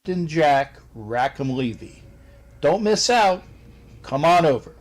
Captain Jack Rackham Levy. Don't miss out. Come on over.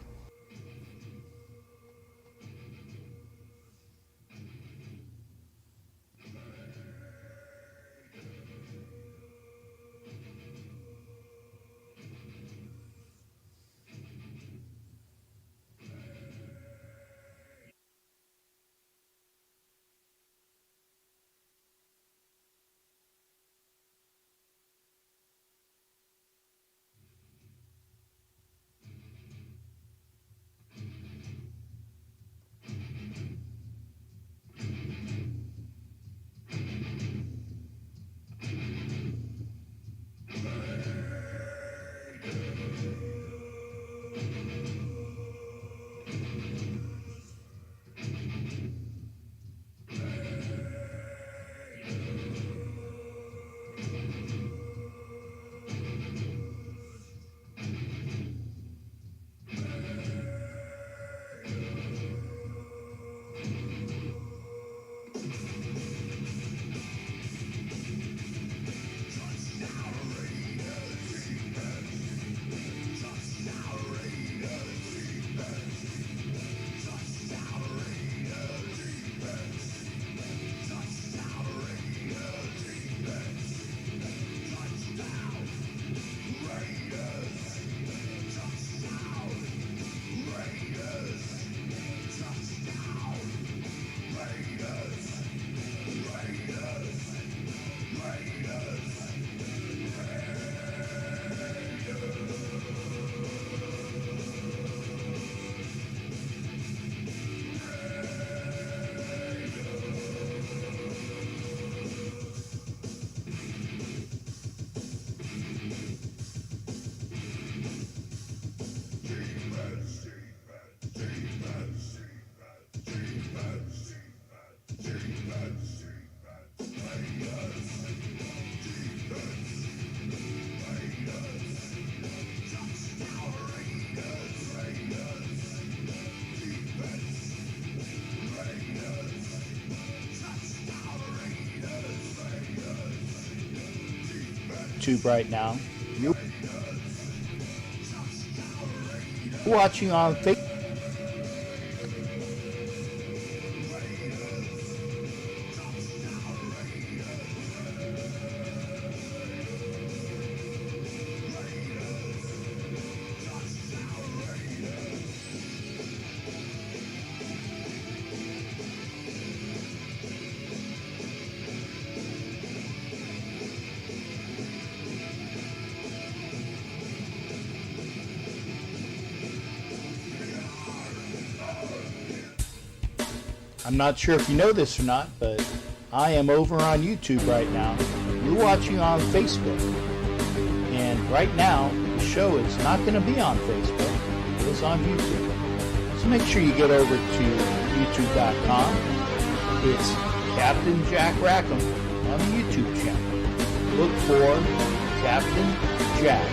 Too bright now. Nope. watching on Facebook. I'm not sure if you know this or not, but I am over on YouTube right now. You're watching on Facebook. And right now, the show is not going to be on Facebook. It is on YouTube. So make sure you get over to youtube.com. It's Captain Jack Rackham on the YouTube channel. Look for Captain Jack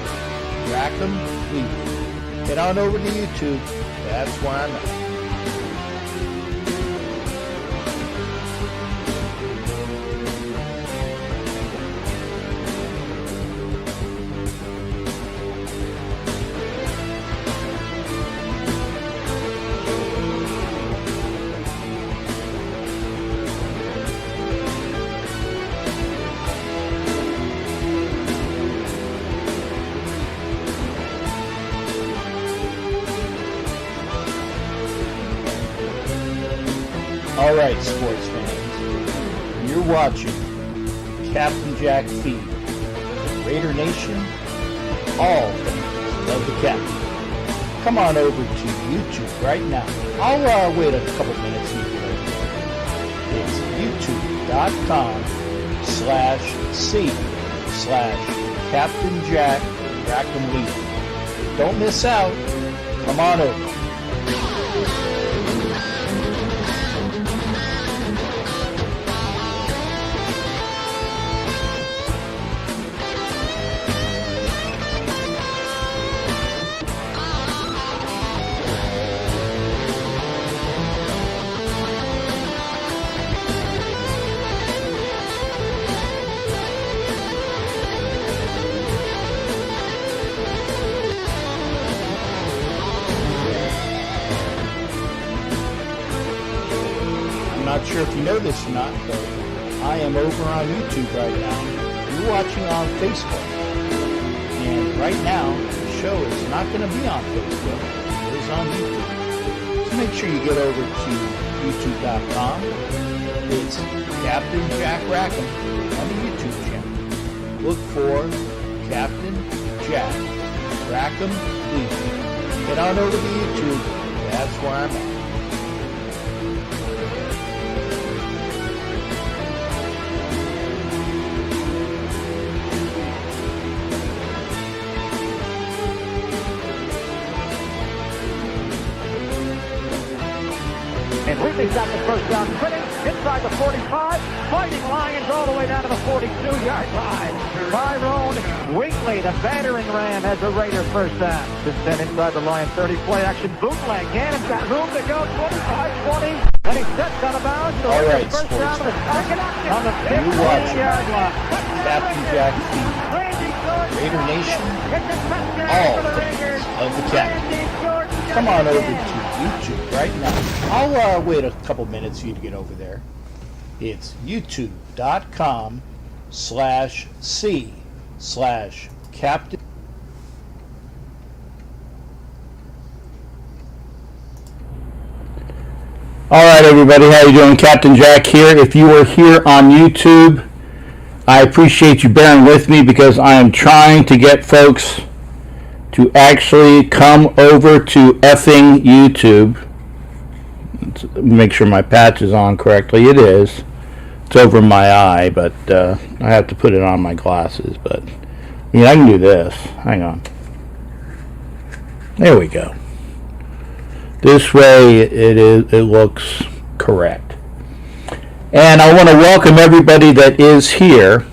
Rackham TV. Head on over to YouTube. That's where I'm at. All right, sports fans, you're watching Captain Jack Feed, Raider Nation, all things of the Captain. Come on over to YouTube right now. I'll wait a couple minutes and you get over there. It's youtube.com/C/Captain Jack Rackham Lee. Don't miss out. Come on over. I'm not sure if you know this or not, but I am over on YouTube right now. You're watching on Facebook. And right now, the show is not going to be on Facebook. It is on YouTube. So make sure you get over to youtube.com. It's Captain Jack Rackham on the YouTube channel. Look for Captain Jack Rackham TV. Get on over to YouTube. That's where I'm at. And Wheatley's got the first down, sprinting inside the 45, fighting Lions all the way down to the 42-yard line. Tyrone Wheatley, the battering ram, has a Raider first down. Just then inside the Lion 30, play action bootleg. Gannon's got room to go, 25-20, and he steps out of bounds. So all right, first down to the target on the 15-yard line. Captain Jack Feed, Raider Nation, all things of the Captain. Come on over to YouTube right now. I'll wait a couple minutes for you to get over there. It's youtube.com/C/Captain. All right, everybody, how you doing? Captain Jack here. If you are here on YouTube, I appreciate you bearing with me because I am trying to get folks to actually come over to effing YouTube. Let's make sure my patch is on correctly. It is. It's over my eye, but I have to put it on my glasses. But I mean, I can do this. Hang on. There we go. This way it looks correct. And I want to welcome everybody that is here.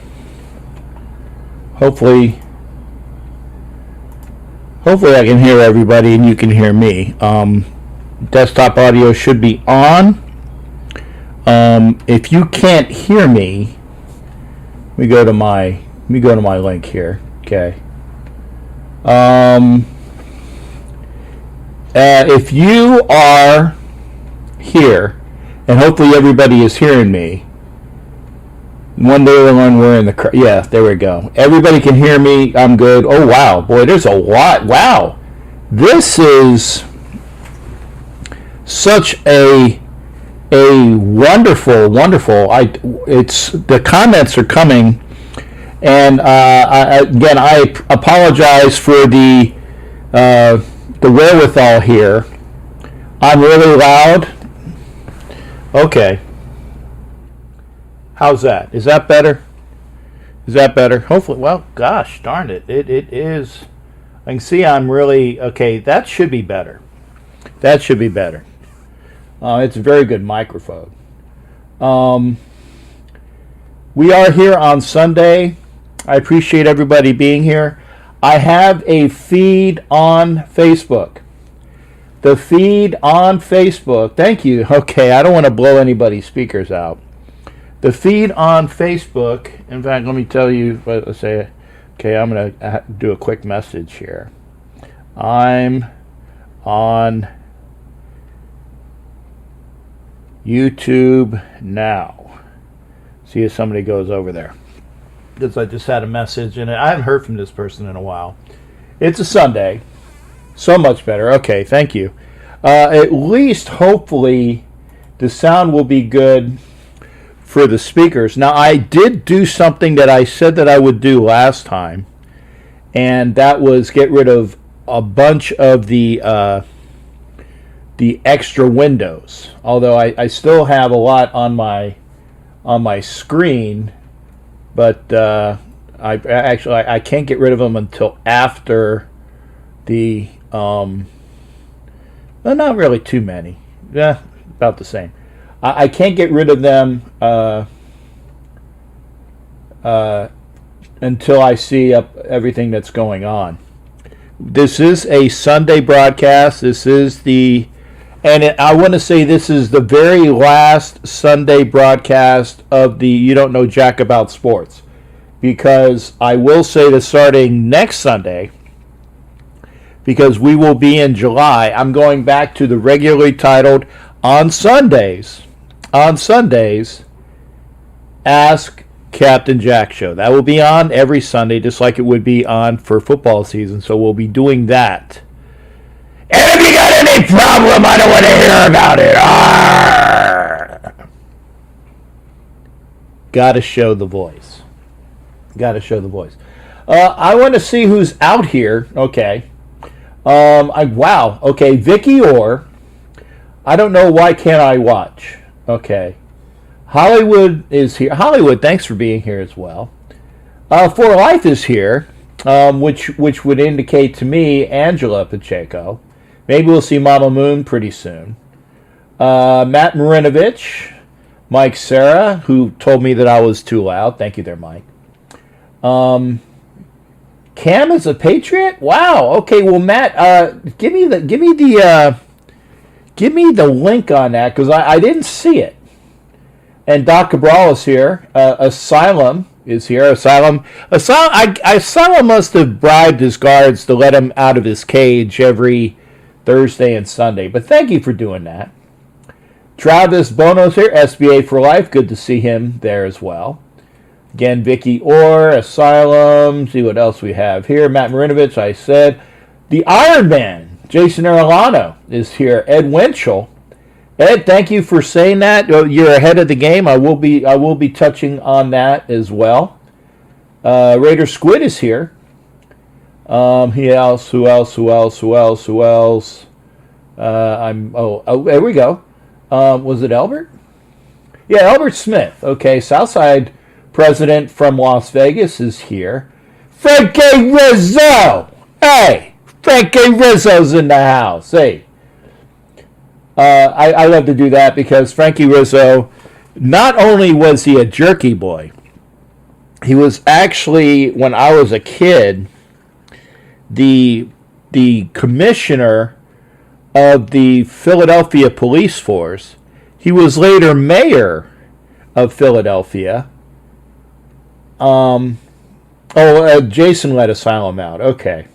Hopefully I can hear everybody and you can hear me. Desktop audio should be on. If you can't hear me, let me go to my if you are here, and hopefully everybody is hearing me. One day when we're in the yeah, there we go. Everybody can hear me. I'm good. Oh wow, boy, there's a lot. Wow, this is such a wonderful. It's the comments are coming, and I apologize for the wherewithal here. I'm really loud. Okay. How's that? Is that better? Is that better? Hopefully. Well, gosh darn it. It is. I can see I'm really. Okay, that should be better. That should be better. It's a very good microphone. We are here on Sunday. I appreciate everybody being here. I have a feed on Facebook. The feed on Facebook. Thank you. Okay, I don't want to blow anybody's speakers out. The feed on Facebook, in fact, let me tell you, let's say, okay, I'm going to do a quick message here. I'm on YouTube now. See if somebody goes over there. Because I just had a message, and I haven't heard from this person in a while. It's a Sunday. So much better. Okay, thank you. At least, hopefully, the sound will be good for the speakers. Now, I did do something that I said that I would do last time, and that was get rid of a bunch of the extra windows. Although I still have a lot on my screen, but I can't get rid of them until after the well, not really too many. Yeah, about the same. I can't get rid of them until I see up everything that's going on. This is a Sunday broadcast. This is I want to say this is the very last Sunday broadcast of the You Don't Know Jack About Sports. Because I will say that starting next Sunday, because we will be in July, I'm going back to the regularly titled On Sundays, Ask Captain Jack show. That will be on every Sunday, just like it would be on for football season. So we'll be doing that. And if you got any problem, I don't want to hear about it. Arr! Gotta show the voice. I want to see who's out here. Okay. Wow. Okay, Vicky Orr. I don't know, why can't I watch? Okay. Hollywood is here. Hollywood, thanks for being here as well. For Life is here, which would indicate to me Angela Pacheco. Maybe we'll see Mama Moon pretty soon. Matt Marinovich, Mike Sarah, who told me that I was too loud. Thank you there, Mike. Cam is a Patriot? Wow. Okay, well, Matt, give me the link on that, because I didn't see it. And Doc Cabral is here. Asylum is here. Asylum must have bribed his guards to let him out of his cage every Thursday and Sunday. But thank you for doing that. Travis Bono's here. SBA for Life. Good to see him there as well. Again, Vicky Orr, Asylum. See what else we have here. Matt Marinovich, I said. The Iron Man, Jason Arellano, is here. Ed Winchell. Ed, thank you for saying that. You're ahead of the game. I will be touching on that as well. Raider Squid is here. Who else? There we go. Was it Albert? Yeah, Albert Smith. Okay, Southside president from Las Vegas is here. Frankie Rizzo! Hey! Frankie Rizzo's in the house. Hey. I love to do that because Frankie Rizzo, not only was he a jerky boy, he was actually, when I was a kid, the commissioner of the Philadelphia Police Force. He was later mayor of Philadelphia. Jason let Asylum out. Okay.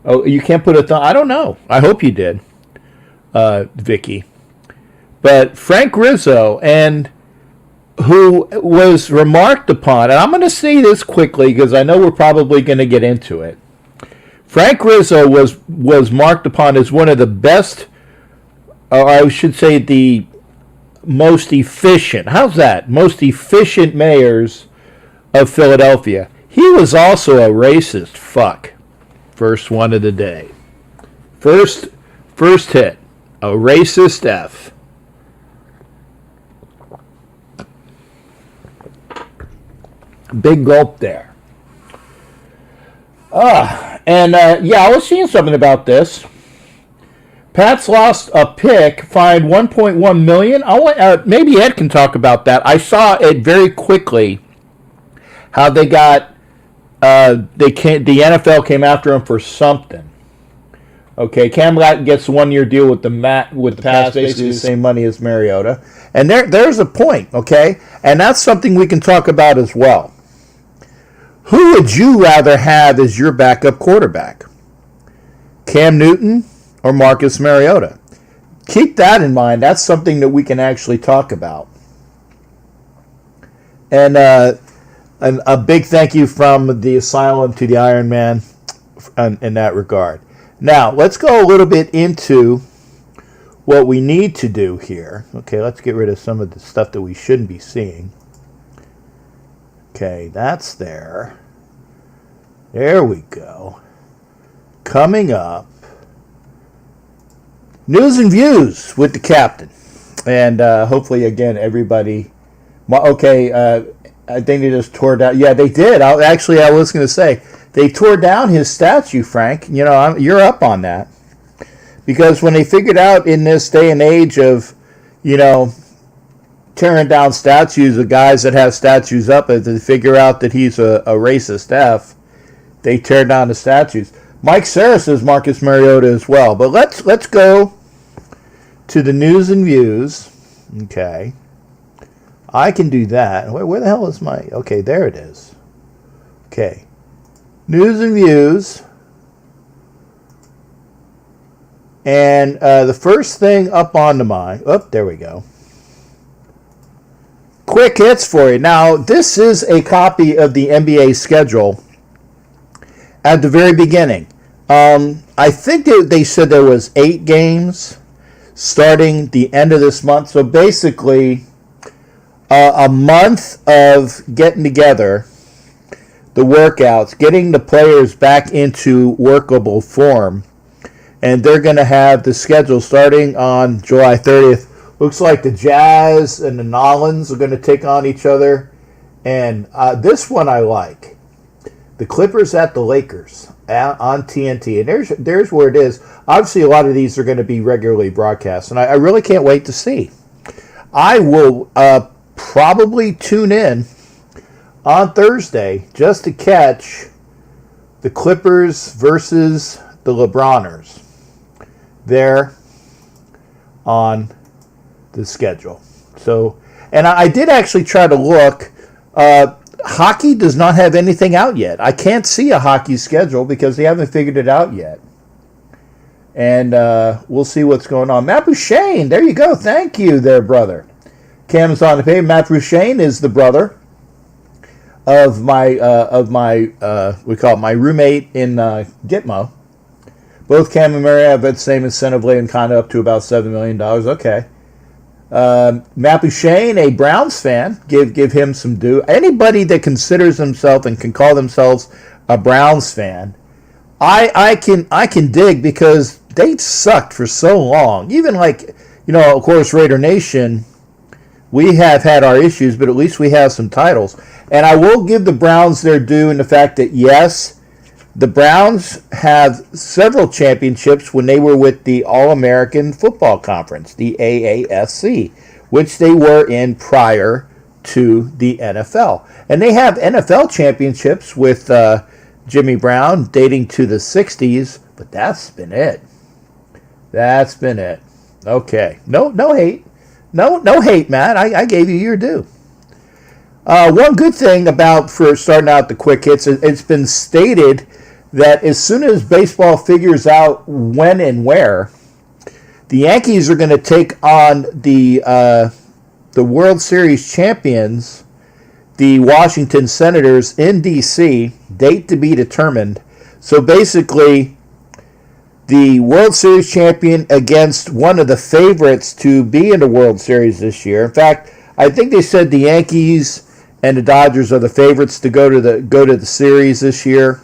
Oh, you can't put a thumb. I don't know. I hope you did, Vicky. But Frank Rizzo, and who was remarked upon, and I'm going to say this quickly because I know we're probably going to get into it. Frank Rizzo was marked upon as one of the best, or I should say the most efficient. How's that? Most efficient mayors of Philadelphia. He was also a racist fuck. First one of the day. First hit. A racist F. Big gulp there. I was seeing something about this. Pats lost a pick, fined $1.1 million. Maybe Ed can talk about that. I saw it very quickly. How they got the NFL came after him for something. Okay, Cam Latin gets a 1-year deal with the Pats, basically the same money as Mariota, and there's a point. Okay, and that's something we can talk about as well. Who would you rather have as your backup quarterback? Cam Newton or Marcus Mariota? Keep that in mind. That's something that we can actually talk about. And a big thank you from the Asylum to the Iron Man in that regard. Now, let's go a little bit into what we need to do here. Okay, let's get rid of some of the stuff that we shouldn't be seeing. Okay, that's there. There we go. Coming up, news and views with the captain. And hopefully, again, everybody... Okay, I think they just tore down... Yeah, they did. I was going to say, they tore down his statue, Frank. You know, you're up on that. Because when they figured out in this day and age of, you know... tearing down statues of guys that have statues up, if they figure out that he's a racist F, they tear down the statues. Mike Sarah says Marcus Mariota as well. But let's go to the news and views. Okay. I can do that. Where the hell is my... Okay, there it is. Okay. News and views. And the first thing up onto my... Oh, there we go. Quick hits for you. Now, this is a copy of the NBA schedule at the very beginning. I think they said there was 8 games starting the end of this month. So basically, a month of getting together, the workouts, getting the players back into workable form. And they're going to have the schedule starting on July 30th. Looks like the Jazz and the Nolans are going to take on each other. And this one I like. The Clippers at the Lakers on TNT. And there's where it is. Obviously, a lot of these are going to be regularly broadcast. And I really can't wait to see. I will probably tune in on Thursday just to catch the Clippers versus the LeBroners there on the schedule. So, and I did actually try to look. Hockey does not have anything out yet. I can't see a hockey schedule because they haven't figured it out yet. And we'll see what's going on. Matt Bouchane, there you go. Thank you there, brother. Cam's on the page. Matt Bouchane is the brother of my we call it my roommate in Gitmo. Both Cam and Mary have the same incentive and kind of up to about $7 million. Okay. Matt Bouchane, a Browns fan, give him some due. Anybody that considers himself and can call themselves a Browns fan, I can dig because they sucked for so long. Even of course, Raider Nation, we have had our issues, but at least we have some titles. And I will give the Browns their due in the fact that, yes, the Browns have several championships when they were with the All-American Football Conference, the AAFC, which they were in prior to the NFL. And they have NFL championships with Jimmy Brown dating to the 60s, but that's been it. That's been it. Okay. No hate. No hate, Matt. I gave you your due. One good thing for starting out the quick hits, it's been stated that as soon as baseball figures out when and where, the Yankees are going to take on the World Series champions, the Washington Senators, in D.C., date to be determined. So basically, the World Series champion against one of the favorites to be in the World Series this year. In fact, I think they said the Yankees and the Dodgers are the favorites to go to the series this year.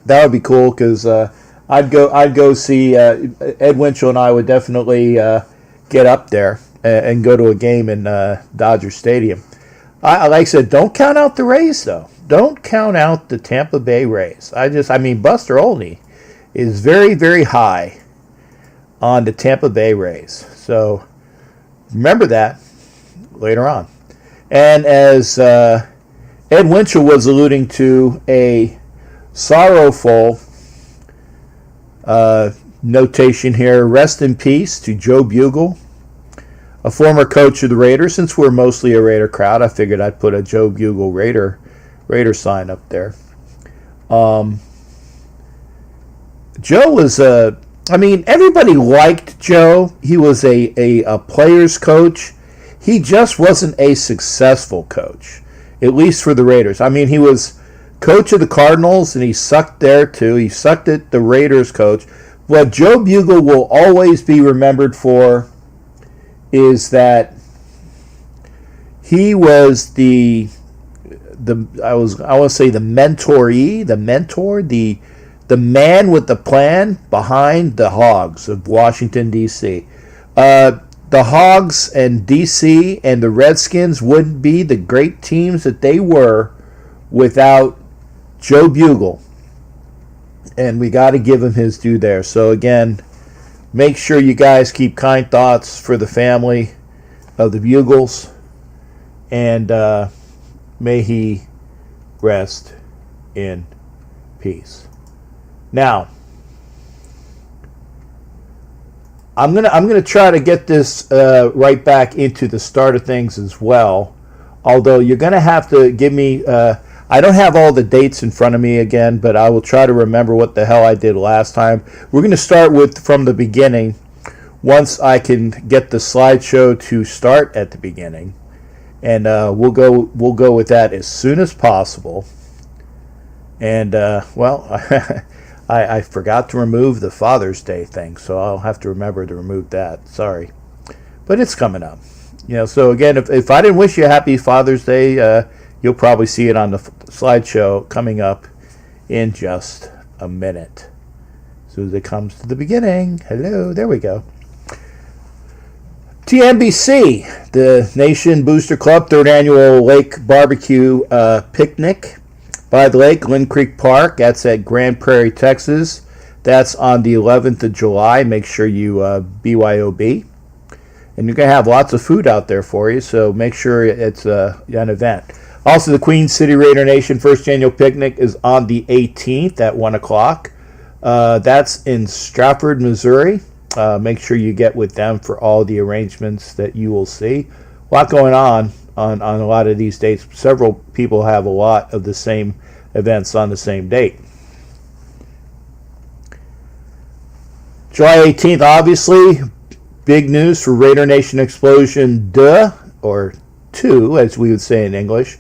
That would be cool because I'd go see Ed Winchell, and I would definitely get up there and go to a game in Dodger Stadium. Like I said, don't count out the Rays, though. Don't count out the Tampa Bay Rays. Buster Olney is very, very high on the Tampa Bay Rays. So remember that later on. And as Ed Winchell was alluding to, a sorrowful notation here, rest in peace to Joe Bugle, a former coach of the Raiders. Since we're mostly a Raider crowd, I figured I'd put a Joe Bugle Raider sign up there. Joe was everybody liked Joe. He was a player's coach. He just wasn't a successful coach, at least for the Raiders. He was coach of the Cardinals, and he sucked there too. He sucked at the Raiders coach. What Joe Bugle will always be remembered for is that he was the mentoree, the mentor, the man with the plan behind the Hogs of Washington, D.C. The Hogs and D.C. and the Redskins wouldn't be the great teams that they were without Joe Bugle. And we got to give him his due there. So again, make sure you guys keep kind thoughts for the family of the Bugles. And may he rest in peace. Now, I'm gonna try to get this right back into the start of things as well. Although you're gonna have to give me. I don't have all the dates in front of me again, but I will try to remember what the hell I did last time. We're gonna start from the beginning. Once I can get the slideshow to start at the beginning, and we'll go with that as soon as possible. And I forgot to remove the Father's Day thing, so I'll have to remember to remove that. Sorry. But it's coming up. So again, if I didn't wish you a happy Father's Day, you'll probably see it on the slideshow coming up in just a minute. As soon as it comes to the beginning. Hello, there we go. TNBC, the Nation Booster Club, 3rd Annual Lake Barbecue Picnic by the lake, Lynn Creek Park. That's at Grand Prairie, Texas. That's on the 11th of July. Make sure you BYOB. And you're going to have lots of food out there for you, so make sure it's an event. Also, the Queen City Raider Nation First Annual Picnic is on the 18th at 1 o'clock. That's in Stratford, Missouri. Make sure you get with them for all the arrangements that you will see. A lot going on a lot of these dates. Several people have a lot of the same events on the same date. July 18th, obviously, big news for Raider Nation Explosion 2, or 2, as we would say in English,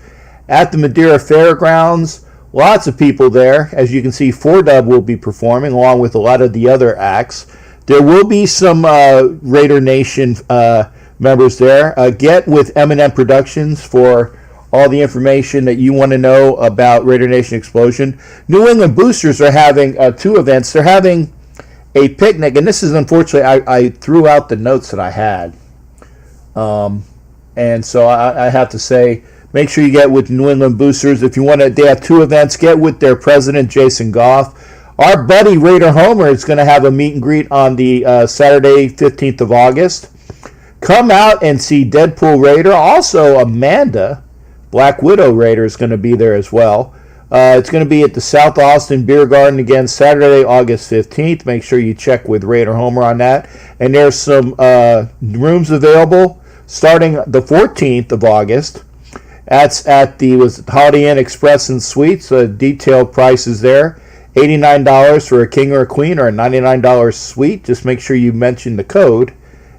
at the Madeira Fairgrounds. Lots of people there. As you can see, 4Dub will be performing, along with a lot of the other acts. There will be some Raider Nation members there. Get with M&M Productions for all the information that you want to know about Raider Nation Explosion. New England Boosters are having 2 events. They're having a picnic, and this is unfortunately, I threw out the notes that I had. And so I have to say, make sure you get with New England Boosters. If you want to, they have 2 events. Get with their president, Jason Goff. Our buddy Raider Homer is going to have a meet and greet on the Saturday, 15th of August. Come out and see Deadpool Raider. Also, Amanda, Black Widow Raider, is going to be there as well. It's going to be at the South Austin Beer Garden again, Saturday, August 15th. Make sure you check with Raider Homer on that. And there's some rooms available starting the 14th of August. That's at the Holiday Inn Express and Suites. Detailed prices there. $89 for a king or a queen or a $99 suite. Just make sure you mention the code,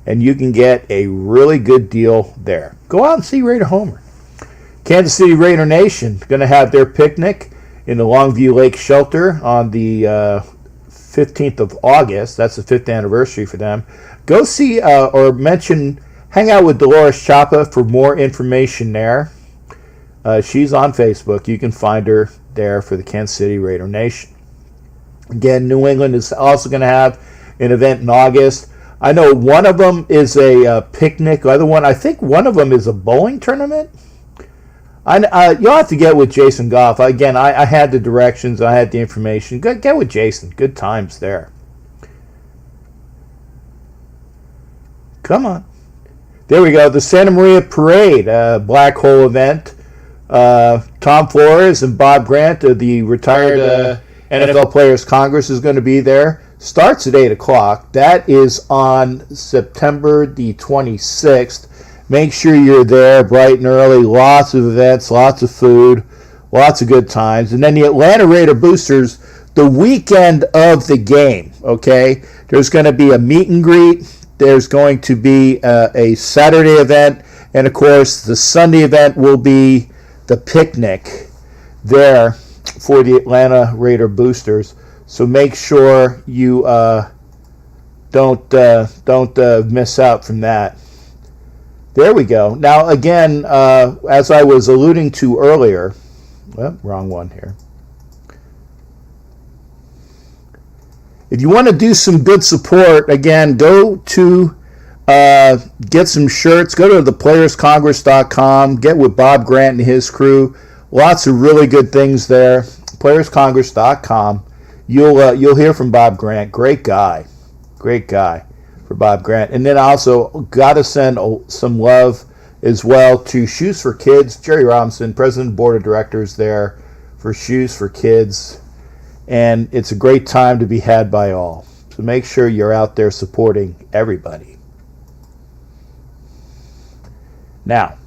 and you can get a really good deal there. Go out and see Raider Homer. Kansas City Raider Nation going to have their picnic in the Longview Lake Shelter on the 15th of August. That's the 5th anniversary for them. Go see or hang out with Dolores Chapa for more information there. She's on Facebook. You can find her there for the Kansas City Raider Nation. Again, New England is also going to have an event in August. I know one of them is a picnic. The other one, I think one of them is a bowling tournament. You'll have to get with Jason Goff. Again, I had the directions. I had the information. Get with Jason. Good times there. Come on. There we go. The Santa Maria Parade, Black Hole event. Tom Flores and Bob Grant of the retired NFL Players Congress is going to be there. Starts at 8 o'clock. That is on September the 26th. Make sure you're there bright and early. Lots of events, lots of food, lots of good times. And then the Atlanta Raider Boosters, the weekend of the game, okay? There's going to be a meet and greet. There's going to be a Saturday event. And, of course, the Sunday event will be the picnic there for the Atlanta Raider Boosters. So make sure you don't miss out from that. There we go. Now, again, as I was alluding to earlier, wrong one here. If you want to do some good support, again, go to get some shirts. Go to theplayerscongress.com. Get with Bob Grant and his crew. Lots of really good things there. Playerscongress.com. You'll hear from Bob Grant. Great guy for Bob Grant. And then also got to send some love as well to Shoes for Kids. Jerry Robinson, president and board of directors there for Shoes for Kids. And it's a great time to be had by all. So make sure you're out there supporting everybody. Now,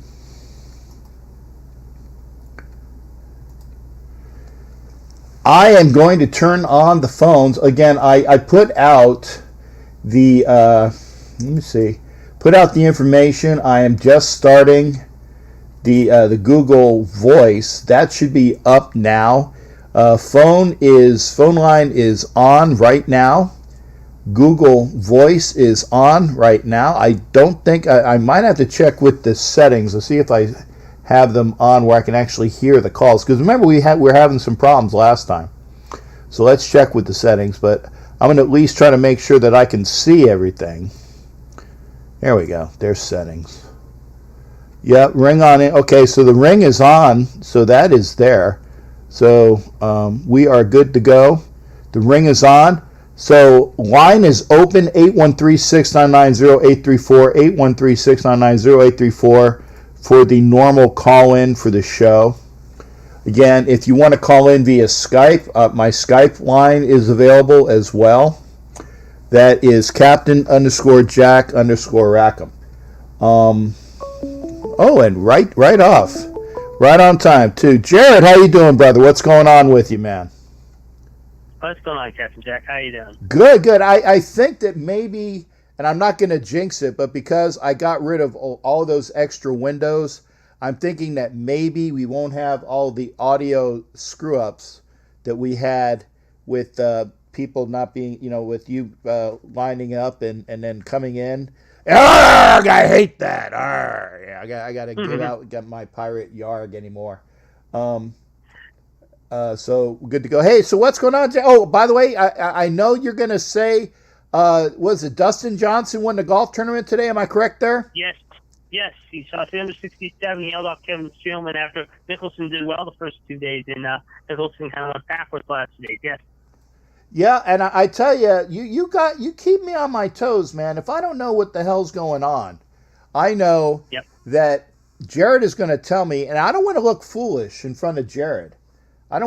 I am going to turn on the phones. Again, I put out the, put out the information. I am just starting the Google Voice. That should be up now. Phone line is on right now. Google Voice is on right now. I don't think, I might have to check with the settings to see if I have them on where I can actually hear the calls. Because remember, we were having some problems last time. So let's check with the settings. But I'm going to at least try to make sure that I can see everything. There we go. There's settings. Yep, ring on it. Okay, so the ring is on. So that is there. So we are good to go. The ring is on. So line is open, 813-699-0834, 813-699-0834 for the normal call-in for the show. Again, if you want to call in via Skype, my Skype line is available as well. That is Captain_Jack_Rackham. And right off. Right on time, too. Jared, how you doing, brother? What's going on with you, man? What's going on, Captain Jack? How you doing? Good. I think that maybe, and I'm not going to jinx it, but because I got rid of all those extra windows, I'm thinking that maybe we won't have all the audio screw-ups that we had with people not being, with you lining up and then coming in. Arrgh, I hate that. Arrgh. Yeah, I got to get out, get my pirate yarg anymore. So good to go. Hey, so what's going on? Oh, by the way, I know you're going to say, was it Dustin Johnson won the golf tournament today? Am I correct there? Yes. He shot 367. He held off Kevin Streelman after Mickelson did well the first 2 days, and Mickelson kind of went backwards last 2 days. Yes. Yeah, and I tell you, you keep me on my toes, man. If I don't know what the hell's going on, I know that Jared is going to tell me, and I don't want to look foolish in front of Jared. Let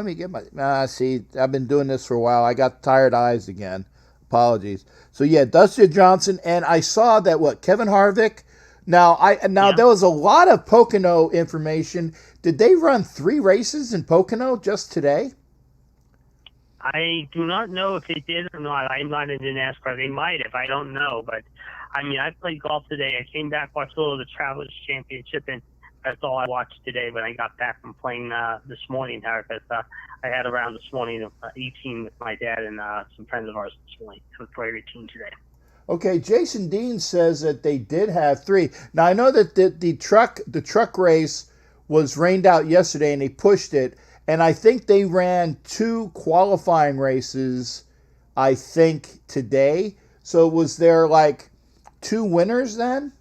me get my... see, I've been doing this for a while. I got tired eyes again. Apologies. So, yeah, Dustin Johnson, and I saw that, Kevin Harvick. Now, there was a lot of Pocono information. Did they run 3 races in Pocono just today? I do not know if they did or not. I'm not into NASCAR. They might have. I don't know. But, I mean, I played golf today. I came back, watched a little of the Travelers Championship, and that's all I watched today when I got back from playing this morning, because I had a round this morning of 18 with my dad and some friends of ours this morning. So it's very routine today. Okay, Jason Dean says that they did have 3. Now I know that the truck race was rained out yesterday and they pushed it, and I think they ran 2 qualifying races, I think, today. So was there like 2 winners then?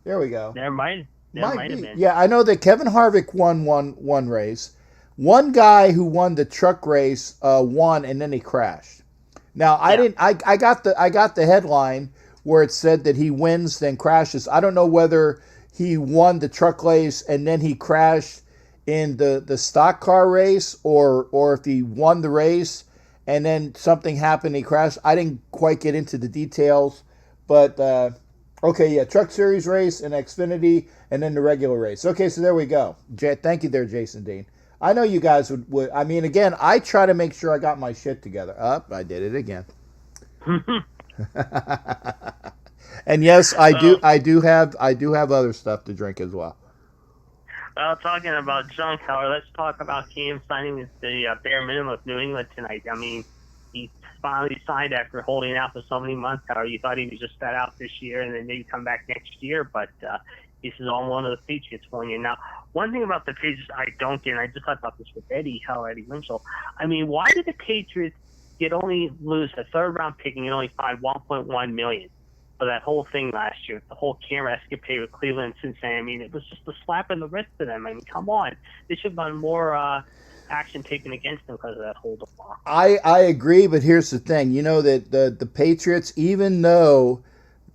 There we go. There might have been. Yeah, I know that Kevin Harvick won one race. One guy who won the truck race won, and then he crashed. Now I got the headline where it said that he wins then crashes. I don't know whether he won the truck race and then he crashed in the stock car race, or if he won the race and then something happened, he crashed. I didn't quite get into the details, but okay, yeah, Truck Series race and Xfinity, and then the regular race. Okay, so there we go. Thank you there, Jason Dean. I know you guys would. I mean, again, I try to make sure I got my shit together. I did it again. And yes, I do have other stuff to drink as well. Well, talking about junk, however, let's talk about Cam signing with the bare minimum with New England tonight. I mean, he finally signed after holding out for so many months. However, you thought he was just fat out this year and then maybe come back next year, but this is on one of the Patriots for you. Now, one thing about the Patriots I don't get, and I just talked about this with Eddie Winchell. I mean, why did the Patriots only lose a third-round pick and get only fined $1.1 million for that whole thing last year? The whole camera escapade with Cleveland and Cincinnati. I mean, it was just a slap in the wrist to them. I mean, come on. They should have done more action taken against them because of that whole debacle. I agree, but here's the thing. You know that the Patriots, even though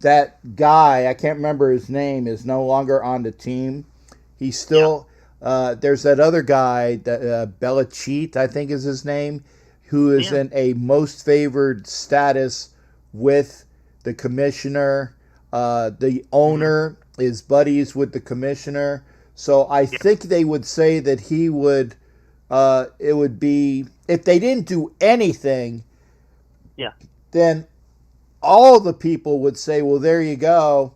that guy, I can't remember his name, is no longer on the team, he's still there's that other guy, that Belichick, I think is his name, who is in a most favored status with the commissioner. The owner is buddies with the commissioner. So I think they would say that he would, it would be, if they didn't do anything, then all the people would say, well, there you go.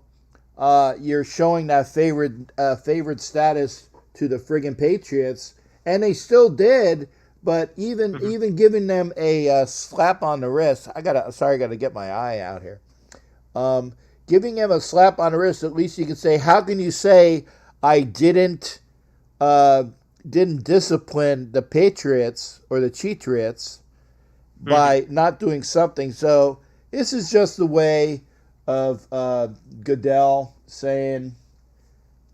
You're showing that favored status to the friggin' Patriots. And they still did, but even giving them a slap on the wrist, I gotta get my eye out here. Giving him a slap on the wrist, at least you can say, how can you say I didn't discipline the Patriots or the Cheatriots by not doing something? So this is just the way of Goodell saying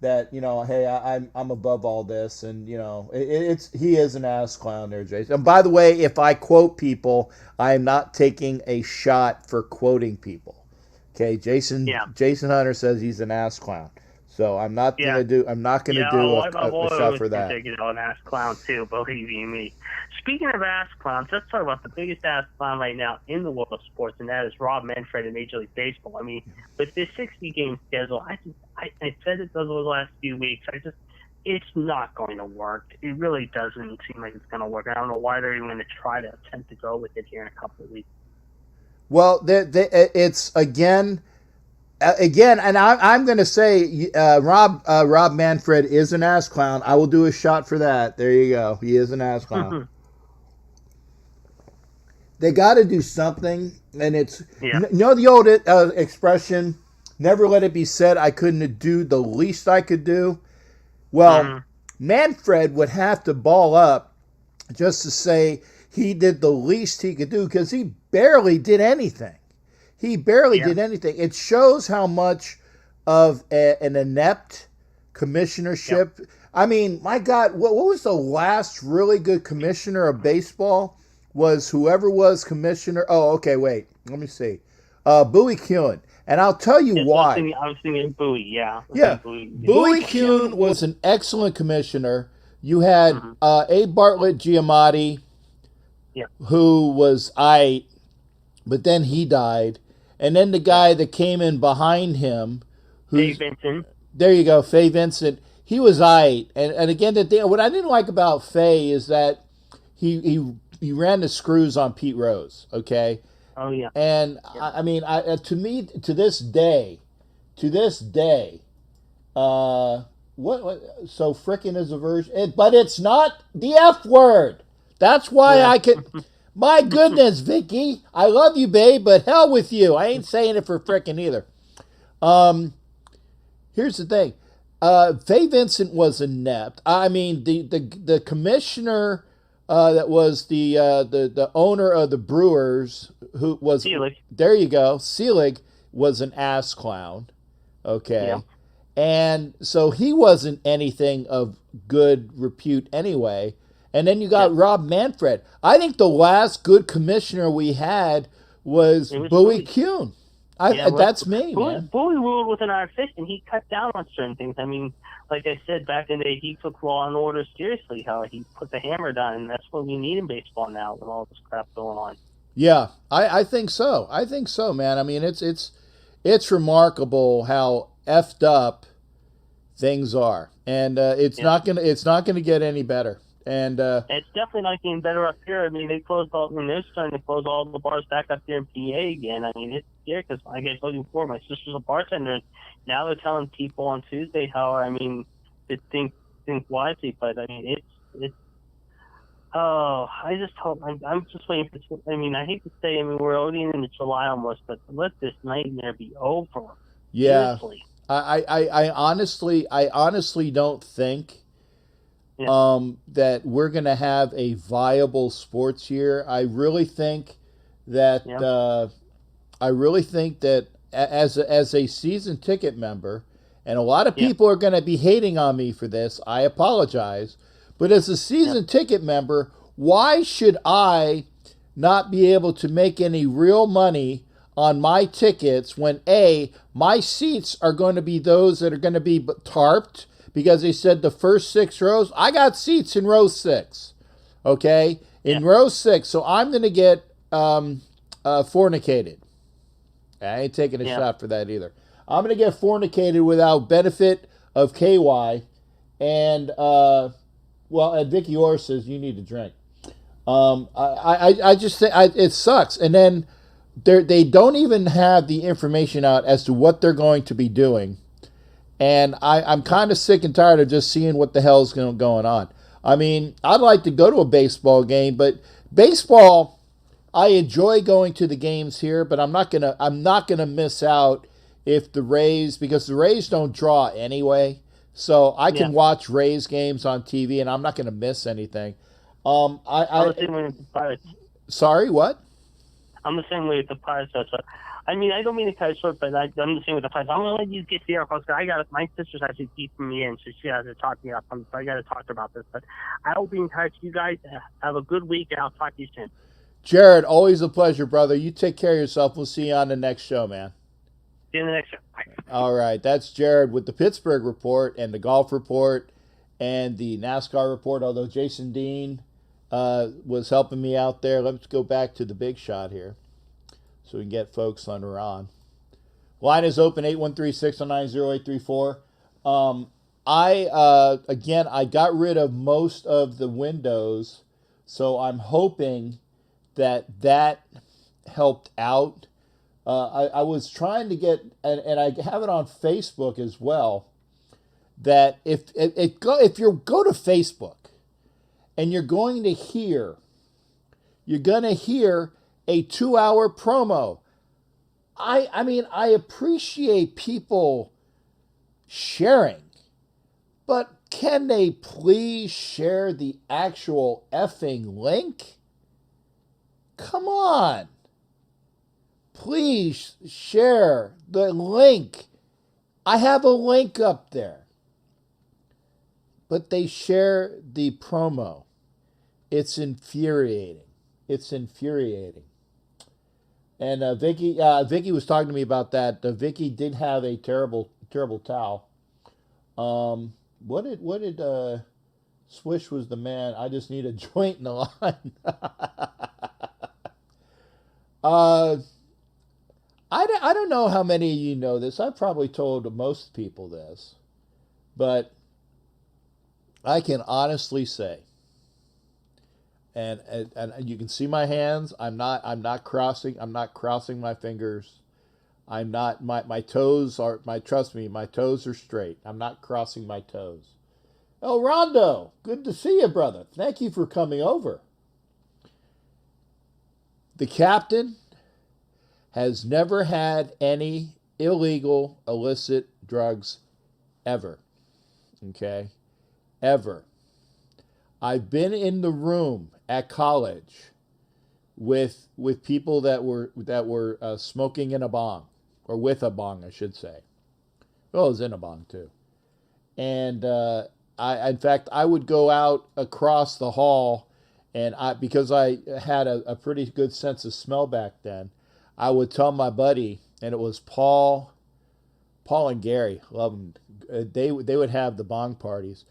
that, you know, hey, I'm above all this, and you know, he is an ass clown there, Jason. And by the way, if I quote people, I am not taking a shot for quoting people. Okay, Jason Hunter says he's an ass clown, so I'm not gonna do a shot for that. An ass clown too, believe you me. Speaking of ass clowns, let's talk about the biggest ass clown right now in the world of sports, and that is Rob Manfred in Major League Baseball. I mean, with this 60-game schedule, I said it over the last few weeks. It's not going to work. It really doesn't seem like it's going to work. I don't know why they're even going to try to attempt to go with it here in a couple of weeks. Well, it's again, and I'm going to say Rob Manfred is an ass clown. I will do a shot for that. There you go. He is an ass clown. They got to do something, and it's you know the old expression, never let it be said I couldn't do the least I could do. Well, Manfred would have to ball up just to say he did the least he could do, because he barely did anything. He barely did anything. It shows how much of an inept commissionership. I mean, my God, what was the last really good commissioner of baseball? Was whoever was commissioner. Oh, okay, wait. Let me see. Bowie Kuhn. And I'll tell you why. I was thinking Bowie, yeah. Bowie Kuhn was an excellent commissioner. You had A. Bartlett Giamatti, who was but then he died. And then the guy that came in behind him, Fay Vincent. There you go, Fay Vincent. He was And again, what I didn't like about Fay is that he ran the screws on Pete Rose. Okay, Oh yeah. and I mean, to me, to this day, what so frickin' is a version, but it's not the F word. That's why Yeah. I could. My goodness, Vicky, I love you, babe, but hell with you. I ain't saying it for frickin' either. Here's the thing. Faye Vincent was inept. I mean, the commissioner that was the owner of the Brewers, who was Selig. there you go, Selig, was an ass clown. Okay. Yeah. And so he wasn't anything of good repute anyway. And then you got Rob Manfred. I think the last good commissioner we had was It was Bowie Bowie. Kuhn. That's me, man. Bowie ruled with an iron fist, and he cut down on certain things. I mean, like I said back in the day, he took law and order seriously. How he put the hammer down, and that's what we need in baseball now with all this crap going on. Yeah, I think so. I think so, man. I mean, it's remarkable how effed up things are, and it's not gonna get any better. And it's definitely not getting better up here. I mean, they're starting to close all the bars back up here in PA again. I mean, it's scary because, like I told you before, my sister's a bartender. And now they're telling people on Tuesday how, I mean, to think wisely. But I mean, it's. Oh, I just hope. I'm just waiting for. I mean, I hate to say. I mean, we're already into July almost, but let this nightmare be over. Yeah, Seriously. I honestly don't think. That we're going to have a viable sports year. I really think that as a season ticket member, and a lot of people are going to be hating on me for this. I apologize, but as a season ticket member, why should I not be able to make any real money on my tickets when my seats are going to be those that are going to be tarped? Because they said the first 6 rows, I got seats in row 6, okay? In row 6, so I'm going to get fornicated. I ain't taking a shot for that either. I'm going to get fornicated without benefit of KY. And, Vicky Orr says you need to drink. I just think it sucks. And then they don't even have the information out as to what they're going to be doing. And I'm kind of sick and tired of just seeing what the hell's going on. I mean, I'd like to go to a baseball game, but baseball, I enjoy going to the games here, but I'm not gonna miss out if the Rays, because the Rays don't draw anyway. So I can watch Rays games on TV, and I'm not gonna miss anything. I'm the same way with the Pirates. Sorry, what? I'm the same way with the Pirates. So, I mean, I don't mean to cut it short, but I'm the same with the Pirates. I'm going to let you get to your calls. My sister's actually keeping me in, so she has to talk me up. So I got to talk to her about this. But I will be in touch. You guys have a good week, and I'll talk to you soon. Jared, always a pleasure, brother. You take care of yourself. We'll see you on the next show, man. See you in the next show. Bye. All right. That's Jared with the Pittsburgh Report and the Golf Report and the NASCAR Report, although Jason Dean was helping me out there. Let's go back to the big shot here, so we can get folks on Iran. Line is open, 813-609-0834. I got rid of most of the windows, so I'm hoping that helped out. I was trying to get, and I have it on Facebook as well, that if you go to Facebook and you're going to hear a 2-hour promo. I mean, I appreciate people sharing, but can they please share the actual effing link? Come on. Please share the link. I have a link up there. But they share the promo. It's infuriating. It's infuriating. And Vicky was talking to me about that. Vicky did have a terrible towel. What did Swish was the man? I just need a joint in the line. I don't know how many of you know this. I've probably told most people this, but I can honestly say, and you can see my hands. I'm not crossing my fingers. I'm not my toes are trust me, my toes are straight. I'm not crossing my toes. Oh, Rondo, good to see you, brother. Thank you for coming over. The captain has never had any illegal, illicit drugs ever. Okay? Ever. I've been in the room at college with people that were smoking in a bong, or with a bong, I should say. Well, it was in a bong too. And in fact, I would go out across the hall, and because I had a pretty good sense of smell back then, I would tell my buddy, and it was Paul and Gary, love them. They would have the bong parties,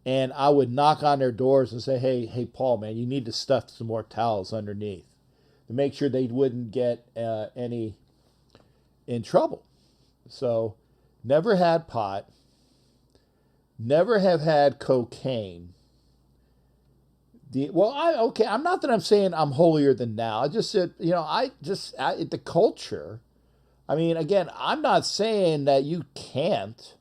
and I would knock on their doors and say, hey, Paul, man, you need to stuff some more towels underneath to make sure they wouldn't get any in trouble. So, never had pot, never have had cocaine. I'm not that I'm saying I'm holier than thou. I just said, the culture. I mean, again, I'm not saying that you can't.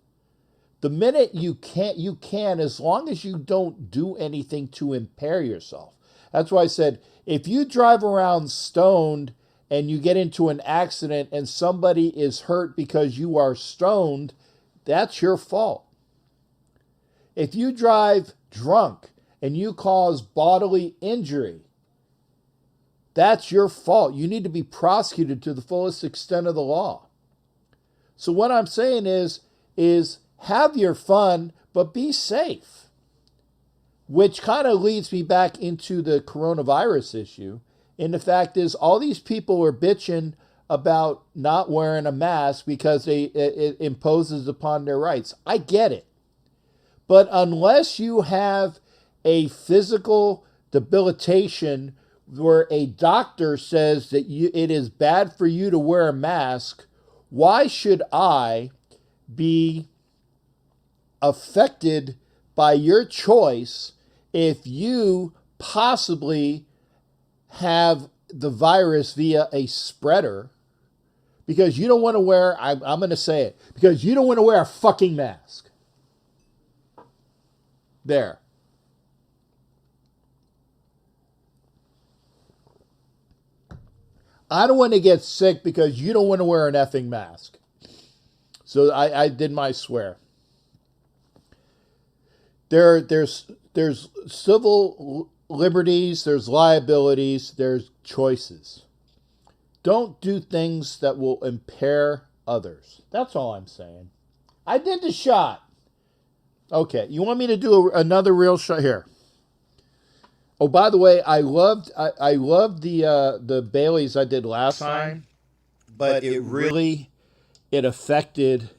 The minute you can, as long as you don't do anything to impair yourself. That's why I said, if you drive around stoned and you get into an accident and somebody is hurt because you are stoned, that's your fault. If you drive drunk and you cause bodily injury, that's your fault. You need to be prosecuted to the fullest extent of the law. So what I'm saying is have your fun, but be safe. Which kind of leads me back into the coronavirus issue. And the fact is, all these people are bitching about not wearing a mask because it imposes upon their rights. I get it. But unless you have a physical debilitation where a doctor says that it is bad for you to wear a mask, why should I be affected by your choice if you possibly have the virus via a spreader because you don't want to wear, I'm going to say it, because you don't want to wear a fucking mask? There. I don't want to get sick because you don't want to wear an effing mask. So I did my swear. There's civil liberties, there's liabilities, there's choices. Don't do things that will impair others. That's all I'm saying. I did the shot. Okay, you want me to do another real shot here? Oh, by the way, I loved the Baileys I did last time, but it affected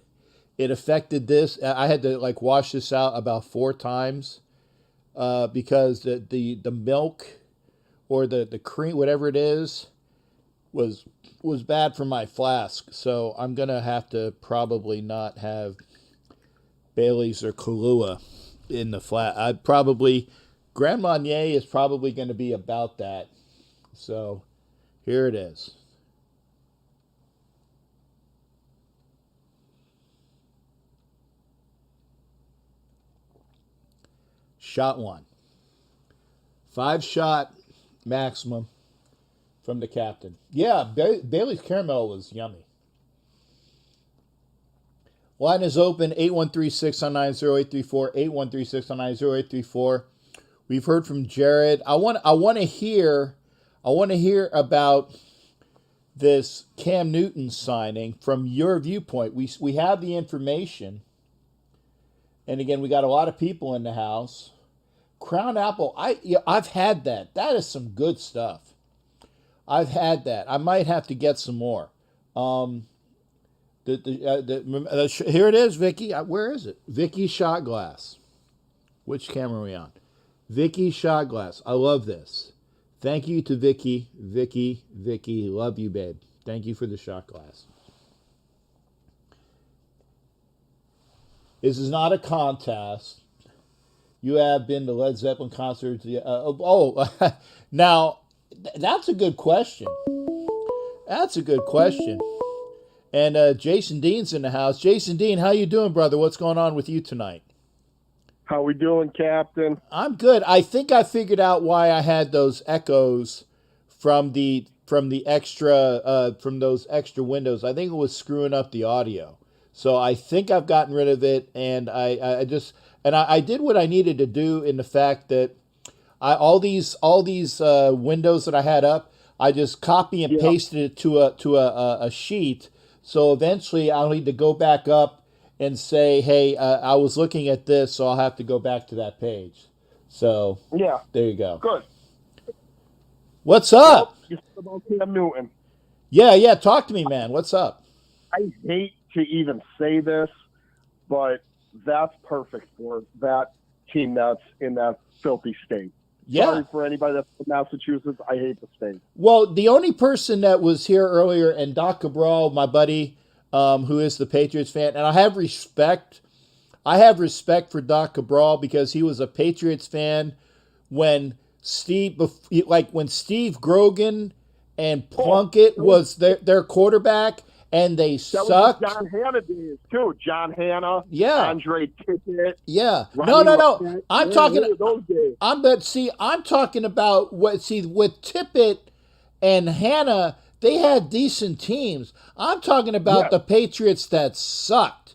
this. I had to wash this out about 4 times because the milk or the cream, whatever it is, was bad for my flask. So I'm gonna have to probably not have Baileys or Kahlua in the flat. Grand Marnier is probably going to be about that. So, here it is. Shot 1. 5-shot maximum from the captain. Yeah, Bailey's Caramel was yummy. Line is open, 813-699-0834, 813-699-0834. We've heard from Jared. I want to hear about this Cam Newton signing from your viewpoint. We have the information, and again, we got a lot of people in the house. Crown Apple, I've had that. That is some good stuff. I've had that. I might have to get some more. Here it is, Vicky. Where is it? Vicky Shot Glass. Which camera are we on? Vicky Shot Glass. I love this. Thank you to Vicky. Vicky. Love you, babe. Thank you for the shot glass. This is not a contest. You have been to Led Zeppelin concerts. Now that's a good question. That's a good question. And Jason Dean's in the house. Jason Dean, how you doing, brother? What's going on with you tonight? How we doing, Captain? I'm good. I think I figured out why I had those echoes from those extra windows. I think it was screwing up the audio. So I think I've gotten rid of it, and I did what I needed to do in the fact that all these windows that I had up, I just copy and pasted it to a sheet. So eventually I'll need to go back up and say, hey, I was looking at this, so I'll have to go back to that page. So yeah, there you go. Good. What's up? You said about Cam Newton. Yeah. Talk to me, man. What's up? I hate to even say this, but that's perfect for that team that's in that filthy state. Yeah. Sorry for anybody that's from Massachusetts. I hate the state. Well, the only person that was here earlier, and Doc Cabral, my buddy, who is the Patriots fan, and I have respect for Doc Cabral because he was a Patriots fan when Steve Grogan and Plunkett was their quarterback, and they sucked. Was John Hanna days too. John Hanna, Andre Tippett. Yeah. Ronnie No. Lafayette. I'm talking. Those days. I'm talking about with Tippett and Hanna. They had decent teams. I'm talking about the Patriots that sucked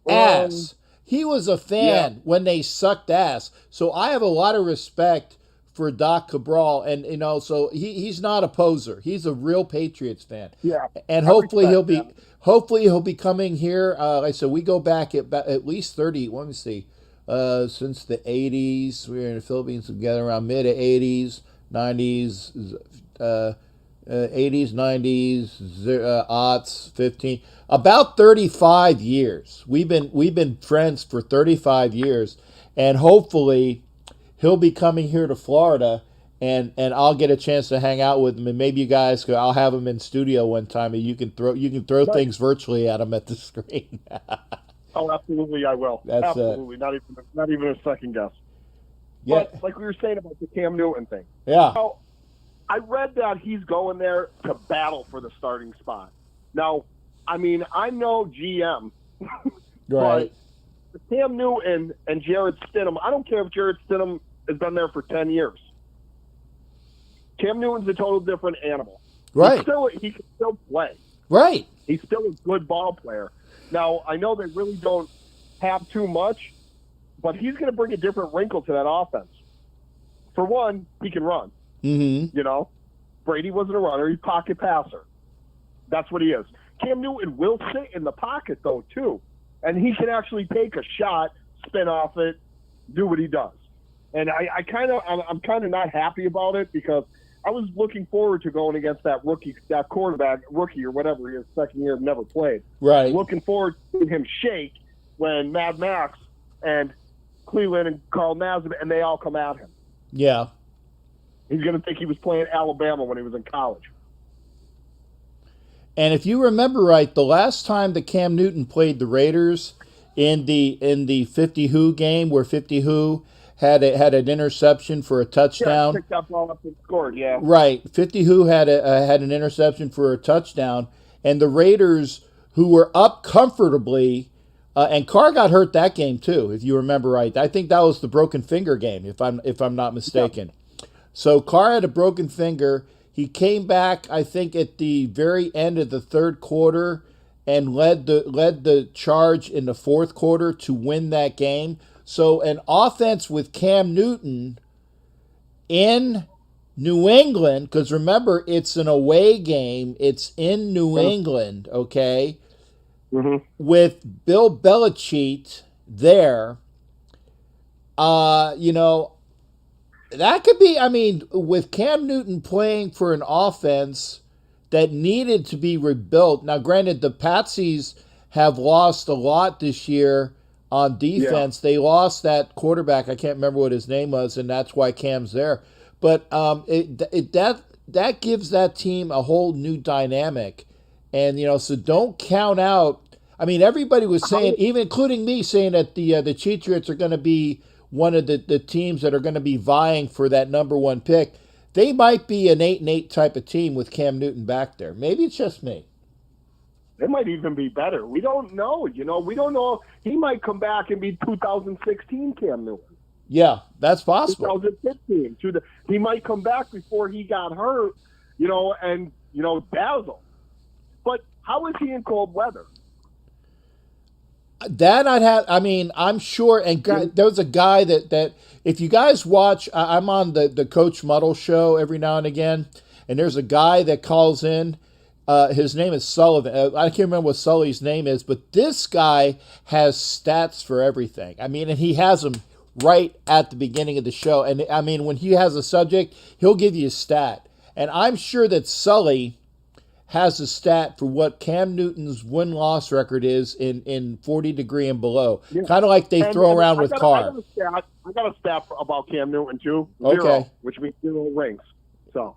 ass. He was a fan when they sucked ass. So I have a lot of respect for Doc Cabral, and so he's not a poser. He's a real Patriots fan. Yeah, and hopefully he'll be coming here. Like I said, we go back at least 30. Let me see, since the 80s. We were in the Philippines together around mid 80s, 90s, 80s, 90s, aughts, 15. About 35 years. We've been friends for 35 years, and hopefully he'll be coming here to Florida, and I'll get a chance to hang out with him, and maybe you guys could. I'll have him in studio one time, and you can throw things virtually at him at the screen. Oh, absolutely, I will. Absolutely, not even a second guess. Yeah, but like we were saying about the Cam Newton thing. Yeah. Now, I read that he's going there to battle for the starting spot. Now, I mean, I know GM, right? But Cam Newton and Jarrett Stidham, I don't care if Jarrett Stidham has been there for 10 years. Cam Newton's a total different animal. Right. He can still play. Right. He's still a good ball player. Now, I know they really don't have too much, but he's going to bring a different wrinkle to that offense. For one, he can run. Mm-hmm. Brady wasn't a runner. He's a pocket passer. That's what he is. Cam Newton will sit in the pocket, though, too. And he can actually take a shot, spin off it, do what he does. And I'm kind of not happy about it because I was looking forward to going against that rookie or whatever he is, second year, never played. Right. Looking forward to seeing him shake when Mad Max and Cleveland and Carl Nassib, and they all come at him. Yeah. He's going to think he was playing Alabama when he was in college. And if you remember right, the last time that Cam Newton played the Raiders in the 50 Who game, where 50 Who had an interception for a touchdown. Yeah, picked that ball up and scored. Yeah, right. 50 Who had an interception for a touchdown, and the Raiders, who were up comfortably, and Carr got hurt that game too, if you remember right. I think that was the broken finger game, if I'm not mistaken. Yeah. So Carr had a broken finger. He came back, I think, at the very end of the third quarter and led the charge in the fourth quarter to win that game. So an offense with Cam Newton in New England, because remember, it's an away game. It's in New England, okay, with Bill Belichick there. That could be, with Cam Newton playing for an offense that needed to be rebuilt. Now, granted, the Patsies have lost a lot this year on defense. Yeah. They lost that quarterback. I can't remember what his name was, and that's why Cam's there. But that gives that team a whole new dynamic. And, so don't count out. Everybody was saying, even including me, saying that the Patriots are going to be one of the teams that are going to be vying for that number one pick, they might be an 8-8 type of team with Cam Newton back there. Maybe it's just me. They might even be better. We don't know. We don't know. He might come back and be 2016 Cam Newton. Yeah, that's possible. 2015. He might come back before he got hurt, and dazzle. But how is he in cold weather? That I'm sure, and there was a guy that if you guys watch, I'm on the Coach Muddle show every now and again, and there's a guy that calls in. His name is Sullivan. I can't remember what Sully's name is, but this guy has stats for everything. And he has them right at the beginning of the show. And when he has a subject, he'll give you a stat. And I'm sure that Sully has a stat for what Cam Newton's win-loss record is in 40 degree and below. Yeah. Kind of like they throw around with Carr. I got a stat about Cam Newton, too. Okay. 0, which means 0 rings. So.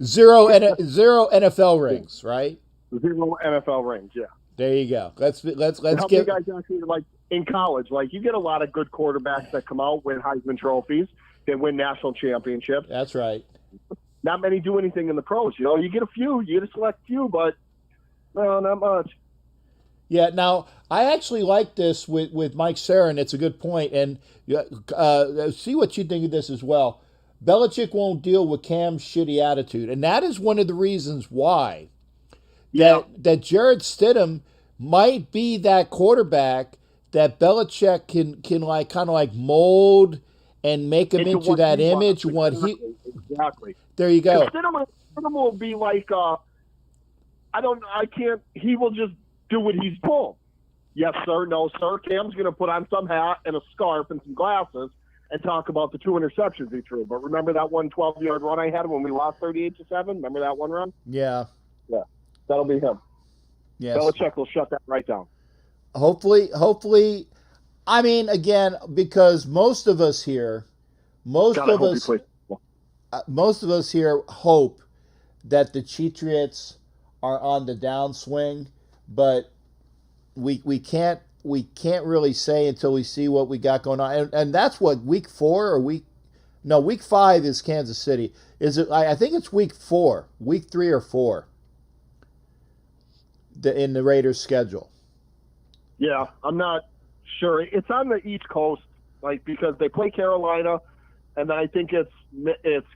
Zero NFL rings, right? 0 NFL rings, yeah. There you go. Let's how get. many guys actually, like in college, like you get a lot of good quarterbacks that come out, win Heisman trophies, they win national championships. That's right. Not many do anything in the pros. You get a few, you get a select few, but no, not much. Yeah. Now I actually like this with Mike Sarin. It's a good point, and see what you think of this as well. Belichick won't deal with Cam's shitty attitude, and that is one of the reasons why that Jarrett Stidham might be that quarterback that Belichick can like kind of like mold and make him into that image. Exactly. There you go. Stidham will be like he will just do what he's told. Yes, sir. No, sir. Cam's going to put on some hat and a scarf and some glasses and talk about the 2 interceptions he threw. But remember that one 12-yard run I had when we lost 38-7? Remember that one run? Yeah. Yeah. That'll be him. Yes. Belichick will shut that right down. Hopefully. Again, because most of us here hope that the Cheatriots are on the downswing, but we can't really say until we see what we got going on. And that's what, week 4 or week 5 is Kansas City. Is it? I think it's week 4, week 3 or 4 in the Raiders' schedule. Yeah, I'm not sure. It's on the East Coast, because they play Carolina, and then I think it's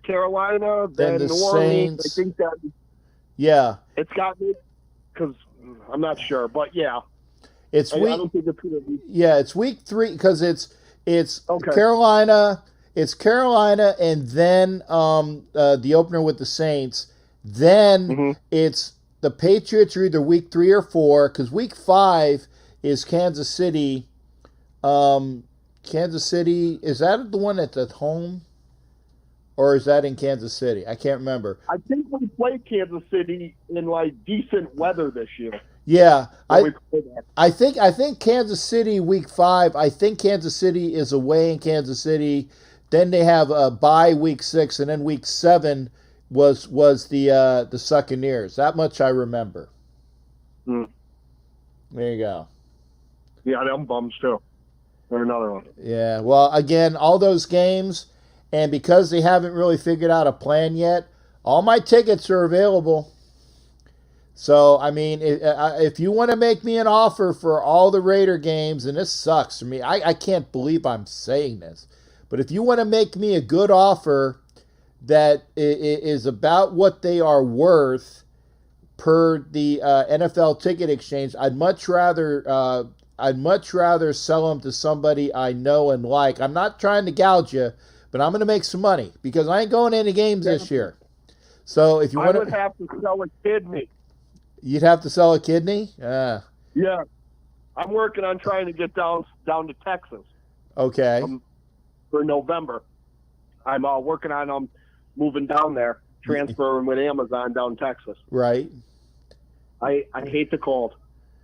Carolina, then New Orleans. I think that. Yeah. It's got me, because I'm not sure, but yeah. It's I don't think it's gonna be. Yeah, it's week 3 because it's okay. Carolina. It's Carolina, and then the opener with the Saints. Then it's the Patriots are either week 3 or 4 because week 5 is Kansas City. Kansas City, is that the one that's at home, or is that in Kansas City? I can't remember. I think we played Kansas City in decent weather this year. Yeah, I think Kansas City week 5. I think Kansas City is away in Kansas City. Then they have a bye week 6, and then week 7 was the Succaneers. That much I remember. There you go. Yeah, I'm bummed too. Or another one. Yeah. Well, again, all those games, and because they haven't really figured out a plan yet, all my tickets are available. So, if you want to make me an offer for all the Raider games, and this sucks for me, I can't believe I'm saying this, but if you want to make me a good offer that is about what they are worth per the NFL ticket exchange, I'd much rather sell them to somebody I know and like. I'm not trying to gouge you, but I'm going to make some money because I ain't going to any games this year. So if you want, I would have to sell a kidney. You'd have to sell a kidney? Yeah. I'm working on trying to get down to Texas. Okay. For November. I'm working on moving down there, transferring with Amazon down Texas. Right. I hate the cold.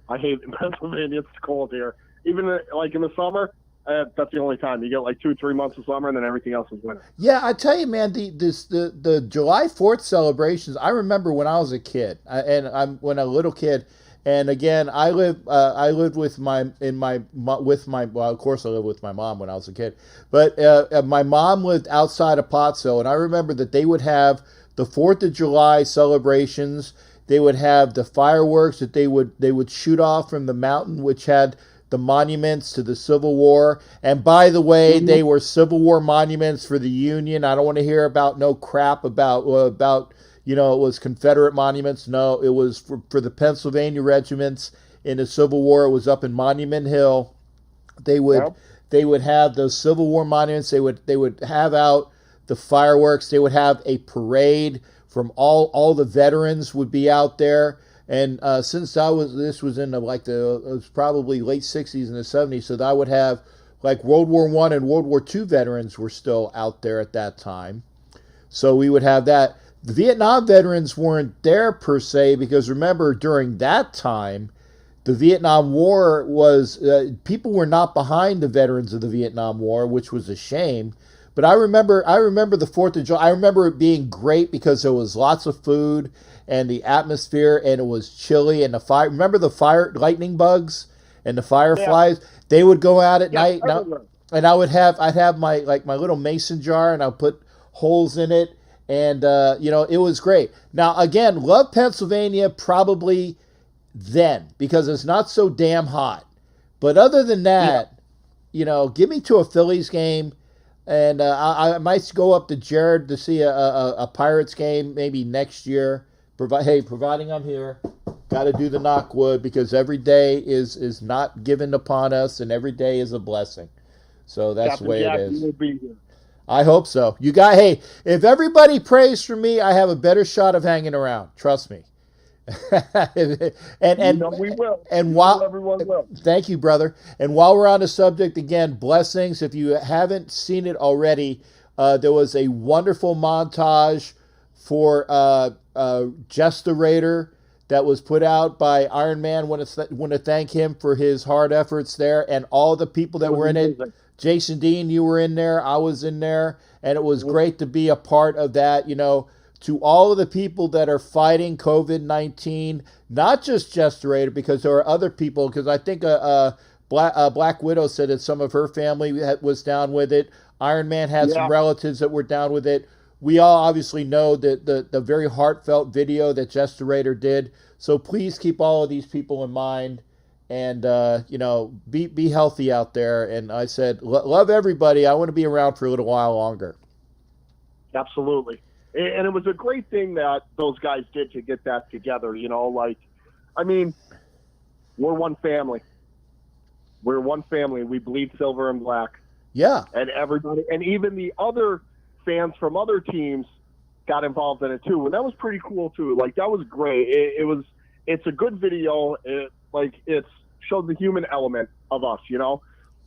I hate in Pennsylvania. It's cold here. Even in the summer, that's the only time. You get 2-3 months of summer, and then everything else is winter. Yeah, I tell you, man, the July 4th celebrations, I remember when I was a kid, when a little kid, And again, I lived with my well, of course I lived with my mom when I was a kid, but my mom lived outside of Pottsville, and I remember that they would have the 4th of July celebrations. They would have the fireworks that they would shoot off from the mountain, which had the monuments to the Civil War. And by the way, they were Civil War monuments for the Union. I don't want to hear about no crap about it was Confederate monuments. No, it was for the Pennsylvania regiments in the Civil War. It was up in Monument Hill. They would have those Civil War monuments. They would have out the fireworks. They would have a parade from all the veterans would be out there. And since this was in it was probably late 60s and the 70s, so that I would have like World War I and World War II veterans were still out there at that time. So we would have that. The Vietnam veterans weren't there per se because remember during that time, the Vietnam War was people were not behind the veterans of the Vietnam War, which was a shame. But I remember the 4th of July. I remember it being great because there was lots of food and the atmosphere, and it was chilly and the fire. Remember the lightning bugs and the fireflies? Yeah. They would go out at night, and I'd have my little mason jar, and I'd put holes in it, and it was great. Now again, love Pennsylvania probably then because it's not so damn hot. But other than that, give me to a Phillies game. And I might go up to Jared to see a Pirates game maybe next year. Providing I'm here, got to do the knockwood because every day is not given upon us, and every day is a blessing. So that's the way it is. Will be here. I hope so. If everybody prays for me, I have a better shot of hanging around. Trust me. and we will. And while everyone will. Thank you, brother. And while we're on the subject, again, blessings. If you haven't seen it already, there was a wonderful montage for Just the Raider that was put out by Iron Man. Want to thank him for his hard efforts there, and all the people that were in it. Jason Dean, you were in there. I was in there, and it was great to be a part of that. To all of the people that are fighting COVID-19, not just the Raider, because there are other people, because I think Black Widow said that some of her family was down with it. Iron Man had some relatives that were down with it. We all obviously know that the very heartfelt video that Just the Raider did. So please keep all of these people in mind, and be healthy out there. And I said, love everybody. I want to be around for a little while longer. Absolutely. And it was a great thing that those guys did to get that together, we're one family. We're one family. We bleed silver and black. Yeah. And everybody, and even the other fans from other teams got involved in it too. And that was pretty cool too. That was great. It's a good video. It showed the human element of us,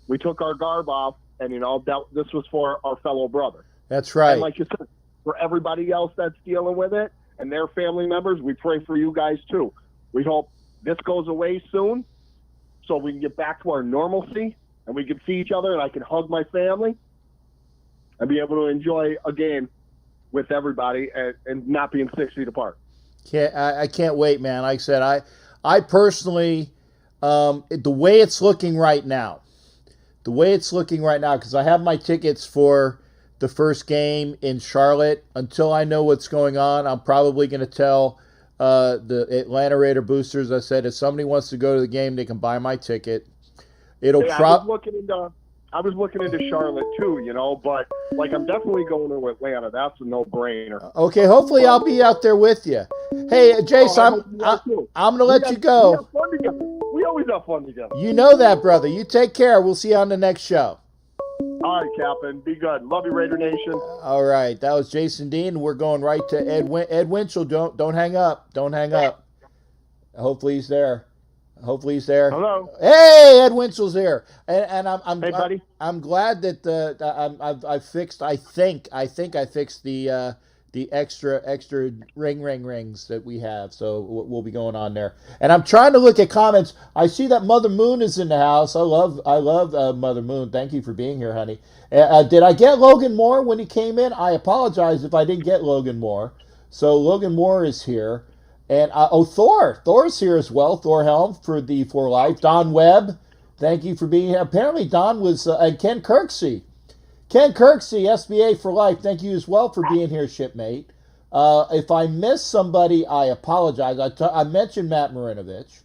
We took our garb off and, this was for our fellow brother. That's right. And like you said, for everybody else that's dealing with it and their family members, we pray for you guys too. We hope this goes away soon so we can get back to our normalcy and we can see each other and I can hug my family and be able to enjoy a game with everybody and not being 6 feet apart. I can't wait, man. Like I said, I personally, the way it's looking right now, because I have my tickets for the first game in Charlotte. Until I know what's going on, I'm probably going to tell the Atlanta Raider boosters, I said, if somebody wants to go to the game, they can buy my ticket. I was looking into Charlotte too, but I'm definitely going to Atlanta. That's a no-brainer. Okay, hopefully I'll be out there with you. Hey, Jason, I'm going to let you go. We have fun together. We always have fun together. You know that, brother. You take care. We'll see you on the next show. All right, Captain. Be good. Love you, Raider Nation. All right. That was Jason Dean. We're going right to Ed Winchell. Don't hang up. Don't hang up. Hopefully he's there. Hello. Hey, Ed Winchell's here. And I'm hey, buddy. I'm glad that I fixed. I think I fixed the extra rings that we have. So we'll be going on there. And I'm trying to look at comments. I see that Mother Moon is in the house. I love Mother Moon. Thank you for being here, honey. Did I get Logan Moore when he came in? I apologize if I didn't get Logan Moore. So Logan Moore is here. And Thor's here as well. Thor Helm for life. Don Webb, thank you for being here. Apparently, Don was and Ken Kirksey. Ken Kirksey, SBA for life. Thank you as well for being here, shipmate. If I missed somebody, I apologize. I mentioned Matt Marinovich.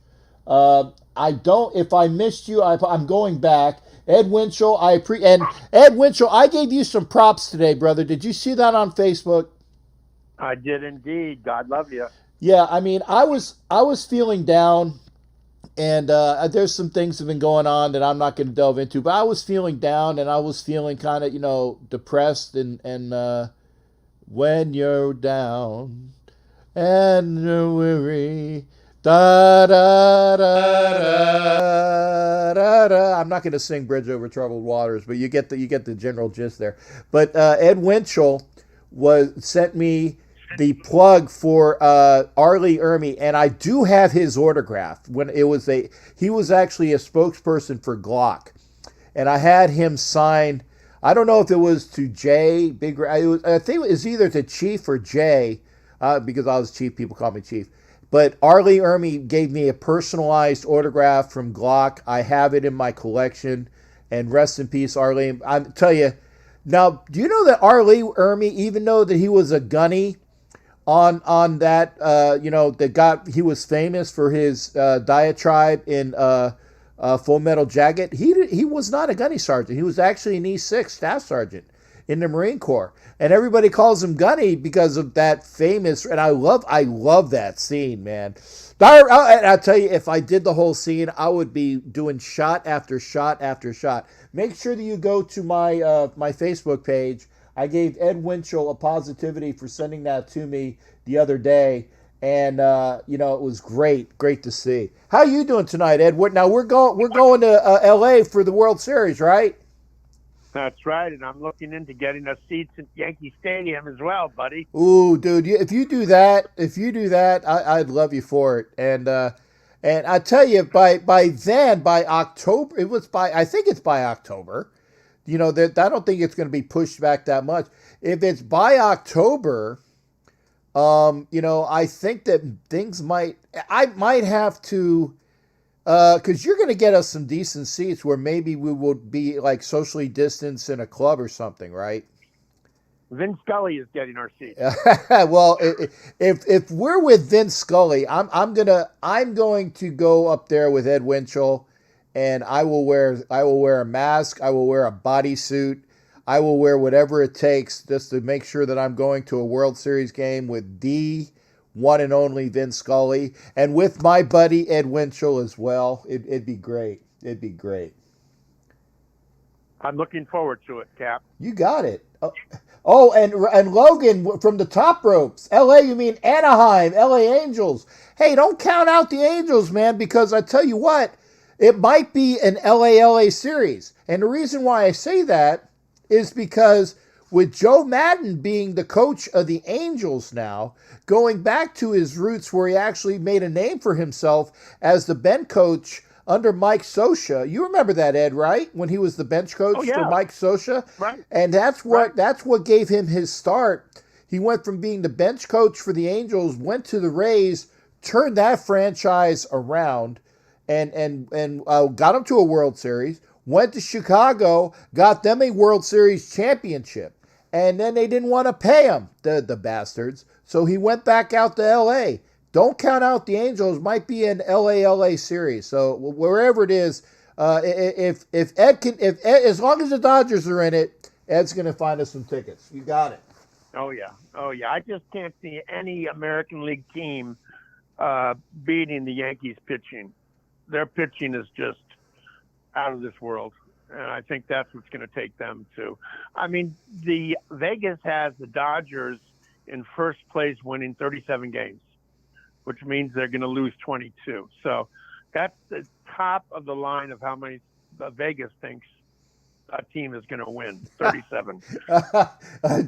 I don't. If I missed you, I'm going back. Ed Winchell, and Ed Winchell, I gave you some props today, brother. Did you see that on Facebook? I did indeed. God love you. Yeah, I mean, I was feeling down, and there's some things that have been going on that I'm not going to delve into, but I was feeling down, and I was feeling kind of, depressed, and when you're down and you're weary, da da da da da da. I'm not going to sing "Bridge Over Troubled Waters," but you get the general gist there. But Ed Winchell sent me the plug for Arlie Ermy, and I do have his autograph. He was actually a spokesperson for Glock, and I had him sign. I don't know if it was to Jay I think it was either to Chief or Jay, because I was Chief. People call me Chief. But Arlie Ermy gave me a personalized autograph from Glock. I have it in my collection, and rest in peace, Arlie. I tell you. Now, do you know that Arlie Ermy, even though that he was a gunny on that, he was famous for his diatribe in Full Metal Jacket, he was not a gunny sergeant. He was actually an E6 staff sergeant in the Marine Corps. And everybody calls him Gunny because of that famous, and I love that scene, man. I'll tell you, if I did the whole scene, I would be doing shot after shot after shot. Make sure that you go to my Facebook page. I gave Ed Winchell a positivity for sending that to me the other day, and it was great to see. How you doing tonight, Ed? Now we're going to L.A. for the World Series, right? That's right, and I'm looking into getting us seats at Yankee Stadium as well, buddy. Ooh, dude! If you do that, I'd love you for it. And I tell you, by October, I think it's by October. That I don't think it's going to be pushed back that much. If it's by October, I think that I might have to. Because you're going to get us some decent seats where maybe we will be like socially distanced in a club or something, right? Vin Scully is getting our seats. Well, if we're with Vince Scully, I'm going to go up there with Ed Winchell, and I will wear a mask, I will wear a bodysuit, I will wear whatever it takes just to make sure that I'm going to a World Series game with the one and only Vince Scully, and with my buddy Ed Winchell as well. It'd be great. It'd be great. I'm looking forward to it, Cap. You got it. Oh, and Logan from the Top Ropes. LA, you mean Anaheim, LA Angels. Hey, don't count out the Angels, man, because I tell you what, it might be an LA series. And the reason why I say that is because with Joe Madden being the coach of the Angels now, going back to his roots where he actually made a name for himself as the bench coach under Mike Scioscia. You remember that, Ed, right? When he was the bench coach for Mike Scioscia? Right. And that's what gave him his start. He went from being the bench coach for the Angels, went to the Rays, turned that franchise around, and got them to a World Series, went to Chicago, got them a World Series championship. And then they didn't want to pay him, the bastards. So he went back out to L.A. Don't count out the Angels. Might be an LA series. So wherever it is, if Ed, as long as the Dodgers are in it, Ed's going to find us some tickets. You got it. Oh yeah. I just can't see any American League team beating the Yankees pitching. Their pitching is just out of this world. And I think that's what's going to take them to. I mean, the Vegas has the Dodgers in first place winning 37 games, which means they're going to lose 22. So that's the top of the line of how many Vegas thinks a team is going to win, 37.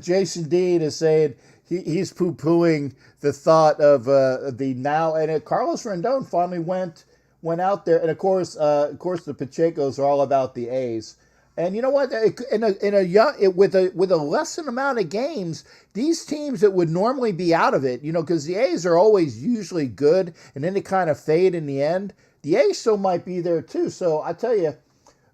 Jason Dean is saying he's poo-pooing the thought of the now. And Carlos Rendon finally went out there, and of course the Pachecos are all about the A's. And you know what? With a lessened amount of games, these teams that would normally be out of it, because the A's are always usually good, and then they kind of fade in the end. The A's still might be there too. So I tell you,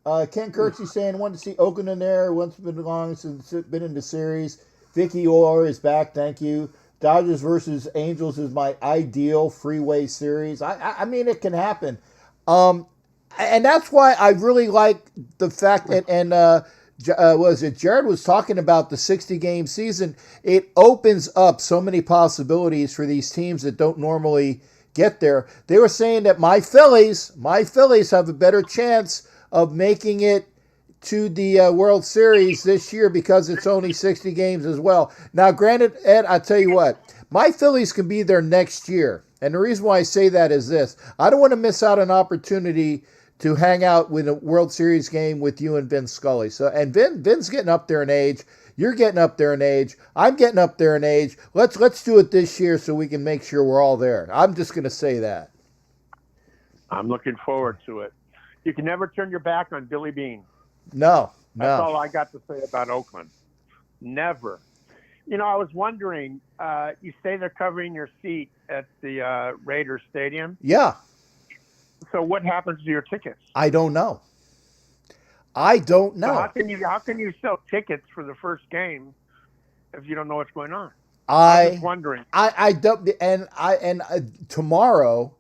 Ken Kirksey saying wanted to see Oakland in there. Once been long since been in the series. Vicky Orr is back. Thank you. Dodgers versus Angels is my ideal freeway series. I mean, it can happen. And that's why I really like the fact that, Jared was talking about the 60-game season. It opens up so many possibilities for these teams that don't normally get there. They were saying that my Phillies have a better chance of making it to the World Series this year because it's only 60 games as well. Now, granted, Ed, I tell you what, my Phillies can be there next year. And the reason why I say that is this. I don't want to miss out an opportunity to hang out with a World Series game with you and Vin Scully. And Vin's getting up there in age. You're getting up there in age. I'm getting up there in age. Let's do it this year so we can make sure we're all there. I'm just going to say that. I'm looking forward to it. You can never turn your back on Billy Beane. No. That's all I got to say about Oakland. Never. I was wondering, you say they're covering your seat at the Raiders Stadium? Yeah. So what happens to your tickets? I don't know. So how can you sell tickets for the first game if you don't know what's going on? I'm just wondering. I don't, and tomorrow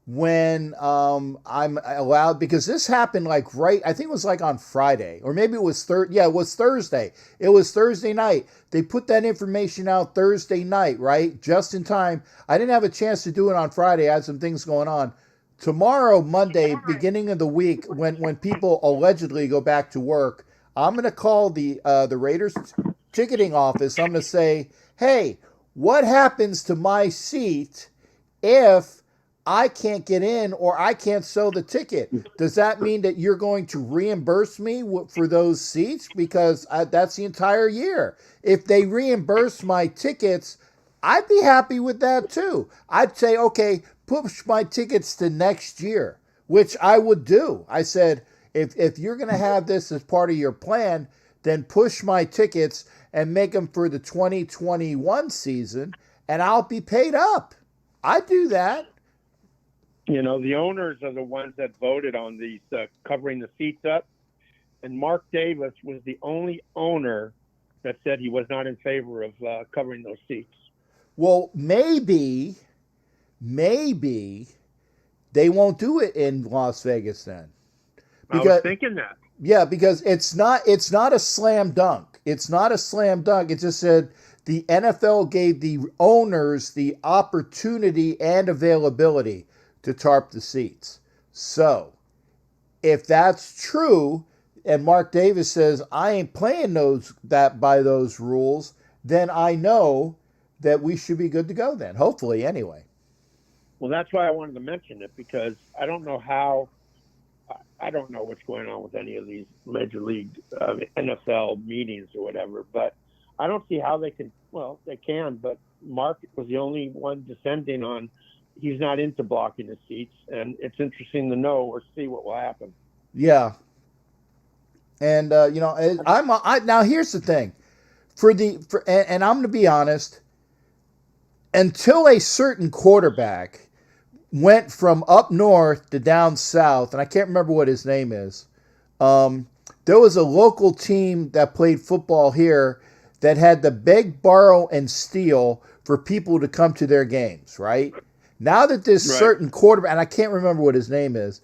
when I'm allowed, because this happened I think it was on Friday, or maybe it was it was Thursday. It was Thursday night. They put that information out Thursday night, right? Just in time. I didn't have a chance to do it on Friday. I had some things going on. Tomorrow, Monday, beginning of the week, when people allegedly go back to work, I'm going to call the Raiders ticketing office. I'm going to say, hey, what happens to my seat if I can't get in or I can't sell the ticket? Does that mean that you're going to reimburse me for those seats? Because that's the entire year. If they reimburse my tickets, I'd be happy with that too. I'd say, okay, push my tickets to next year, which I would do. I said, if you're going to have this as part of your plan, then push my tickets and make them for the 2021 season, and I'll be paid up. I'd do that. The owners are the ones that voted on these covering the seats up, and Mark Davis was the only owner that said he was not in favor of covering those seats. Well, maybe they won't do it in Las Vegas then. Because, I was thinking that. Yeah, because it's not a slam dunk. It's not a slam dunk. It just said the NFL gave the owners the opportunity and availability to tarp the seats. So, if that's true, and Mark Davis says, I ain't playing by those rules, then I know that we should be good to go then. Hopefully, anyway. Well, that's why I wanted to mention it, because I don't know what's going on with any of these major league NFL meetings or whatever, but I don't see how they can. Well, they can, but Mark was the only one dissenting on. He's not into blocking the seats, and it's interesting to know or see what will happen. Yeah, and now here's the thing, and I'm going to be honest. Until a certain quarterback went from up north to down south, and I can't remember what his name is, there was a local team that played football here that had to beg, borrow, and steal for people to come to their games, right? Now that this certain quarterback, and I can't remember what his name is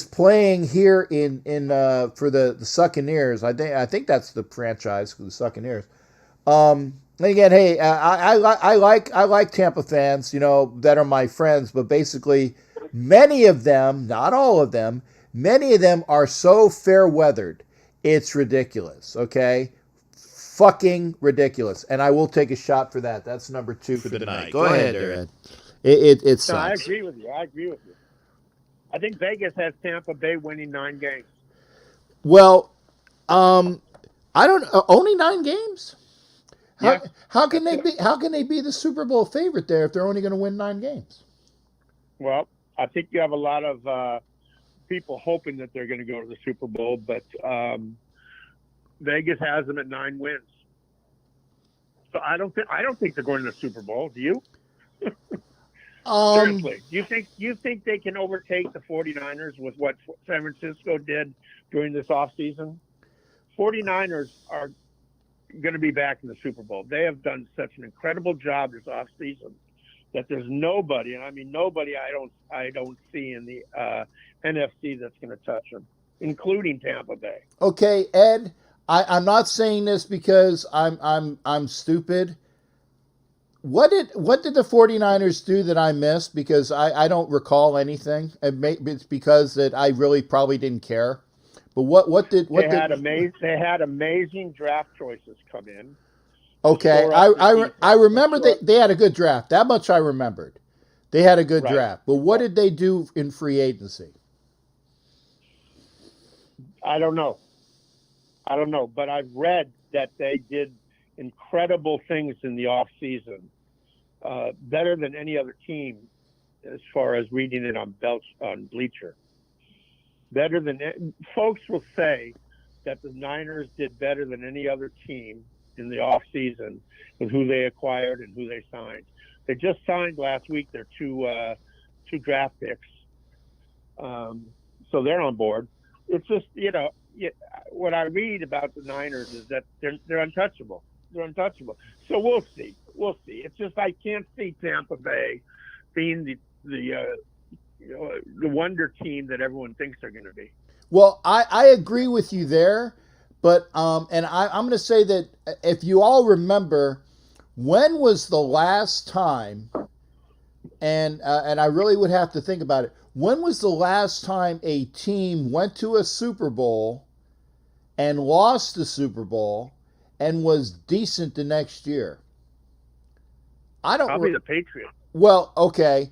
playing here in for the Succaneers. I think that's the franchise, the Succaneers. And again, hey, I like Tampa fans, that are my friends, but basically many of them, not all of them, many of them are so fair weathered, it's ridiculous. Okay, fucking ridiculous. And I will take a shot for that. That's number 2 for the night. Go ahead, Ed. It sucks. No, I agree with you. I think Vegas has Tampa Bay winning 9 games. Well, I don't only 9 games. How can they be the Super Bowl favorite there if they're only going to win 9 games? Well, I think you have a lot of people hoping that they're going to go to the Super Bowl, but Vegas has them at 9 wins. So I don't think they're going to the Super Bowl. Do you? Seriously, do you think they can overtake the 49ers with what San Francisco did during this offseason? 49ers are going to be back in the Super Bowl. They have done such an incredible job this offseason that there's nobody, and I mean nobody, I don't see in the NFC that's going to touch them, including Tampa Bay. Okay, Ed, I'm not saying this because I'm stupid. What did the 49ers do that I missed? Because I don't recall anything. It's because that I really probably didn't care. But they had amazing draft choices come in. Okay, I remember they had a good draft. That much I remembered. They had a good draft. But what did they do in free agency? I don't know. But I've read that they did incredible things in the off season, better than any other team, as far as reading it on Bleacher. Better than folks will say that the Niners did better than any other team in the off season with who they acquired and who they signed. They just signed last week their two draft picks, so they're on board. It's just what I read about the Niners is that they're untouchable. They're untouchable. So we'll see. It's just I can't see Tampa Bay being the wonder team that everyone thinks they're going to be. Well, I agree with you there, but and I'm going to say that if you all remember, when was the last time, and I really would have to think about it, when was the last time a team went to a Super Bowl and lost the Super Bowl and was decent the next year? Probably the Patriots. Well, okay.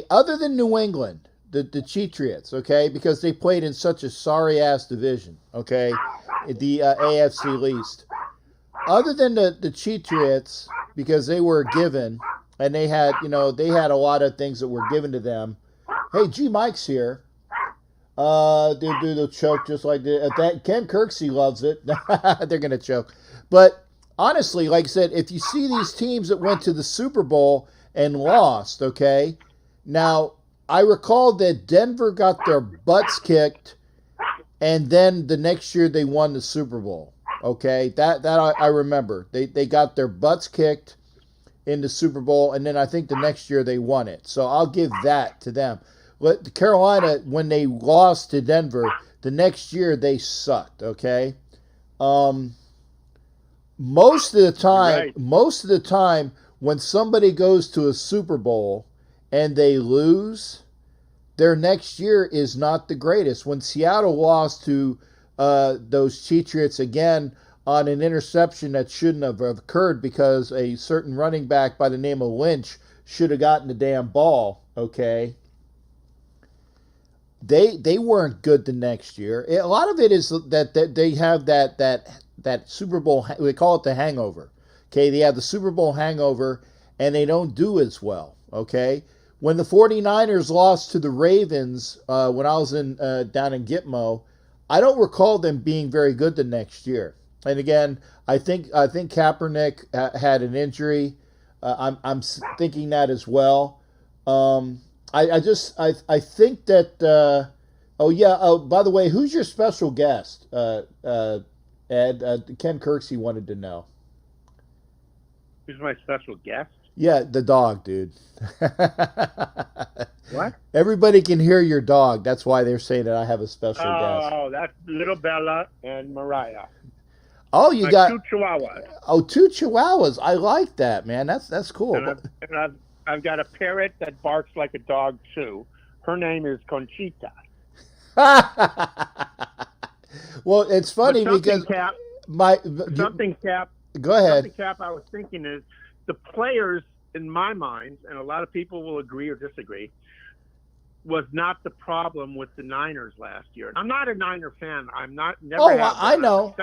Other than New England, the Cheatriots, okay, because they played in such a sorry ass division, okay, the AFC least. Other than the Cheatriots, because they were given, and they had a lot of things that were given to them. Hey, G Mike's here. They'll choke just like that. Ken Kirksey loves it. They're gonna choke, but honestly, like I said, if you see these teams that went to the Super Bowl and lost, okay? Now, I recall that Denver got their butts kicked, and then the next year they won the Super Bowl, okay? That I remember. They got their butts kicked in the Super Bowl, and then I think the next year they won it. So I'll give that to them. But Carolina, when they lost to Denver, the next year they sucked, okay? Most of the time, when somebody goes to a Super Bowl and they lose, their next year is not the greatest. When Seattle lost to those Patriots again on an interception that shouldn't have occurred because a certain running back by the name of Lynch should have gotten the damn ball, okay? They weren't good the next year. A lot of it is that they have that Super Bowl, they call it the hangover. Okay, they have the Super Bowl hangover, and they don't do as well, okay? When the 49ers lost to the Ravens when I was down in Gitmo, I don't recall them being very good the next year. And again, I think Kaepernick had an injury. I'm thinking that as well. I think that. By the way, who's your special guest, Ed? Ken Kirksey wanted to know. Who's my special guest? Yeah, the dog, dude. What? Everybody can hear your dog. That's why they're saying that I have a special guest. Oh, that's little Bella and Mariah. Oh, you got 2 Chihuahuas. Oh, 2 Chihuahuas. I like that, man. That's cool. And I've got a parrot that barks like a dog too. Her name is Conchita. Well, it's funny because Cap. Go ahead. Something, Cap, I was thinking is the players, in my mind, and a lot of people will agree or disagree, was not the problem with the Niners last year. I'm not a Niner fan. I'm not. I know.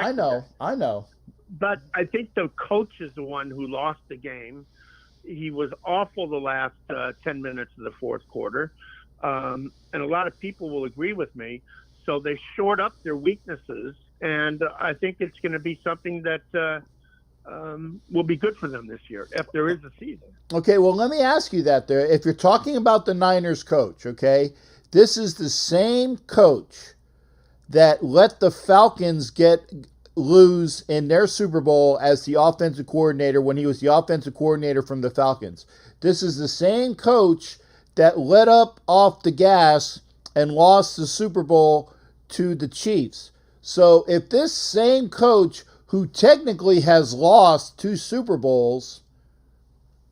But I think the coach is the one who lost the game. He was awful the last 10 minutes of the fourth quarter. And a lot of people will agree with me. So they shored up their weaknesses and I think it's going to be something that will be good for them this year if there is a season. Okay, well, let me ask you that there. If you're talking about the Niners coach, okay, this is the same coach that let the Falcons lose in their Super Bowl as the offensive coordinator when he was the offensive coordinator from the Falcons. This is the same coach that let up off the gas and lost the Super Bowl to the Chiefs. So if this same coach, who technically has lost 2 Super Bowls,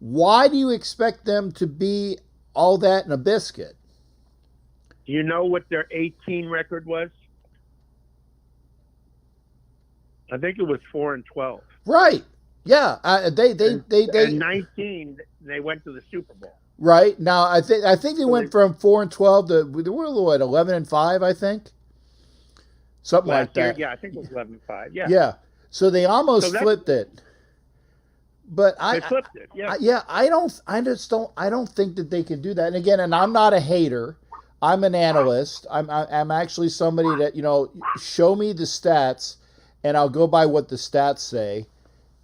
why do you expect them to be all that in a biscuit? Do you know what their 18 record was? I think it was 4-12. Right. Yeah. They and 19 they went to the Super Bowl. Right. Now I think they went from 4-12 to they were what 11-5, I think. Something like that. Yeah, I think it was 11-5. Yeah. Yeah. So they almost flipped it. But they flipped it. Yeah. I don't think that they can do that. And again, and I'm not a hater. I'm an analyst. I'm actually somebody that, show me the stats and I'll go by what the stats say.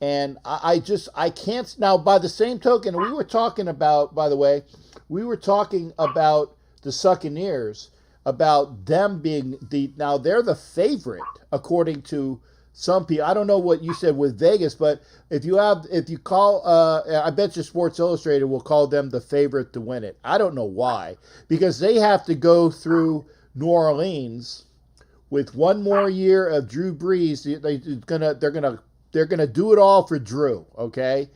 And I can't. Now, by the same token, we were talking about, by the way, the Succaneers, about them being now they're the favorite, according to some people. I don't know what you said with Vegas, but if you call, I bet you Sports Illustrated will call them the favorite to win it. I don't know why, because they have to go through New Orleans with one more year of Drew Brees. They're gonna do it all for Drew, okay?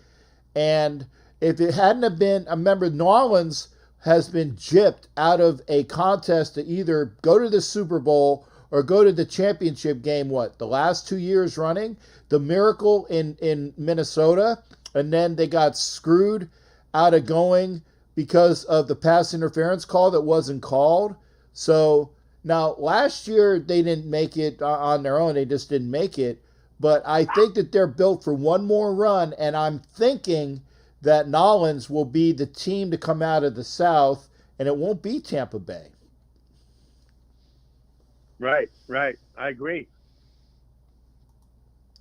And if it hadn't have been, I remember New Orleans has been gypped out of a contest to either go to the Super Bowl or go to the championship game, the last 2 years running? The Miracle in Minnesota, and then they got screwed out of going because of the pass interference call that wasn't called. So now last year they didn't make it on their own. They just didn't make it. But I think that they're built for one more run, and I'm thinking that Nolans will be the team to come out of the South, and it won't be Tampa Bay. Right. I agree.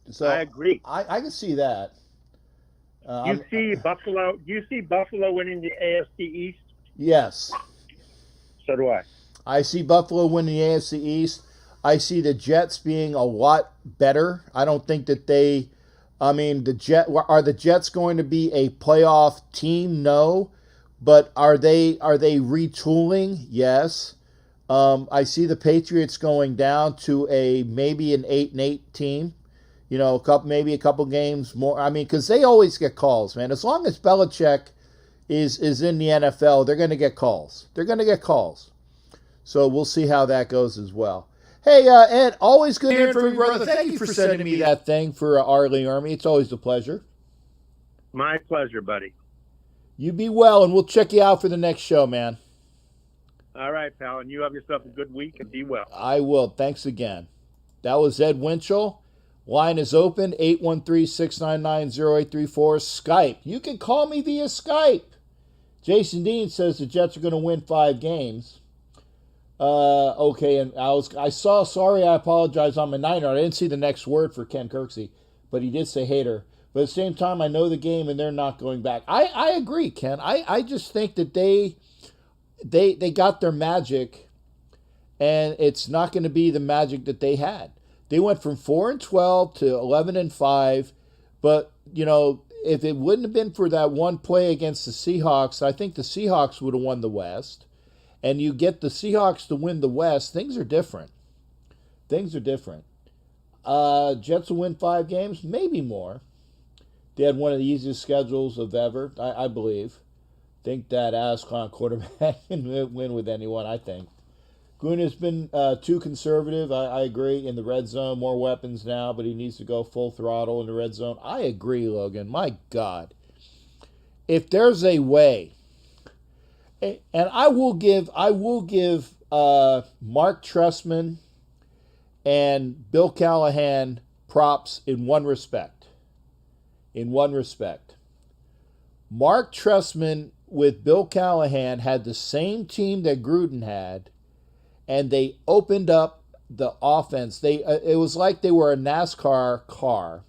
So I agree. I can see that. You see Buffalo winning the AFC East? Yes. So do I. I see Buffalo winning the AFC East. I see the Jets being a lot better. I don't think that are the Jets going to be a playoff team? No. But are they retooling? Yes. I see the Patriots going down to maybe an 8-8 team. Maybe a couple games more. Because they always get calls, man. As long as Belichick is in the NFL, they're going to get calls. So we'll see how that goes as well. Hey, Ed, always good hearing from you, brother. Thank you for sending me that thing for Arlie Army. It's always a pleasure. My pleasure, buddy. You be well, and we'll check you out for the next show, man. All right, pal, and you have yourself a good week, and be well. I will. Thanks again. That was Ed Winchell. Line is open, 813-699-0834. Skype. You can call me via Skype. Jason Dean says the Jets are going to win 5 games. Okay, and I apologize, I'm a Niner. I didn't see the next word for Ken Kirksey, but he did say hater. But at the same time, I know the game and they're not going back. I agree, Ken. I just think that they got their magic, and it's not going to be the magic that they had. They went from 4-12 to 11-5, but if it wouldn't have been for that one play against the Seahawks, I think the Seahawks would have won the West. And you get the Seahawks to win the West, things are different. Jets will win 5 games, maybe more. They had one of the easiest schedules of ever, I believe. Think that Ascon quarterback can win with anyone, I think. Gruden has been too conservative, I agree, in the red zone. More weapons now, but he needs to go full throttle in the red zone. I agree, Logan. My God. If there's a way... And I will give Mark Trestman and Bill Callahan props in one respect. Mark Trestman with Bill Callahan had the same team that Gruden had, and they opened up the offense. It was like they were a NASCAR car,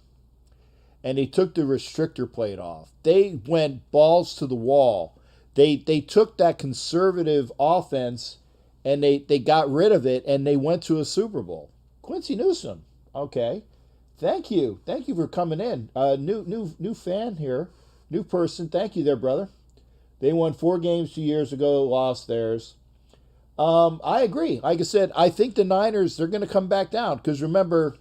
and they took the restrictor plate off. They went balls to the wall. They took that conservative offense and they got rid of it, and they went to a Super Bowl. Quincy Newsome, okay. Thank you for coming in. New fan here, new person. Thank you there, brother. They won 4 games 2 years ago, lost theirs. I agree. Like I said, I think the Niners, they're going to come back down because remember,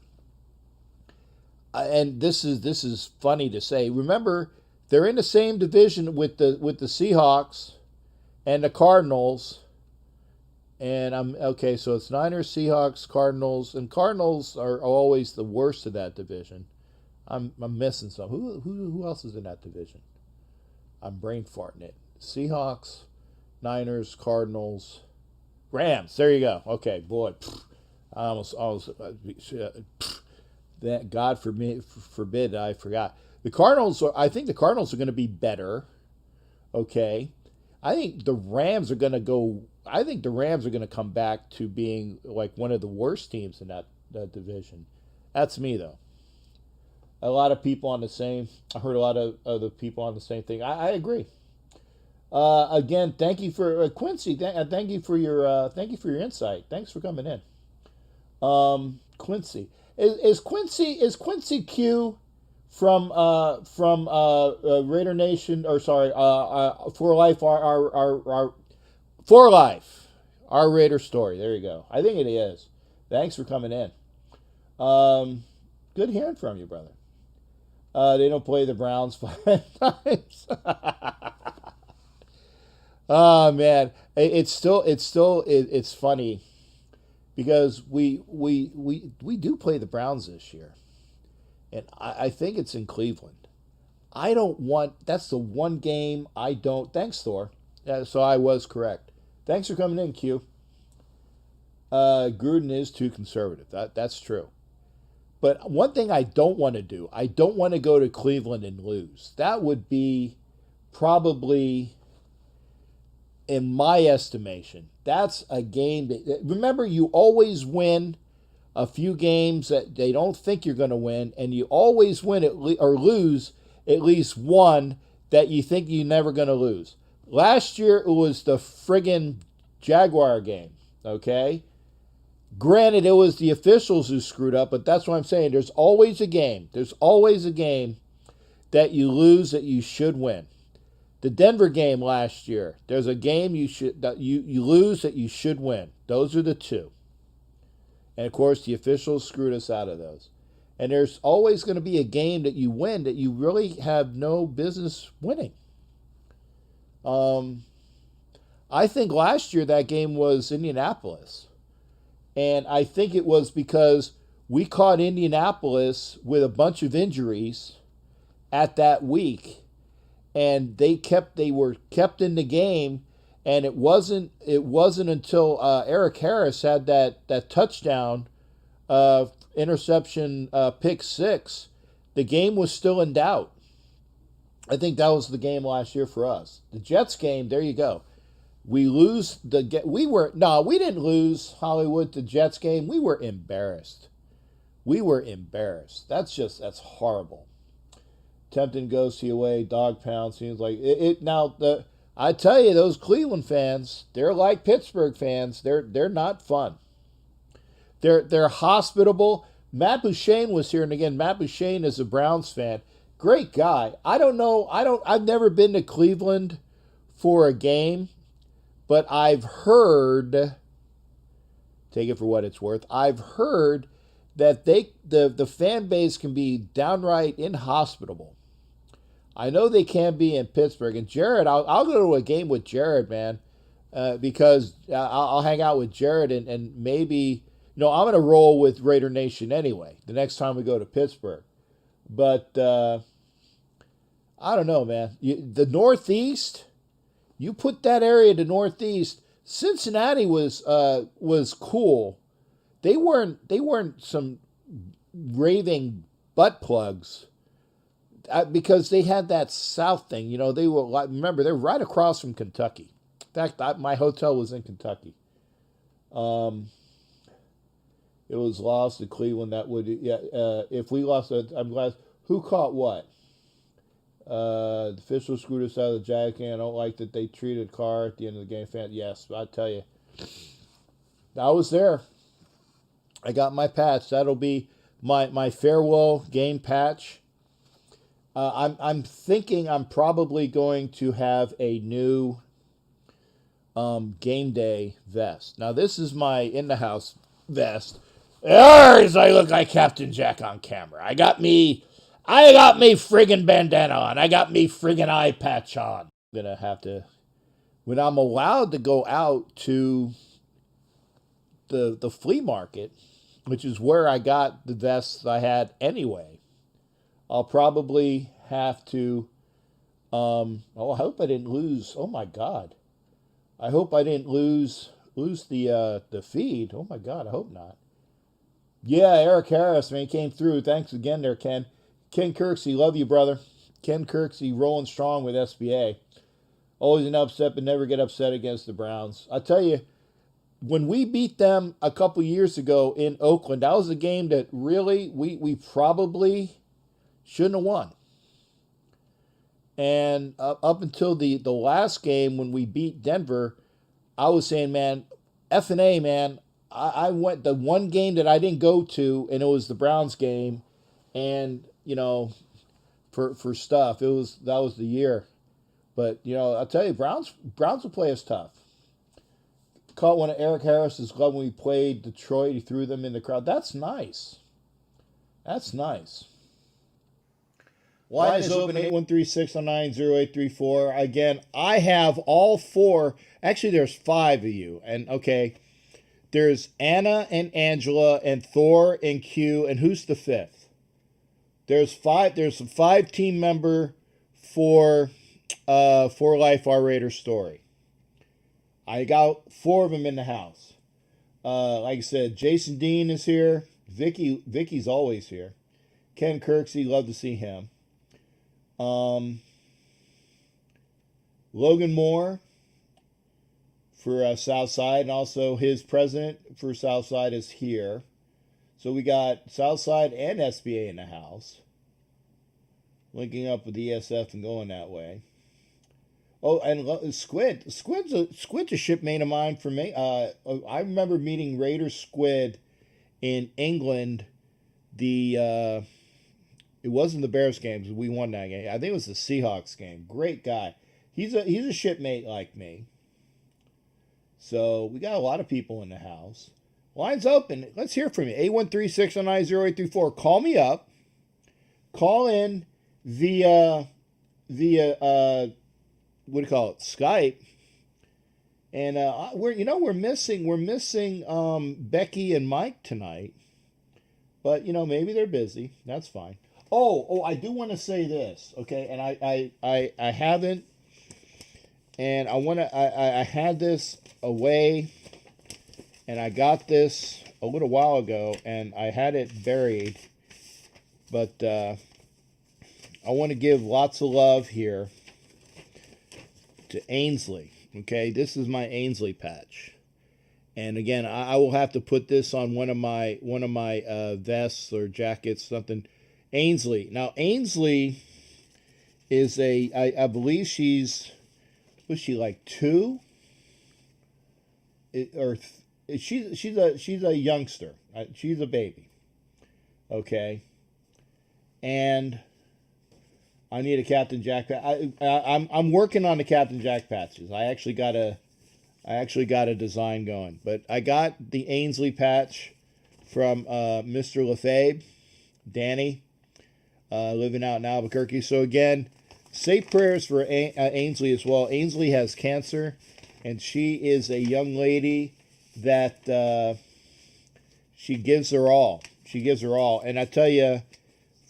and this is funny to say. Remember, they're in the same division with the Seahawks and the Cardinals. And I'm okay. So it's Niners, Seahawks, Cardinals, and Cardinals are always the worst of that division. I'm missing some. Who else is in that division? I'm brain farting it. Seahawks, Niners, Cardinals, Rams. There you go. Okay, boy. I almost that God forbid I forgot. The Cardinals I think the Cardinals are going to be better. Okay. I think the Rams are going to come back to being like one of the worst teams in that division. That's me though. A lot of people I heard a lot of other people on the same thing. I agree. Again, thank you for Quincy. Thank you for your insight. Thanks for coming in. Quincy is Quincy Q from Raider Nation, or sorry, For Life, our For Life, our Raider story. There you go. I think it is. Thanks for coming in. Good hearing from you, brother. They don't play the Browns 5 times. Oh man, it's funny because we do play the Browns this year, and I think it's in Cleveland. That's the one game I don't. Thanks, Thor. Yeah, so I was correct. Thanks for coming in, Q. Gruden is too conservative. That's true. But one thing I don't want to do, I don't want to go to Cleveland and lose. That would be probably, in my estimation, that's a game that, remember, you always win a few games that they don't think you're going to win, and you always win or lose at least one that you think you're never going to lose. Last year, it was the friggin' Jaguar game, okay? Granted, it was the officials who screwed up, but that's what I'm saying. There's always a game. There's always a game that you lose that you should win. The Denver game last year, there's a game that you lose that you should win. Those are the two. And of course, the officials screwed us out of those. And there's always going to be a game that you win that you really have no business winning. I think last year that game was Indianapolis. And I think it was because we caught Indianapolis with a bunch of injuries at that week. And they were kept in the game, and it wasn't until Eric Harris had that touchdown interception pick 6, the game was still in doubt. I think that was the game last year for us. The Jets game, there you go. We didn't lose Hollywood, the Jets game. We were embarrassed. That's horrible. Tempting goes the away, dog pound seems like it. Now I tell you, those Cleveland fans, they're like Pittsburgh fans. They're not fun. They're hospitable. Matt Bouchane was here, and again, Matt Bouchane is a Browns fan. Great guy. I've never been to Cleveland for a game, but I've heard, take it for what it's worth, I've heard that the fan base can be downright inhospitable. I know they can be in Pittsburgh. And Jared, I'll go to a game with Jared, man, because I'll hang out with Jared and maybe, I'm going to roll with Raider Nation anyway the next time we go to Pittsburgh. But I don't know, man. The Northeast, you put that area to Northeast. Cincinnati was cool. They weren't some raving butt plugs because they had that South thing. They were, remember, they're right across from Kentucky. In fact, my hotel was in Kentucky. it was lost to Cleveland. That would, yeah. If we lost, I'm glad. Who caught what? The official screwed us out of the jack can. I don't like that they treated Carr at the end of the game. Yes, I tell you, I was there. I got my patch. That'll be my farewell game patch. I'm thinking I'm probably going to have a new game day vest. Now this is my in the house vest. As I look like Captain Jack on camera. I got me friggin' bandana on. I got me friggin' eye patch on. I'm gonna have to, when I'm allowed to go out to the flea market, which is where I got the vests I had anyway, I'll probably have to, I hope I didn't lose, oh my God. I hope I didn't lose the feed. Oh my God, I hope not. Yeah, Eric Harris, man, came through. Thanks again there, Ken. Ken Kirksey, love you, brother. Ken Kirksey rolling strong with SBA. Always an upset, but never get upset against the Browns. I tell you, when we beat them a couple years ago in Oakland, that was a game that really we probably shouldn't have won. And up until the last game when we beat Denver, I was saying, man, F&A, man, I went the one game that I didn't go to, and it was the Browns game, and for stuff, that was the year. But I'll tell you, Browns will play us tough. Caught one of Eric Harris's glove when we played Detroit. He threw them in the crowd. That's nice. That's nice. Line is open 813-609-0834. Again, I have all four. Actually, there's 5 of you. And okay, there's Anna and Angela and Thor and Q. And who's the 5th? There's 5. There's a 5-team member for Life Our Raider Story. I got 4 of them in the house. Like I said, Jason Dean is here. Vicky's always here. Ken Kirksey, love to see him. Logan Moore for Southside, and also his president for Southside is here. So we got Southside and SBA in the house, linking up with ESF and going that way. Oh, and Squid's a shipmate of mine for me. I remember meeting Raider Squid in England. It wasn't the Bears game. We won that game. I think it was the Seahawks game. Great guy. He's a shipmate like me. So we got a lot of people in the house. Line's open. Let's hear from you. 813-609-0834. Call me up. Call in via what do you call it? Skype. And we're missing Becky and Mike tonight. But maybe they're busy. That's fine. Oh, I do want to say this, okay? And I haven't, and I had this away, and I got this a little while ago, and I had it buried, but I want to give lots of love here to Ainsley, okay? This is my Ainsley patch. And again, I will have to put this on one of my vests or jackets, something. Ainsley. Now, Ainsley is I believe she's, was she like 2? She's a youngster. She's a baby. Okay. And I need a Captain Jack. I'm working on the Captain Jack patches. I actually got a design going, but I got the Ainsley patch from Mr. Lefebvre, Danny, living out in Albuquerque. So again, say prayers for Ainsley as well. Ainsley has cancer, and she is a young lady that she gives her all. She gives her all, and I tell you,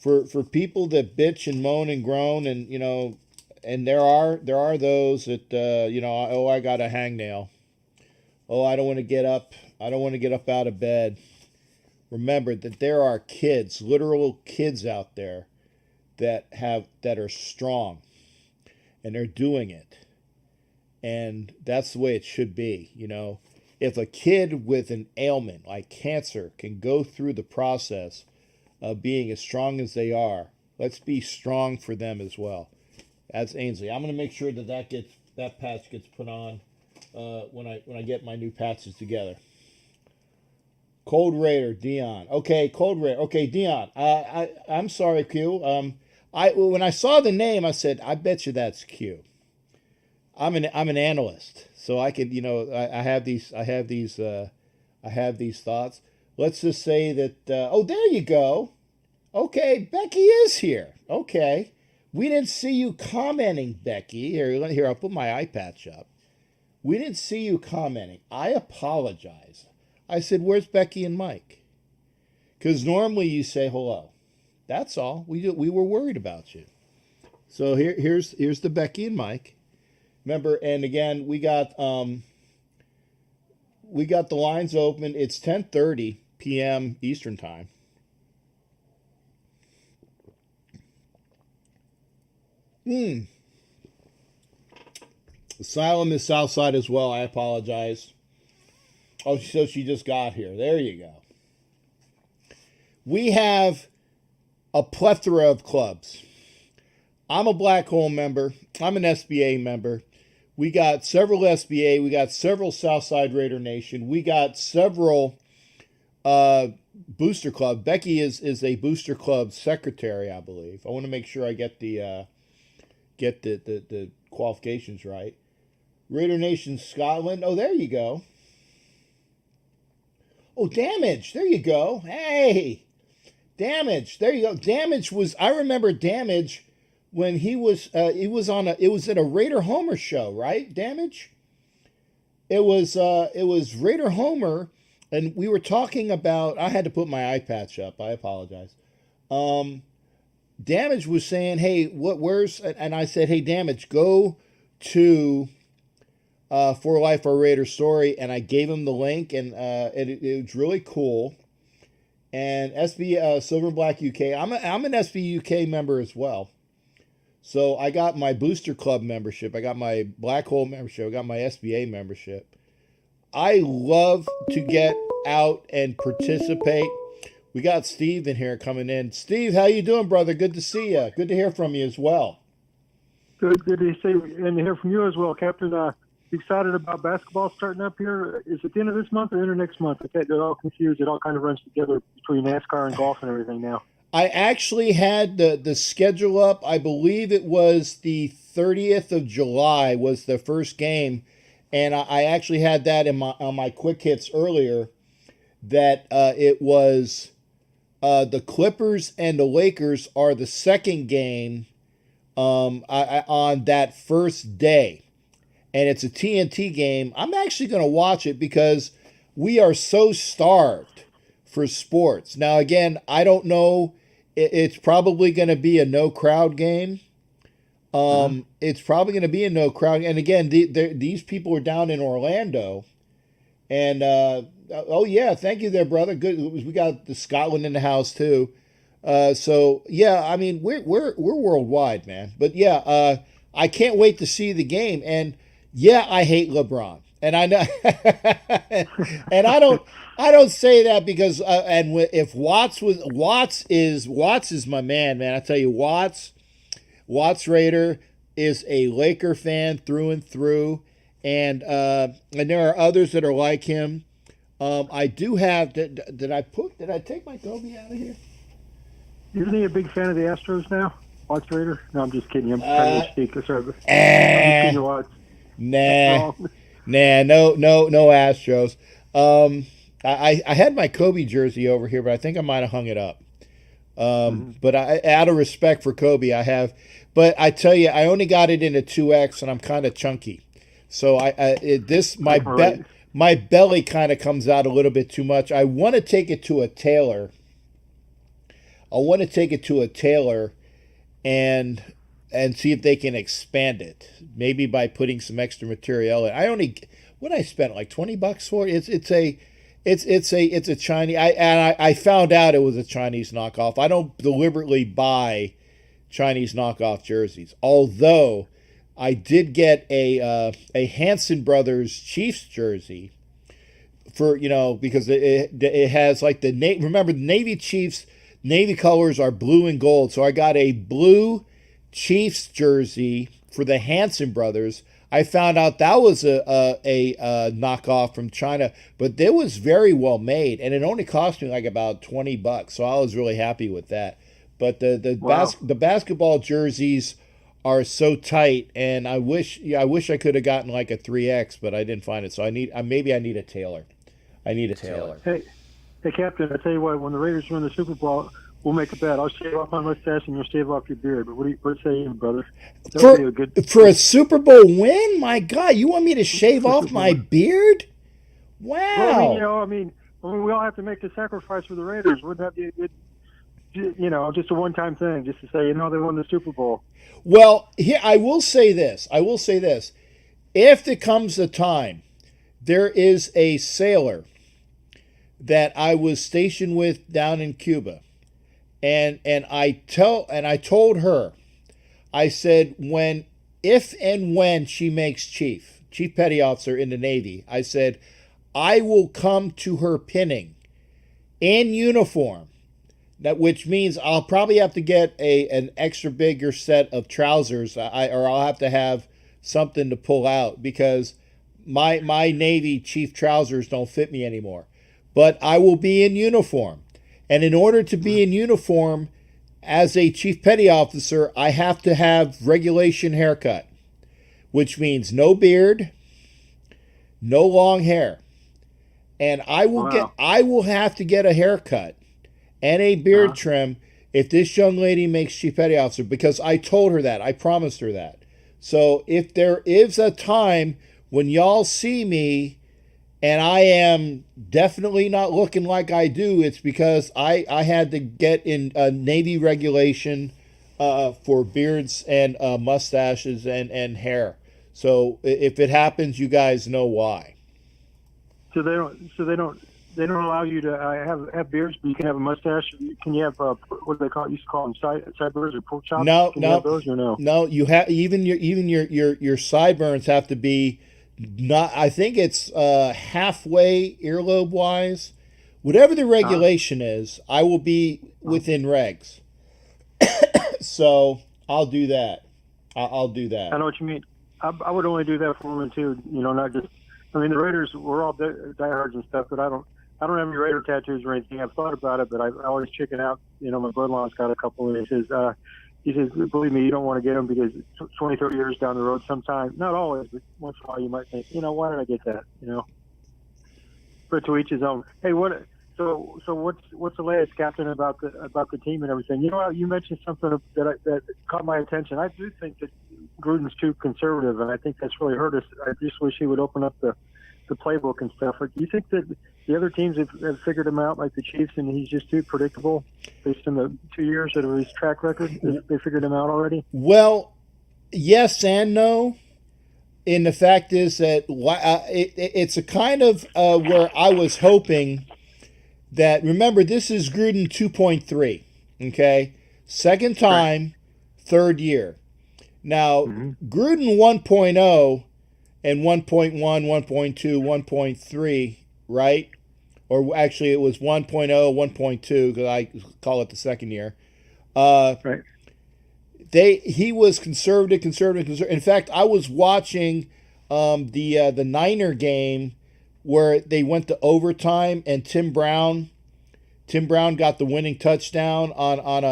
for people that bitch and moan and groan, and and there are those that I got a hangnail. Oh, I don't want to get up. I don't want to get up out of bed. Remember that there are kids, literal kids out there that are strong, and they're doing it. And that's the way it should be, if a kid with an ailment like cancer can go through the process of being as strong as they are, let's be strong for them as well. That's Ainsley. I'm going to make sure that patch gets put on when I get my new patches together. Cold Raider, Dion. Okay, Cold Raider. Okay, Dion. I'm sorry, Q. When I saw the name, I said, I bet you that's Q. I'm an analyst, so I could, I have these thoughts. Let's just say that. Oh, there you go. Okay, Becky is here. Okay, we didn't see you commenting, Becky. Here, I'll put my eye patch up. We didn't see you commenting. I apologize. I said, "Where's Becky and Mike?" Because normally you say hello. That's all. We were worried about you. So here's the Becky and Mike. Remember, and again, we got the lines open. It's 10:30 p.m. Eastern time. Asylum is Southside as well. I apologize. Oh, so she just got here. There you go. We have a plethora of clubs. I'm a Black Hole member. I'm an SBA member. We got several SBA. We got several Southside Raider Nation. We got several booster club. Becky is a booster club secretary, I believe. I want to make sure I get the qualifications right. Raider Nation Scotland. Oh, there you go. Oh, Damage. There you go. Hey, Damage. There you go. Damage was. I remember Damage when he was. It was at a Raider Homer show, right? Damage. It was Raider Homer, and we were talking about. I had to put my eye patch up. I apologize. Damage was saying, "Hey, where's?" And I said, "Hey, Damage, go to For Life Our Raider Story," and I gave him the link, and it was really cool. And SB Silver and Black UK, I'm an SB UK member as well. So I got my Booster Club membership, I got my Black Hole membership, I got my SBA membership. I love to get out and participate. We got Steve in here coming in. Steve, how you doing, brother? Good to see you. Good to hear from you as well. Good to see and hear from you as well, Captain. Excited about basketball starting up here. Is it the end of this month or end of next month? I get all confused. It all kind of runs together between NASCAR and golf and everything now. I actually had the schedule up. I believe it was the 30th of July was the first game, and I actually had that on my quick hits earlier. That it was the Clippers and the Lakers are the second game on that first day. And it's a TNT game. I'm actually going to watch it because we are so starved for sports. Now, again, I don't know. It's probably going to be a no-crowd game. It's probably going to be a no-crowd. And again, these people are down in Orlando. And, oh, yeah, thank you there, brother. Good. We got the Scotland in the house, too. So, yeah, I mean, we're worldwide, man. But, yeah, I can't wait to see the game. And, yeah, I hate LeBron, and I know, and I don't say that because and if Watts is my man. I tell you, Watts Raider is a Laker fan through and through, and there are others that are like him. I do have. Did I take my Kobe out of here? Isn't he a big fan of the Astros now? Watts Raider? No, I'm just kidding. I'm trying to speak. Sorry. Nah, no Astros. I had my Kobe jersey over here, but I think I might have hung it up. But out of respect for Kobe, I have. But I tell you, I only got it in a 2X, and I'm kind of chunky, so my belly kind of comes out a little bit too much. I want to take it to a tailor. And see if they can expand it, maybe by putting some extra material in. I spent like $20 for it. It's a Chinese. I found out it was a Chinese knockoff. I don't deliberately buy Chinese knockoff jerseys, although I did get a Hanson Brothers Chiefs jersey for because it has like remember the Navy Chiefs Navy colors are blue and gold, so I got a blue Chiefs jersey for the Hanson brothers. I found out that was a knockoff from China, but it was very well made, and it only cost me like about $20, so I was really happy with that. But the basketball jerseys are so tight, and I wish I could have gotten like a 3X, but I didn't find it. So maybe I need a tailor. Hey, Captain, I tell you what, when the Raiders win the Super Bowl, we'll make a bet. I'll shave off my mustache and you'll shave off your beard. But what say you, brother? For a Super Bowl win? My God, you want me to shave off my beard? Wow. Well, I mean, we all have to make the sacrifice for the Raiders. Wouldn't that be a good, just a one-time thing, just to say, they won the Super Bowl? Well, here I will say this. If there comes a time, there is a sailor that I was stationed with down in Cuba. And I told her, I said, if and when she makes chief petty officer in the Navy, I said, I will come to her pinning in uniform. Which means I'll probably have to get an extra bigger set of trousers, or I'll have to have something to pull out because my Navy chief trousers don't fit me anymore. But I will be in uniform. And in order to be in uniform as a chief petty officer, I have to have regulation haircut, which means no beard, no long hair. And I will have to get a haircut and a beard trim if this young lady makes chief petty officer, because I told her that. I promised her that. So if there is a time when y'all see me and I am definitely not looking like I do, it's because I had to get in Navy regulation for beards and mustaches and hair. So if it happens, you guys know why. So they don't allow you to have beards, but you can have a mustache. Can you have what do they call it? Used to call them sideburns or pork chops? No, can you have those or no. No, you have even your sideburns have to be. Not, I think it's halfway earlobe wise. Whatever the regulation is, I will be within regs. So I'll do that. I'll do that. I know what you mean. I would only do that for women too. Not just. I mean, the Raiders, we're all diehards and stuff, but I don't have any Raider tattoos or anything. I've thought about it, but I always chicken out. My brother-in-law's got a couple, and he says, believe me, you don't want to get them because 20, 30 years down the road sometime, not always, but once in a while you might think, why did I get that, But to each his own. Hey, so what's the latest, Captain, about the team and everything? You mentioned something that caught my attention. I do think that Gruden's too conservative, and I think that's really hurt us. I just wish he would open up the playbook and stuff. Do you think that the other teams have figured him out, like the Chiefs, and he's just too predictable based on the 2 years of his track record? They figured him out already? Well, yes and no. And the fact is that it's a kind of where I was hoping that, remember, this is Gruden 2.3, okay? Second time, third year. Now, Gruden 1.0 and 1.1, 1.2, 1.3, right? Or actually, it was 1.0, 1.2, because I call it the second year. Right. He was conservative. In fact, I was watching the Niner game where they went to overtime, and Tim Brown got the winning touchdown on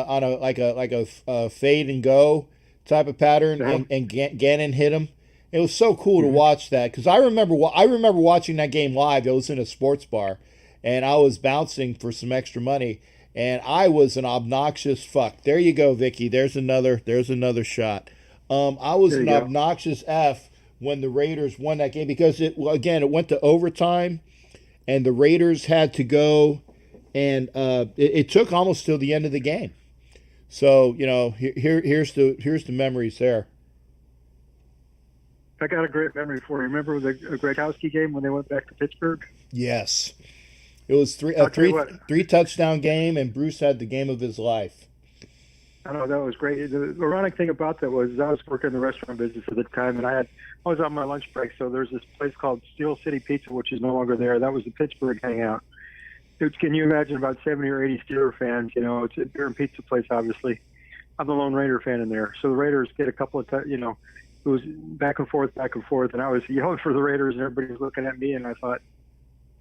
a fade and go type of pattern, and Gannon hit him. It was so cool to watch that, because I remember watching that game live. It was in a sports bar, and I was bouncing for some extra money, and I was an obnoxious fuck. There you go, Vicky. There's another shot. I was an obnoxious F when the Raiders won that game, because it went to overtime, and the Raiders had to go, and it took almost till the end of the game. So here's the memories there. I got a great memory for you. Remember the Gronkowski game when they went back to Pittsburgh? Yes, it was three touchdown game, and Bruce had the game of his life. I know that was great. The ironic thing about that was I was working in the restaurant business at the time, and I was on my lunch break. So there's this place called Steel City Pizza, which is no longer there. That was the Pittsburgh hangout. Dude, can you imagine about 70 or 80 Steeler fans? You know, it's a beer and pizza place, obviously. I'm the lone Raider fan in there. So the Raiders get a couple of, it was back and forth, and I was yelling for the Raiders, and everybody was looking at me, and I thought,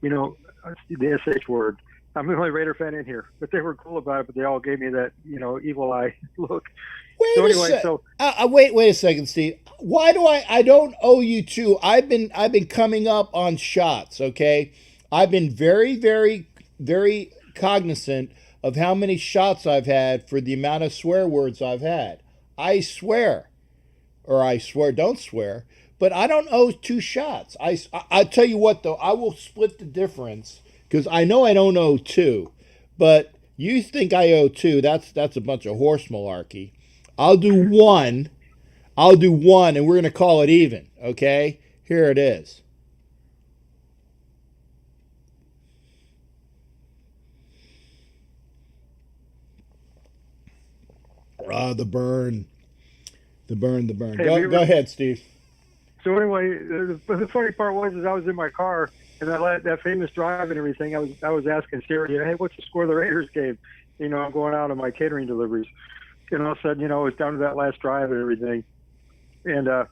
the SH word. I'm the only Raider fan in here, but they were cool about it. But they all gave me that, evil eye look. Wait a second, Steve. Why do I don't owe you two? I've been coming up on shots. Okay, I've been very, very, very cognizant of how many shots I've had for the amount of swear words I've had. I swear, don't swear, but I don't owe two shots. I tell you what though, I will split the difference. Because I know I don't owe two, but you think I owe two. That's a bunch of horse malarkey. I'll do one, and we're going to call it even, okay? Here it is. The burn. Hey, go ahead, Steve. So anyway, the funny part was I was in my car, and that famous drive and everything, I was asking Siri, hey, what's the score of the Raiders game? I'm going out on my catering deliveries. And all of a sudden, it was down to that last drive and everything. And, I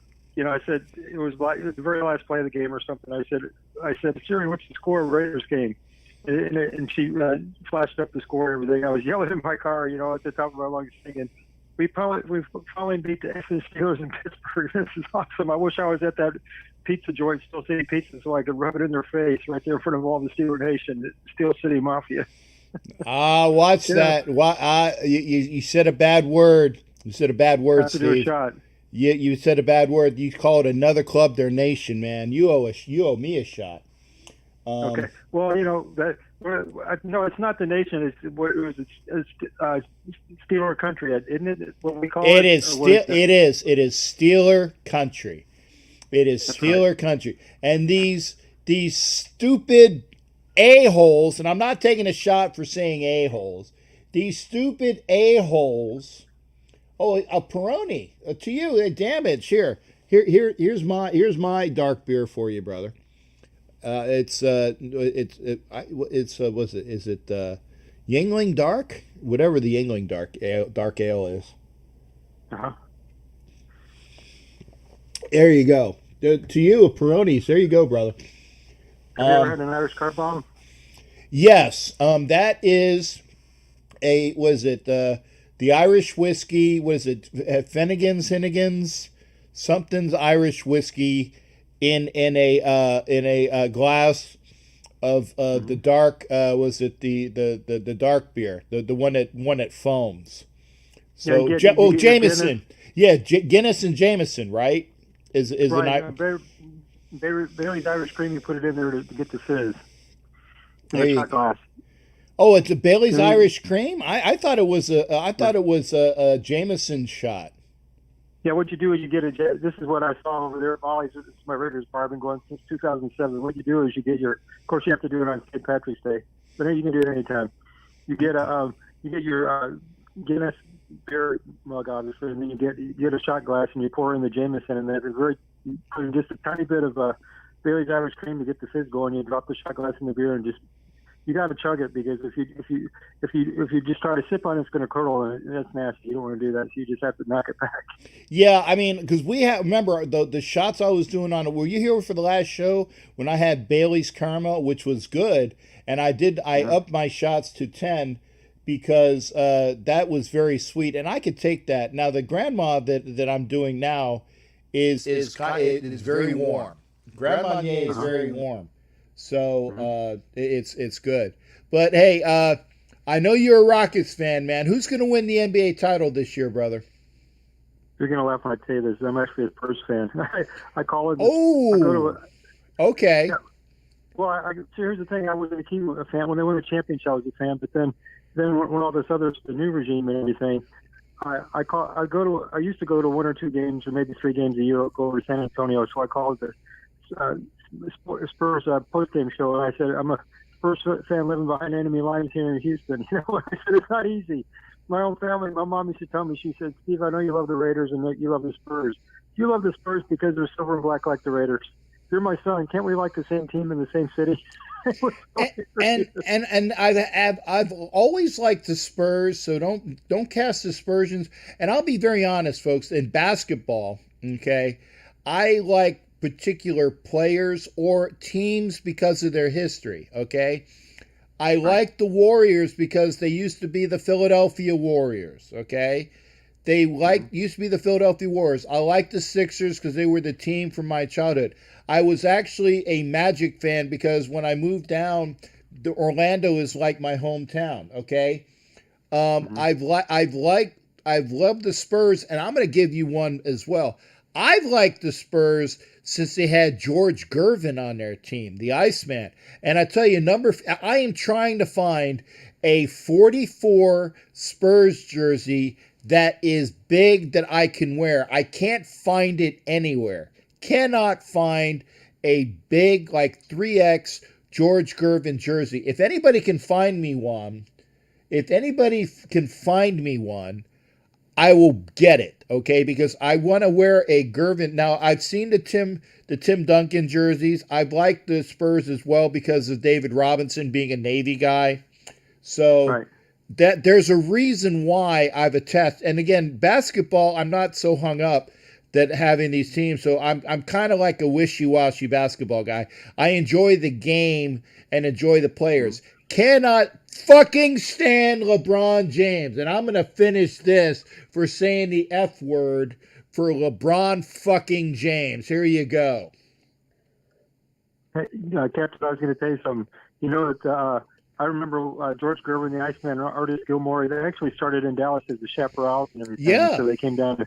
said, it was the very last play of the game or something. I said, Siri, what's the score of the Raiders game? And she flashed up the score and everything. I was yelling in my car, at the top of my lungs singing, we've finally beat the Effing Steelers in Pittsburgh. This is awesome. I wish I was at that pizza joint, Steel City Pizza, so I could rub it in their face right there in front of all the Steeler Nation, the Steel City Mafia. Watch that. You said a bad word. You said a bad word, Steve. Do a shot. You said a bad word. You called another club their nation, man. You owe me a shot. Okay. Well, no, it's not the nation. It's Steeler country, isn't it? What we call it? It is Steeler country. It is Steeler country, and these stupid a-holes, and I'm not taking a shot for saying a-holes. These stupid a-holes. Oh, a Peroni to you. Damn it! Here's my dark beer for you, brother. Is it Yingling Dark? Whatever the Yingling dark ale is. There you go. To you, a Peroni's. There you go, brother. Have you ever had an Irish Carb Bomb? Yes. That is the Irish whiskey? Was it Finnegan's? Something's Irish whiskey in a glass of the dark. Was it the dark beer? The one that foams. So Jameson. Guinness. Yeah, Guinness and Jameson, right? Is right, Bailey's Irish Cream. You put it in there to get the fizz. Glass. Oh, it's a Bailey's Irish Cream. I thought it was a Jameson shot. Yeah, what you do is you get this is what I saw over there at Molly's. It's my Raiders bar. I've been going since 2007. What you do is you get of course you have to do it on St. Patrick's Day, but you can do it anytime. You get your Guinness beer mug, obviously, and then you get a shot glass and you pour in the Jameson, and then you put in just a tiny bit of Bailey's Irish Cream to get the fizz going. You drop the shot glass in the beer and you got to chug it, because if you just try to sip on it, it's going to curdle, and that's nasty. You don't want to do that, so you just have to knock it back. Yeah, I mean, because remember the shots I was doing on it. Were you here for the last show when I had Bailey's Caramel, which was good, and I upped my shots to 10 because that was very sweet, and I could take that. Now the grandma that I'm doing now is very warm. Grand Marnier is very warm. So it's good. But hey, I know you're a Rockets fan, man. Who's going to win the NBA title this year, brother? You're going to laugh when I tell you this. I'm actually a Spurs fan. I call it. Okay. Yeah. Well, here's the thing. I was a key fan when they won the championship. I was a fan, but then when all this the new regime and everything, I used to go to one or two games or maybe 3 games a year. Go over to San Antonio, so I called the Spurs post-game show, and I said, I'm a Spurs fan living behind enemy lines here in Houston. I said, it's not easy. my own family, my mom used to tell me, she said, Steve, I know you love the Raiders and that you love the Spurs. You love the Spurs because they're silver and black like the Raiders. You're my son. Can't we like the same team in the same city? And I've always liked the Spurs, so don't cast aspersions. And I'll be very honest, folks. In basketball, okay, I like particular players or teams because of their history. Okay, I like the Warriors because they used to be the Philadelphia Warriors. Okay, they used to be the Philadelphia Warriors. I like the Sixers because they were the team from my childhood. I was actually a Magic fan because when I moved down, Orlando is like my hometown. Okay, I've loved the Spurs, and I'm going to give you one as well. I've liked the Spurs since they had George Gervin on their team, the Iceman. And I tell you, I am trying to find a 44 Spurs jersey that is big that I can wear. I can't find it anywhere. Cannot find a big, like 3X George Gervin jersey. If anybody can find me one, I will get it, okay? Because I want to wear a Gervin. Now, I've seen the Tim Duncan jerseys. I've liked the Spurs as well because of David Robinson being a Navy guy. So that there's a reason why I've attached. And again, basketball, I'm not so hung up that having these teams. So I'm kind of like a wishy-washy basketball guy. I enjoy the game and enjoy the players. Cannot fucking stand LeBron James. And I'm going to finish this for saying the F word for LeBron fucking James. Here you go. Hey, Captain, I was going to tell you something. You know that I remember George Gervin, the Iceman, Artis Gilmore. They actually started in Dallas as the chaperones and everything. Yeah. So they came down to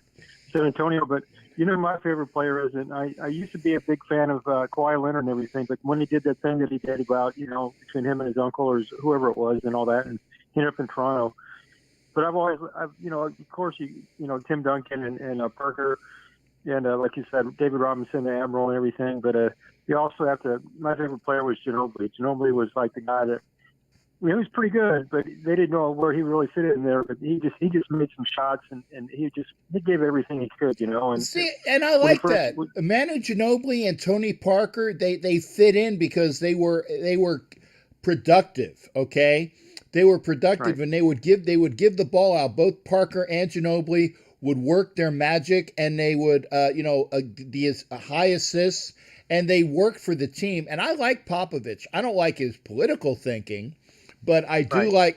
San Antonio. But you know, my favorite player is, and I used to be a big fan of Kawhi Leonard and everything. But when he did that thing that he did about, you know, between him and his uncle or whoever it was and all that, and he ended up in Toronto. But I've you know, of course, you know, Tim Duncan and Parker, and like you said, David Robinson, the Admiral, and everything. But you also have to. My favorite player was Ginobili. Ginobili was like the guy that. I mean, he was pretty good, but they didn't know where he really fit in there. But he just made some shots, and he gave everything he could, you know. And see, and I like that. Manu Ginobili and Tony Parker, they fit in because they were productive. Okay, they were productive, and they would give the ball out. Both Parker and Ginobili would work their magic, and they would the high assists, and they worked for the team. And I like Popovich. I don't like his political thinking. But I do like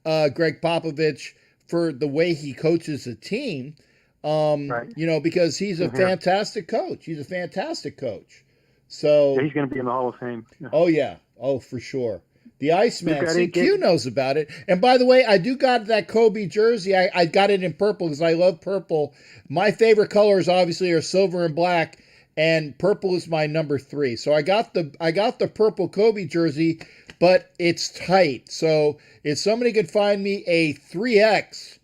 Greg Popovich for the way he coaches a team, you know, because he's a fantastic coach. He's a fantastic coach. So he's going to be in the Hall of Fame. Yeah. Oh yeah, oh for sure. The Iceman. See, Q knows about it. And by the way, I do got that Kobe jersey. I got it in purple because I love purple. My favorite colors obviously are silver and black, and purple is my number 3. So I got the purple Kobe jersey. But it's tight. So if somebody could find me a 3X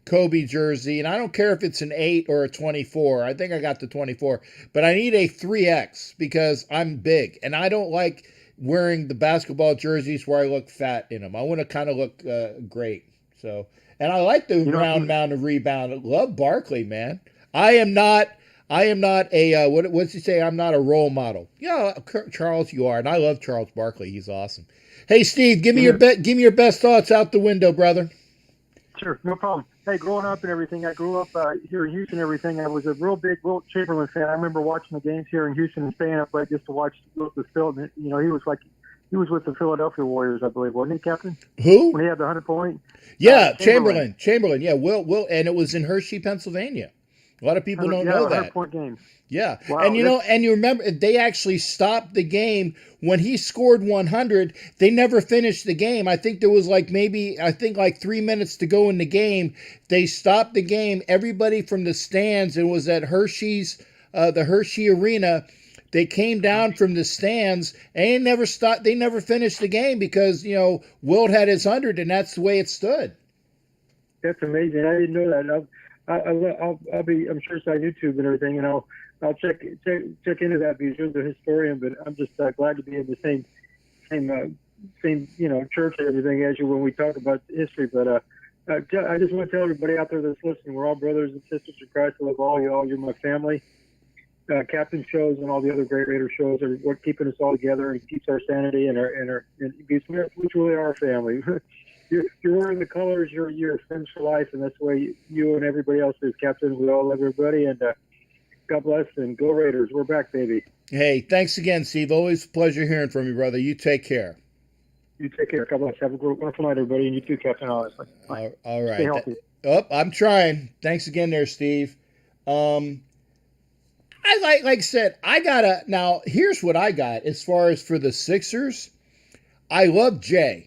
Kobe jersey, and I don't care if it's an 8 or a 24. I think I got the 24. But I need a 3X because I'm big. And I don't like wearing the basketball jerseys where I look fat in them. I want to kind of look great. So, and I like the round mound of rebound. I love Barkley, man. I am not a what's he say? I'm not a role model. Yeah, Charles, you are, and I love Charles Barkley. He's awesome. Hey, Steve, give me your best thoughts out the window, brother. Sure, no problem. Hey, growing up and everything, I grew up here in Houston and everything. I was a real big Wilt Chamberlain fan. I remember watching the games here in Houston and staying up late just to watch the field. You know, he was with the Philadelphia Warriors, I believe, wasn't he, Captain? Who? When he had the 100-point? Yeah, Chamberlain. Yeah, Will, and it was in Hershey, Pennsylvania. A lot of people don't know that. 100-point game. Yeah. Wow, and you remember they actually stopped the game when he scored 100. They never finished the game. I think there was like 3 minutes to go in the game. They stopped the game. Everybody from the stands, it was at Hershey's, the Hershey Arena. They came down from the stands and they never stopped. They never finished the game because, you know, Wilt had his 100 and that's the way it stood. That's amazing. I didn't know that. I'm sure it's on YouTube and everything, and I'll check into that because you're the historian. But I'm just glad to be in the same church and everything as you when we talk about history. But I just want to tell everybody out there that's listening, we're all brothers and sisters in Christ. I love all you all. You're my family. Captain shows and all the other great Raider shows are what keeping us all together and keeps our sanity and we truly are our family. You're wearing the colors. You're friends for life, and that's the way you and everybody else is, Captain. We all love everybody, and God bless and go Raiders. We're back, baby. Hey, thanks again, Steve. Always a pleasure hearing from you, brother. You take care. You take care. God bless. Have a wonderful night, everybody, and you too, Captain. Honestly. All right. Stay healthy. I'm trying. Thanks again, there, Steve. I like I said, now. Here's what I got as far as for the Sixers. I love Jay.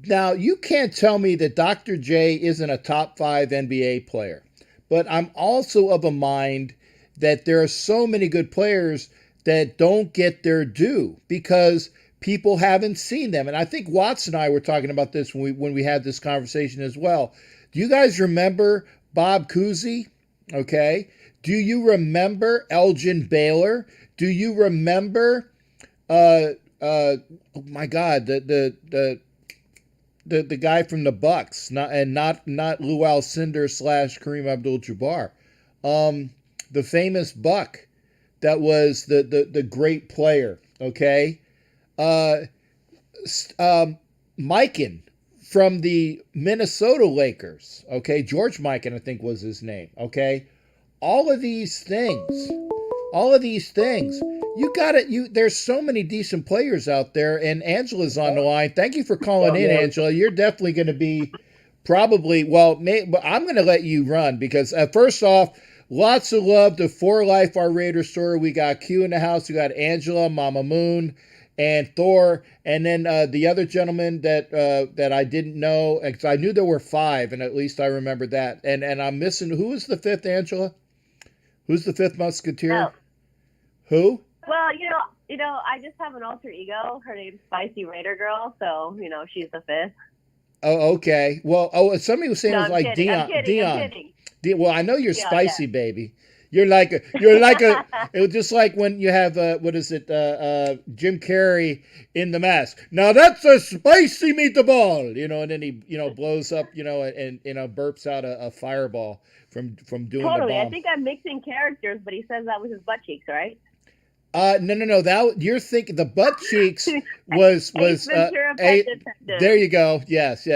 Now, you can't tell me that Dr. J isn't a top 5 NBA player, but I'm also of a mind that there are so many good players that don't get their due because people haven't seen them. And I think Watts and I were talking about this when we had this conversation as well. Do you guys remember Bob Cousy? Okay. Do you remember Elgin Baylor? Do you remember, oh my God, the guy from the Bucks, not Lou Alcindor / Kareem Abdul-Jabbar, the famous Buck that was the great player. Okay, Mikan from the Minnesota Lakers. Okay, George Mikan, I think was his name. Okay, all of these things. You got it. There's so many decent players out there, and Angela's on the line. Thank you for calling in, Angela. You're definitely going to be probably, but I'm going to let you run because first off, lots of love to For Life, our Raider story. We got Q in the house. We got Angela, Mama Moon, and Thor, and then the other gentleman that I didn't know, because I knew there were 5, and at least I remember that. And I'm missing, who was the 5th, Angela? Who's the 5th Musketeer? Oh. Who? Well, I just have an alter ego. Her name's Spicy Raider Girl, so she's the 5th. Oh, okay. Well, somebody was saying it was like kidding. Dion. I'm kidding. Well, I know you're Yeah, spicy, yeah. baby. You're like it was just like when you have Jim Carrey in The Mask. Now that's a spicy meatball, and then he blows up, and burps out a fireball from doing Totally. the bomb. I think I'm mixing characters, but he says that was his butt cheeks, right? No. That you're thinking the butt cheeks was Ventura, Pet Detective. there you go. Yes.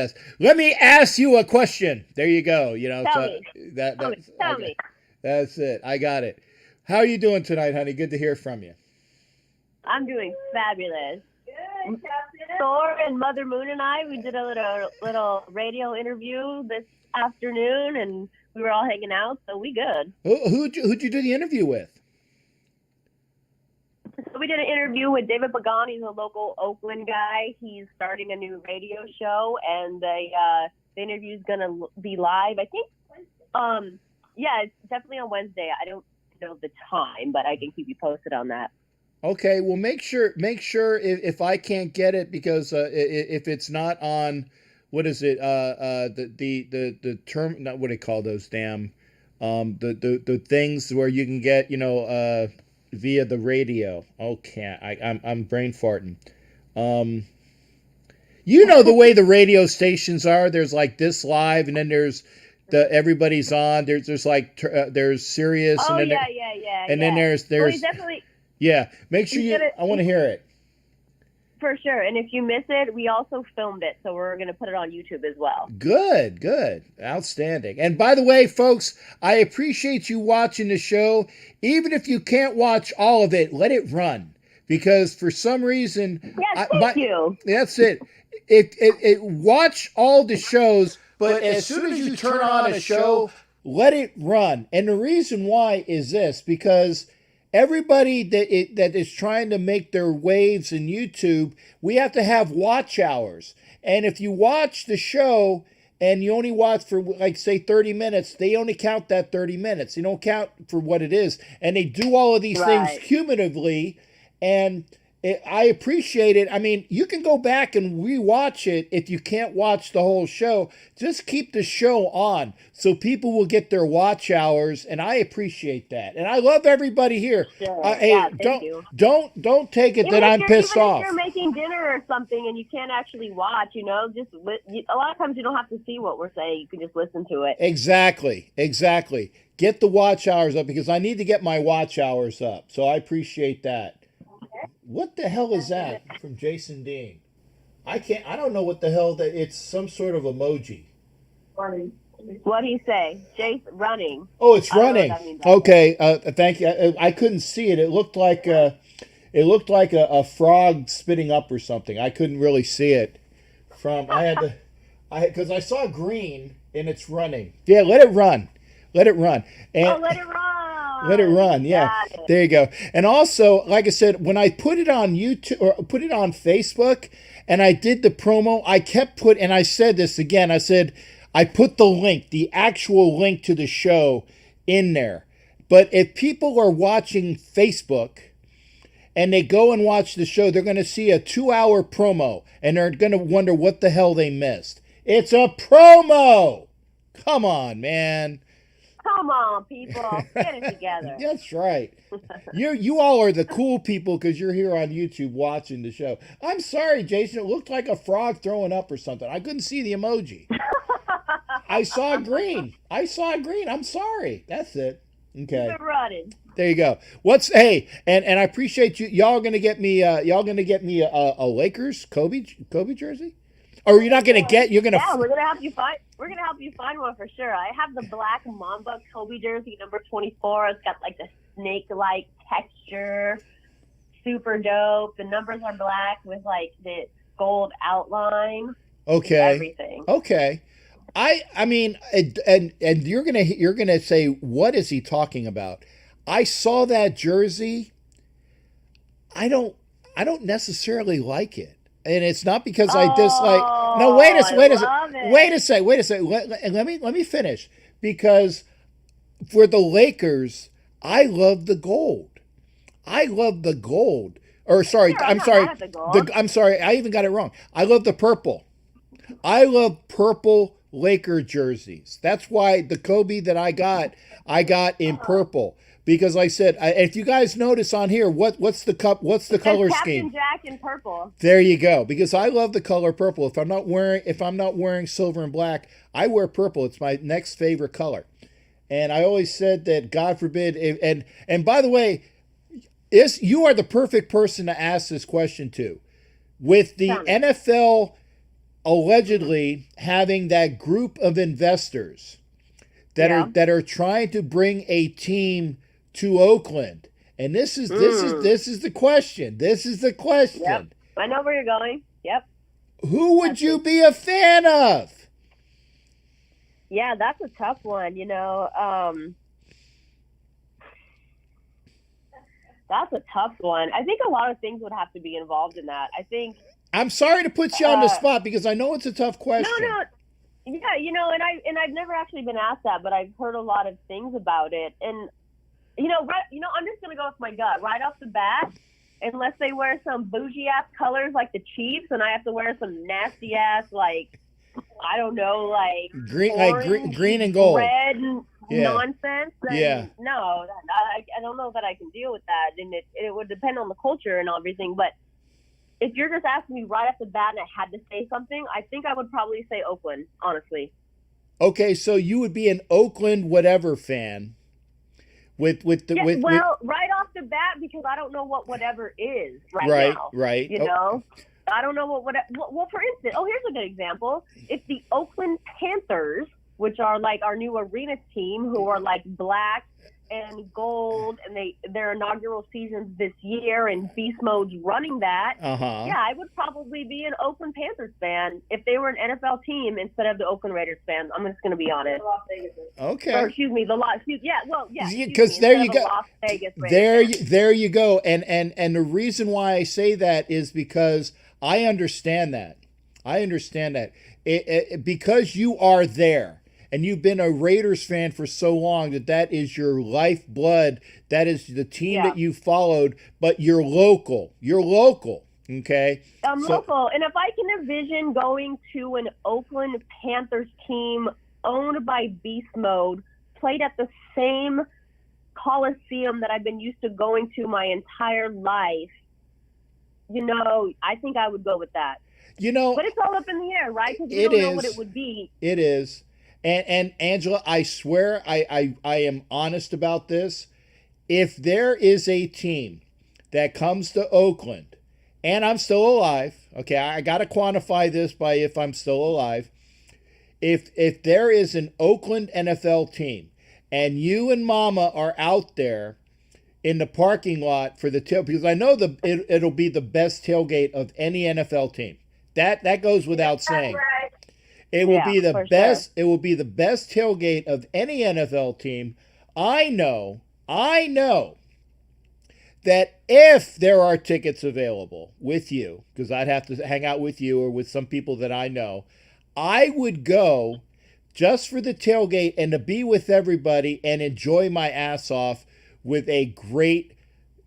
Let me ask you a question. There you go. Tell me. That's it. I got it. How are you doing tonight, honey? Good to hear from you. I'm doing fabulous. Thor and Mother Moon and I, we did a little radio interview this afternoon, and we were all hanging out, so we good. Who'd you do the interview with? So we did an interview with David Pagan. He's a local Oakland guy. He's starting a new radio show, and the interview is going to be live. I think, it's definitely on Wednesday. I don't know the time, but I can keep you posted on that. Okay, well, make sure if I can't get it, because if it's not on, what is it? The term, not what do they call those damn, the things where you can get via the radio. Okay, I'm brain farting. The way the radio stations are. There's like This Live, and then there's everybody's on. There's there's Sirius. Oh, and then and then there's well, definitely. Yeah, make sure I want to hear it. For sure. And if you miss it, we also filmed it, so we're going to put it on YouTube as well. Good. Outstanding. And by the way, folks, I appreciate you watching the show. Even if you can't watch all of it, let it run. Because for some reason... Yes, thank you. That's it. It watch all the shows, but as soon as you turn on a show, let it run. And the reason why is this, because... everybody that is trying to make their waves in YouTube, we have to have watch hours. And if you watch the show and you only watch for, like, say, 30 minutes, they only count that 30 minutes. They don't count for what it is. And they do all of these things cumulatively. And I appreciate it. I mean, you can go back and rewatch it if you can't watch the whole show. Just keep the show on so people will get their watch hours, and I appreciate that. And I love everybody here. Sure. Hey, Yeah, thank you. don't take it that I'm pissed off. Even if you're making dinner or something and you can't actually watch, a lot of times you don't have to see what we're saying. You can just listen to it. Exactly. Get the watch hours up because I need to get my watch hours up. So I appreciate that. What the hell is that from Jason Dean? I don't know what the hell that it's some sort of emoji. What'd he say? Jason running. Oh, it's running. Okay, thank you. I couldn't see it. It looked like a frog spitting up or something. I couldn't really see it because I saw green and it's running. Yeah, let it run. And, let it run. Let it run. Yeah, there you go. And also, like I said, when I put it on YouTube or put it on Facebook, and I did the promo, and I said this again. I said I put the link, the actual link to the show, in there. But if people are watching Facebook and they go and watch the show, they're going to see a 2-hour promo, and they're going to wonder what the hell they missed. It's a promo. Come on, man. Come on, people. Get it together. That's right. You all are the cool people because you're here on YouTube watching the show. I'm sorry, Jason. It looked like a frog throwing up or something. I couldn't see the emoji. I saw green. I'm sorry. That's it. Okay. Keep it running. There you go. And I appreciate you. Y'all gonna get me a Lakers Kobe jersey? Or you're not gonna get? You're gonna? Yeah, we're gonna help you find. We're gonna help you find one for sure. I have the black Mamba Kobe jersey, number 24. It's got like the snake-like texture, super dope. The numbers are black with like the gold outline. Okay. Everything. Okay. I mean, and you're gonna say, what is he talking about? I saw that jersey. I don't necessarily like it. And it's not because I dislike. No, wait a second. Let me finish. Because for the Lakers, I love the gold. Or sorry, Sure, I'm sorry. the gold. I'm sorry. I even got it wrong. I love the purple. I love purple Laker jerseys. That's why the Kobe that I got in purple. Because I said, if you guys notice on here, what's the color scheme? Captain Jack in purple. There you go. Because I love the color purple. If I'm not wearing silver and black, I wear purple. It's my next favorite color. And I always said that, God forbid, and by the way, you are the perfect person to ask this question to. With the NFL allegedly having that group of investors that are trying to bring a team to Oakland, and this is the question. Yep. I know where you're going. Yep. Who would you be a fan of? Yeah, that's a tough one. That's a tough one. I think a lot of things would have to be involved in that. I think. I'm sorry to put you on the spot because I know it's a tough question. No. Yeah, and I've never actually been asked that, but I've heard a lot of things about it, and. I'm just going to go with my gut right off the bat, unless they wear some bougie-ass colors like the Chiefs, and I have to wear some nasty-ass, like, I don't know, like green and gold. Red nonsense. Yeah. No, I don't know that I can deal with that, and it would depend on the culture and everything, but if you're just asking me right off the bat and I had to say something, I think I would probably say Oakland, honestly. Okay, so you would be an Oakland whatever fan. Right off the bat, because I don't know what whatever is right now. Right. I don't know what. Well, for instance, here's a good example. If the Oakland Panthers, which are like our new arena team, who are like black and gold, and their inaugural seasons this year, and Beast Mode's running that. Yeah, I would probably be an Oakland Panthers fan if they were an NFL team instead of the Oakland Raiders fan. I'm just going to be honest. Okay. Or excuse me, because there you go. Las Vegas Raiders. There you go. And the reason why I say that is because I understand that. Because you are there. and you've been a Raiders fan for so long that is your lifeblood. That is the team that you followed, but you're local. You're local, okay? I'm local, and if I can envision going to an Oakland Panthers team owned by Beast Mode, played at the same Coliseum that I've been used to going to my entire life, I think I would go with that. But it's all up in the air, right? Because we don't know what it would be. It is. And Angela, I swear I am honest about this. If there is a team that comes to Oakland, and I'm still alive, okay, I got to quantify this by if I'm still alive. If there is an Oakland NFL team and you and Mama are out there in the parking lot for the tailgate, because I know it'll be the best tailgate of any NFL team. That goes without saying. Right. It will be the best. Sure. It will be the best tailgate of any NFL team. I know that if there are tickets available with you, because I'd have to hang out with you or with some people that I know, I would go just for the tailgate and to be with everybody and enjoy my ass off with a great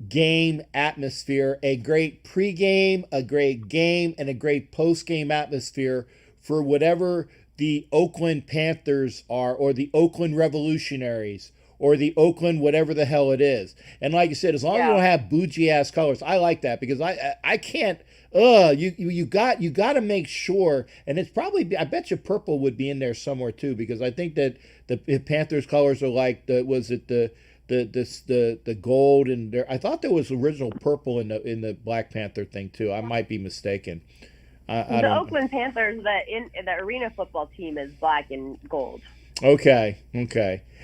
game atmosphere, a great pregame, a great game, and a great postgame atmosphere for whatever the Oakland Panthers are, or the Oakland Revolutionaries, or the Oakland whatever the hell it is. And like you said, as long as you don't have bougie ass colors, I like that, because I can't. You got to make sure, and it's probably, I bet you purple would be in there somewhere too, because I think that the Panthers colors are like the gold, and I thought there was original purple in the Black Panther thing too. I might be mistaken. The Oakland Panthers, the arena football team is black and gold. Okay.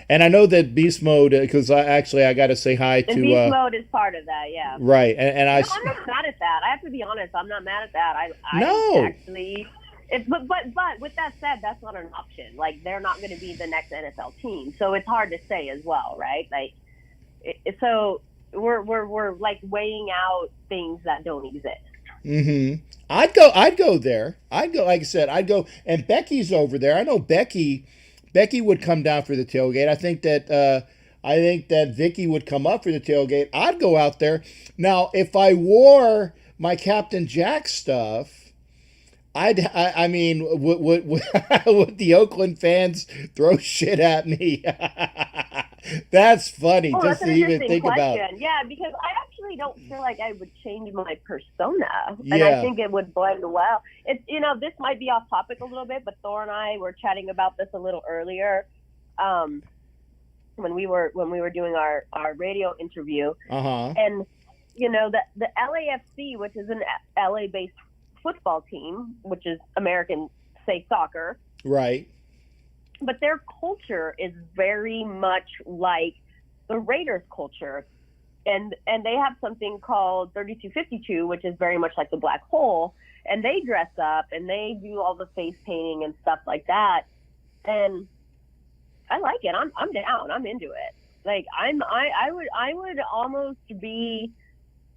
And I know that Beast Mode, because I got to say hi to. And Beast Mode is part of that, yeah. Right, and I'm not mad at that. I have to be honest. I'm not mad at that. Actually. But with that said, that's not an option. Like, they're not going to be the next NFL team, so it's hard to say as well, right? Like, so we're like weighing out things that don't exist. Mm-hmm. I'd go there. Like I said, I'd go. And Becky's over there. I know Becky would come down for the tailgate. I think that Vicky would come up for the tailgate. I'd go out there. Now, if I wore my Captain Jack stuff, I mean, would the Oakland fans throw shit at me? That's funny just to even think about. Yeah, because I actually don't feel like I would change my persona, and I think it would blend well. It's this might be off topic a little bit, but Thor and I were chatting about this a little earlier, when we were doing our radio interview, and the LAFC, which is an LA based football team, which is American say soccer, right? But their culture is very much like the Raiders culture. And they have something called 3252, which is very much like the Black Hole. And they dress up and they do all the face painting and stuff like that. And I like it. I'm down. I'm into it. Like I would almost be,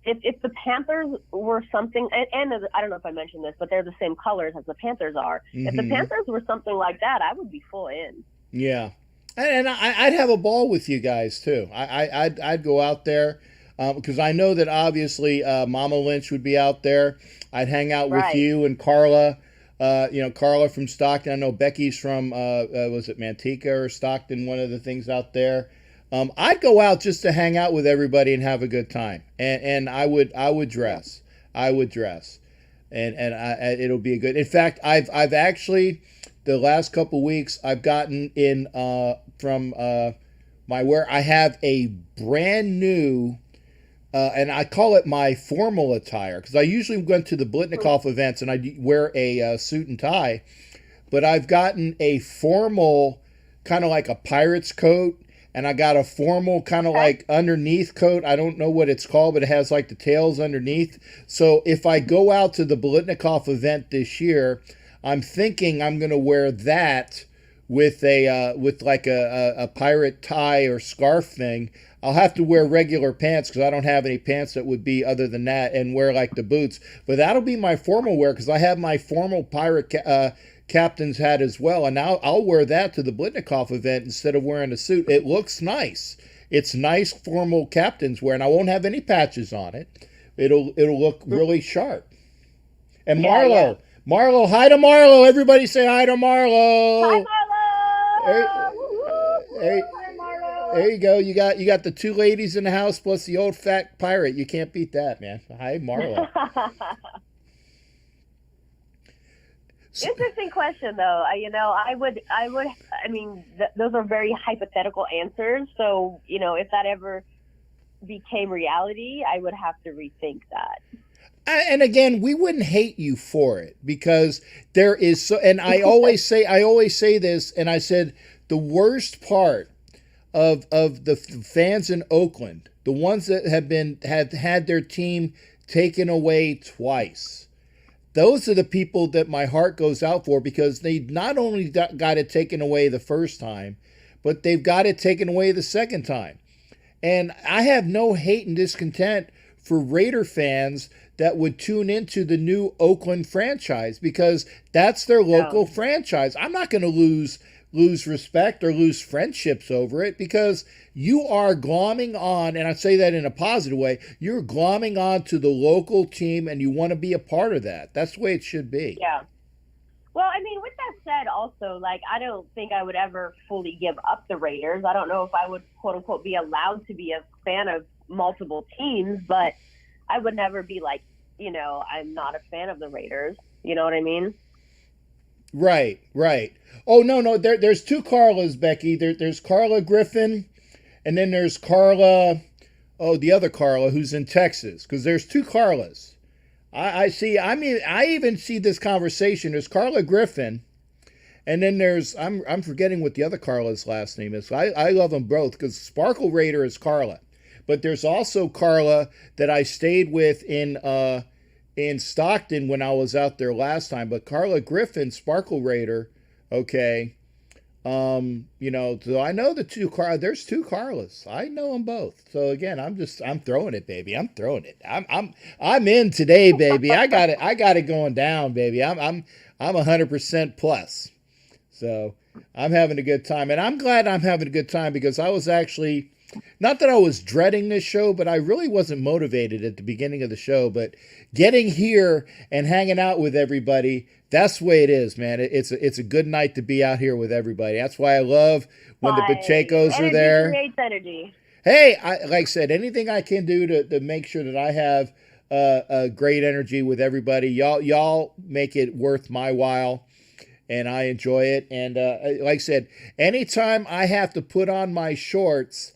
if the Panthers were something, and I don't know if I mentioned this, but they're the same colors as the Panthers are. Mm-hmm. If the Panthers were something like that, I would be full in. Yeah, and I'd have a ball with you guys too. I'd go out there because I know that obviously Mama Lynch would be out there. I'd hang out with you and Carla. Carla from Stockton. I know Becky's from was it Manteca or Stockton? One of the things out there. I'd go out just to hang out with everybody and have a good time, and I would dress, and it'll be a good. In fact, I've actually the last couple weeks I've gotten in from my where I have a brand new, and I call it my formal attire because I usually went to the Blitnikoff events and I wear a suit and tie, but I've gotten a formal kind of like a pirate's coat. And I got a formal kind of like underneath coat. I don't know what it's called, but it has like the tails underneath. So if I go out to the Blitnikoff event this year, I'm thinking I'm going to wear that with a pirate tie or scarf thing. I'll have to wear regular pants because I don't have any pants that would be other than that, and wear like the boots. But that'll be my formal wear because I have my formal pirate captain's hat as well, and I'll wear that to the Blitnikoff event instead of wearing a suit. It looks nice. It's nice formal captain's wear, and I won't have any patches on it. It'll look really sharp. And Marlo, Marlo, hi to Marlo. Everybody say hi to Marlo. Hi, Marlo. There you go. You got the two ladies in the house plus the old fat pirate. You can't beat that, man. Hi, Marlo. Interesting question, though. Those are very hypothetical answers. So, if that ever became reality, I would have to rethink that. And again, we wouldn't hate you for it because there is so. And I always say this, and I said the worst part of the fans in Oakland, the ones that have had their team taken away twice. Those are the people that my heart goes out for because they not only got it taken away the first time, but they've got it taken away the second time. And I have no hate and discontent for Raider fans that would tune into the new Oakland franchise because that's their local franchise. I'm not going to lose respect or lose friendships over it because you are glomming on, and I say that in a positive way, you're glomming on to the local team and you want to be a part of that. That's the way it should be. Yeah. Well, with that said, also, I don't think I would ever fully give up the Raiders. I don't know if I would, quote unquote, be allowed to be a fan of multiple teams, but I would never be I'm not a fan of the Raiders. You know what I mean? Right. Oh, no. There's two Carlas, Becky. There's Carla Griffin, and then there's Carla, the other Carla who's in Texas, because there's two Carlas. I see. I even see this conversation. There's Carla Griffin, and then there's I'm forgetting what the other Carla's last name is. I love them both because Sparkle Raider is Carla, but there's also Carla that I stayed with in Stockton when I was out there last time. But Carla Griffin, Sparkle Raider, okay. So I know the two there's two Carlas. I know them both. So again, I'm throwing it, baby. I'm throwing it. I'm in today, baby. I got it going down, baby. I'm 100% plus. So I'm having a good time, and I'm glad I'm having a good time because I was actually, not that I was dreading this show, but I really wasn't motivated at the beginning of the show. But getting here and hanging out with everybody, that's the way it is, man. It's a good night to be out here with everybody. That's why I love when the Pachecos are there. Creates energy. Hey, like I said, anything I can do to make sure that I have a great energy with everybody. Y'all make it worth my while, and I enjoy it. And like I said, anytime I have to put on my shorts,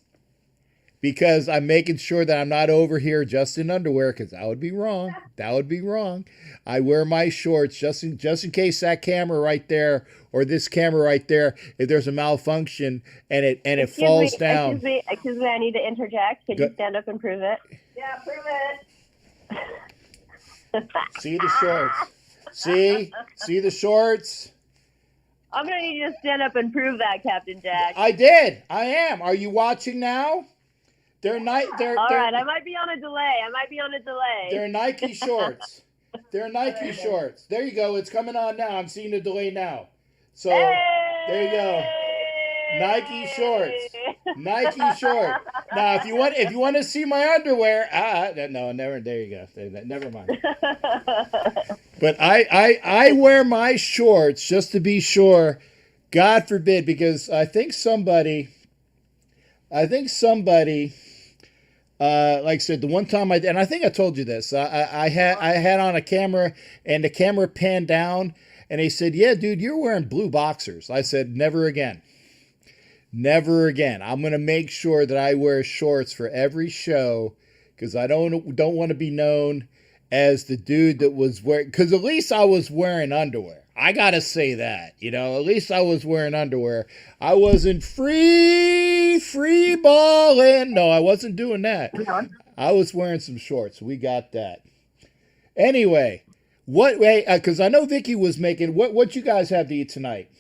because I'm making sure that I'm not over here just in underwear, because that would be wrong. That would be wrong. I wear my shorts just in case that camera right there or this camera right there, if there's a malfunction and it falls down. Excuse me, I need to interject. Could you stand up and prove it? Yeah, prove it. See the shorts. See the shorts. I'm gonna need you to stand up and prove that, Captain Jack. I did. I am. Are you watching now? They're All right, I might be on a delay. They're Nike shorts. They're Nike shorts. There you go. It's coming on now. I'm seeing the delay now. So there you go. Nike shorts. Now, if you want to see my underwear, no, never. There you go. Never mind. But I wear my shorts just to be sure. God forbid, because I think somebody. Like I said, the one time and I think I told you this, I had on a camera and the camera panned down and they said, "Yeah, dude, you're wearing blue boxers." I said, "Never again. Never again. I'm going to make sure that I wear shorts for every show because I don't want to be known as the dude that was wearing, because at least I was wearing underwear. I got to say that, at least I was wearing underwear. I wasn't free balling. No, I wasn't doing that. I was wearing some shorts. We got that. Anyway, because I know Vicky was making, what you guys have to eat tonight?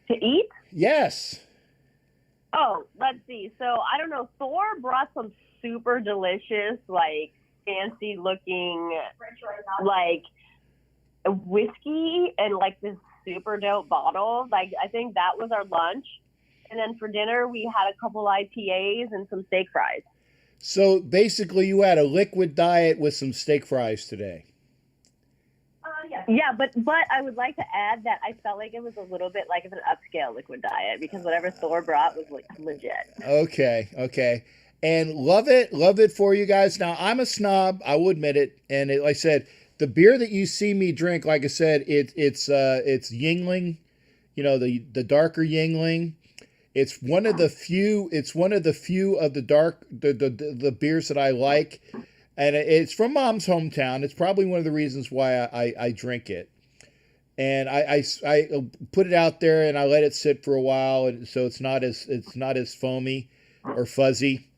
To eat? Yes. Oh, let's see. So, I don't know. Thor brought some super delicious, fancy looking, a whiskey and like this super dope bottle. Like I think that was our lunch. And then for dinner, we had a couple IPAs and some steak fries. So basically, you had a liquid diet with some steak fries today. Yeah, but I would like to add that I felt like it was a little bit like an upscale liquid diet because whatever Thor brought was like legit. Okay. And love it for you guys. Now, I'm a snob, I will admit it. And like I said, the beer that you see me drink, like I said, it's Yingling, the darker Yingling. It's one of the few of the dark the beers that I like. And it's from Mom's hometown. It's probably one of the reasons why I drink it. And I put it out there and I let it sit for a while, and so it's not as foamy or fuzzy.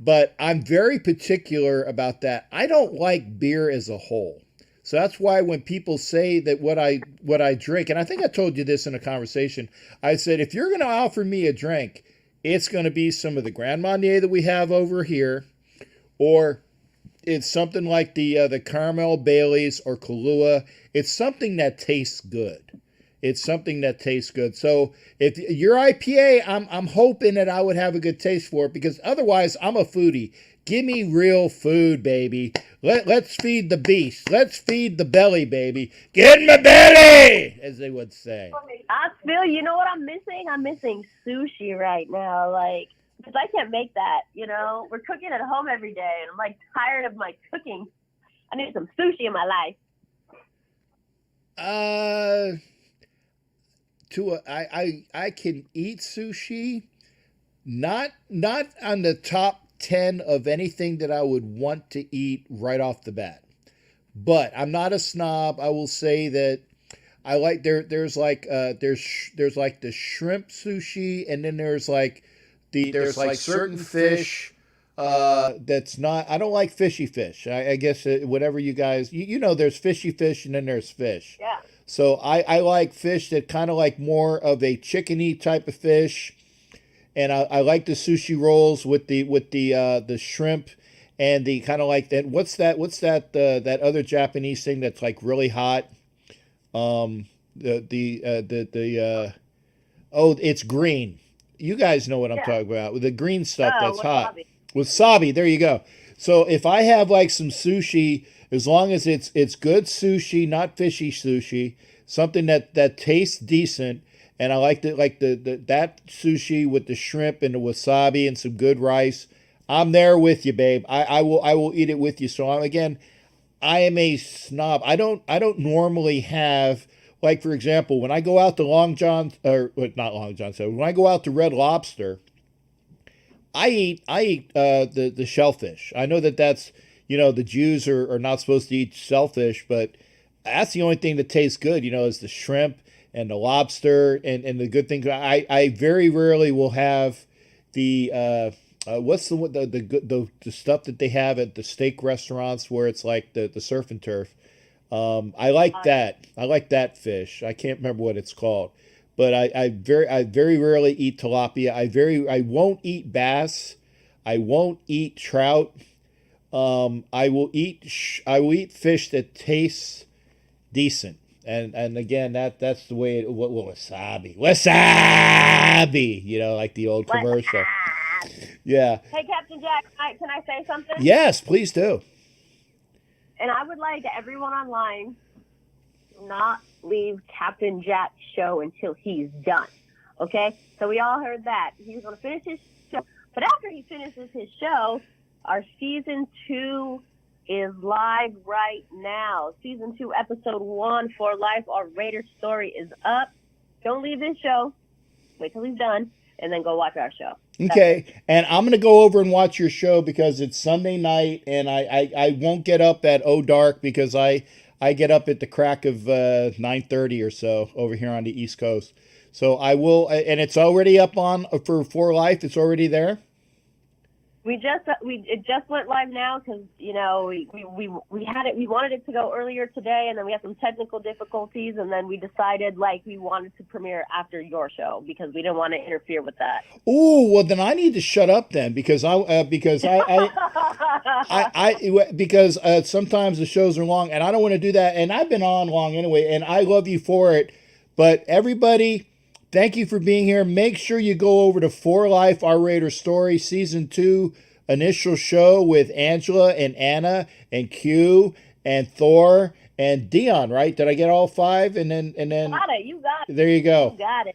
But I'm very particular about that. I don't like beer as a whole. So that's why when people say that what I drink, and I think I told you this in a conversation, I said, if you're going to offer me a drink, it's going to be some of the Grand Marnier that we have over here, or it's something like the Caramel Baileys or Kahlua. It's something that tastes good. So if your IPA, I'm hoping that I would have a good taste for it, because otherwise I'm a foodie. Give me real food, baby. Let's feed the beast. Let's feed the belly, baby. Get in my belly, as they would say. I feel, you know what I'm missing? I'm missing sushi right now. Like, because I can't make that, We're cooking at home every day, and I'm, like, tired of my cooking. I need some sushi in my life. I can eat sushi, not on the top 10 of anything that I would want to eat right off the bat. But I'm not a snob. I will say that I like there's like the shrimp sushi, and then there's certain fish that's not. I don't like fishy fish. I guess whatever you guys there's fishy fish and then there's fish. Yeah. So I like fish that kind of like more of a chickeny type of fish, and I like the sushi rolls with the shrimp and the kind of like that. What's that other Japanese thing that's like really hot? It's green. You guys know what I'm talking about, with the green stuff that's hot. Wasabi, there you go. So if I have like some sushi, as long as it's good sushi, not fishy sushi, something that tastes decent, and I like that sushi with the shrimp and the wasabi and some good rice, I'm there with you, babe. I will eat it with you. So I am a snob. I don't normally have, like, for example, when I go out to Long John, or not Long John, so when I go out to Red Lobster, I eat the shellfish. I know that's, the Jews are not supposed to eat shellfish, but that's the only thing that tastes good, is the shrimp and the lobster and the good things. I very rarely will have the what's the stuff that they have at the steak restaurants where it's like the surf and turf. I like that. I like that fish. I can't remember what it's called, but I very rarely eat tilapia. I won't eat bass. I won't eat trout. I will eat fish that tastes decent. And again, that's the way wasabi, like the old commercial. Yeah. Hey, Captain Jack, can I say something? Yes, please do. And I would like everyone online not leave Captain Jack's show until he's done. Okay? So we all heard that. He's going to finish his show. But after he finishes his show, our season 2 is live right now. Season 2, episode 1 for Life, Our Raider Story is up. Don't leave this show. Wait till he's done, and then go watch our show. Okay, and I'm going to go over and watch your show because it's Sunday night, and I won't get up at dark because I get up at the crack of 9:30 or so over here on the East Coast. So I will, and it's already up on for Life. It's already there. It just went live now because we had it. We wanted it to go earlier today, and then we had some technical difficulties, and then we decided we wanted to premiere after your show because we didn't want to interfere with that. Ooh, well then I need to shut up then because because sometimes the shows are long and I don't want to do that, and I've been on long anyway, and I love you for it. But everybody, thank you for being here. Make sure you go over to For Life R Raider Story Season 2 initial show with Angela and Anna and Q and Thor and Dion, right? Did I get all 5? And then You got it. There you go. You got it.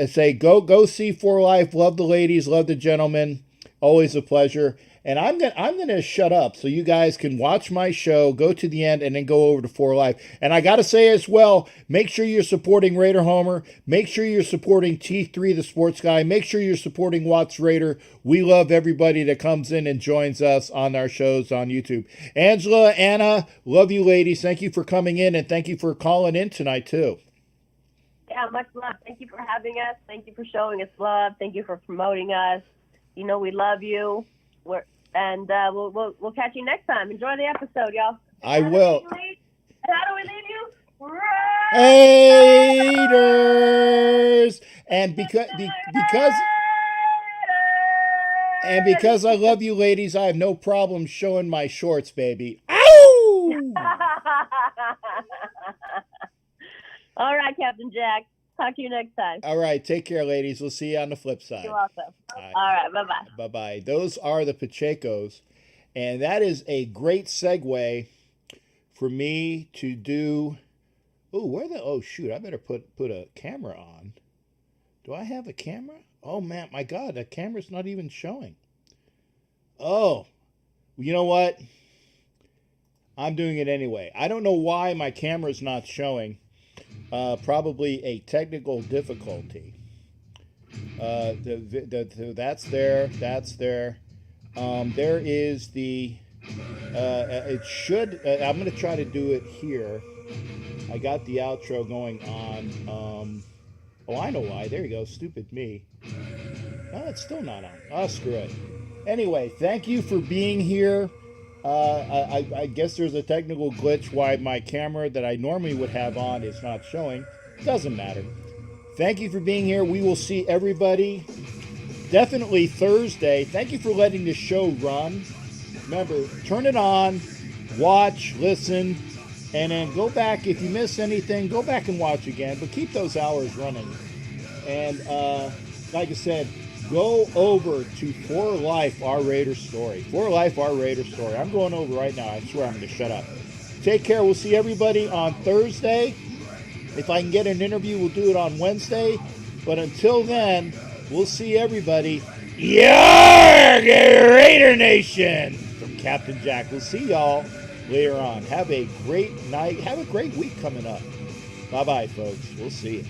Say go see For Life. Love the ladies, love the gentlemen. Always a pleasure. And I'm gonna shut up so you guys can watch my show, go to the end, and then go over to For Life. And I gotta say as well, make sure you're supporting Raider Homer. Make sure you're supporting T3 the Sports Guy. Make sure you're supporting Watts Raider. We love everybody that comes in and joins us on our shows on YouTube. Angela, Anna, love you ladies. Thank you for coming in, and thank you for calling in tonight too. Yeah, much love. Thank you for having us. Thank you for showing us love. Thank you for promoting us. We love you. We'll catch you next time. Enjoy the episode, y'all. I will. How do we leave you? Raiders! And because I love you ladies, I have no problem showing my shorts, baby. Ow! All right, Captain Jack. Talk to you next time. All right, take care, ladies. We'll see you on the flip side. You're welcome. All right, bye-bye. Bye-bye. Those are the Pachecos, and that is a great segue for me to do. Oh, shoot, I better put a camera on. Do I have a camera? Oh, man, my God, the camera's not even showing. Oh, you know what? I'm doing it anyway. I don't know why my camera's not showing. Probably a technical difficulty. That's there. That's there. There is the. It should. I'm going to try to do it here. I got the outro going on. Oh, I know why. There you go. Stupid me. No, it's still not on. Oh, screw it. Anyway, thank you for being here. I guess there's a technical glitch why my camera that I normally would have on is not showing. Doesn't matter. Thank you for being here. We will see everybody definitely Thursday. Thank you for letting this show run. Remember, turn it on, watch, listen, and then go back. If you miss anything, go back and watch again. But keep those hours running. And like I said, go over to For Life R Raider Story. For Life R Raider Story. I'm going over right now. I swear I'm going to shut up. Take care. We'll see everybody on Thursday. If I can get an interview, we'll do it on Wednesday. But until then, we'll see everybody. Yarg, Raider Nation! From Captain Jack. We'll see y'all later on. Have a great night. Have a great week coming up. Bye-bye, folks. We'll see you.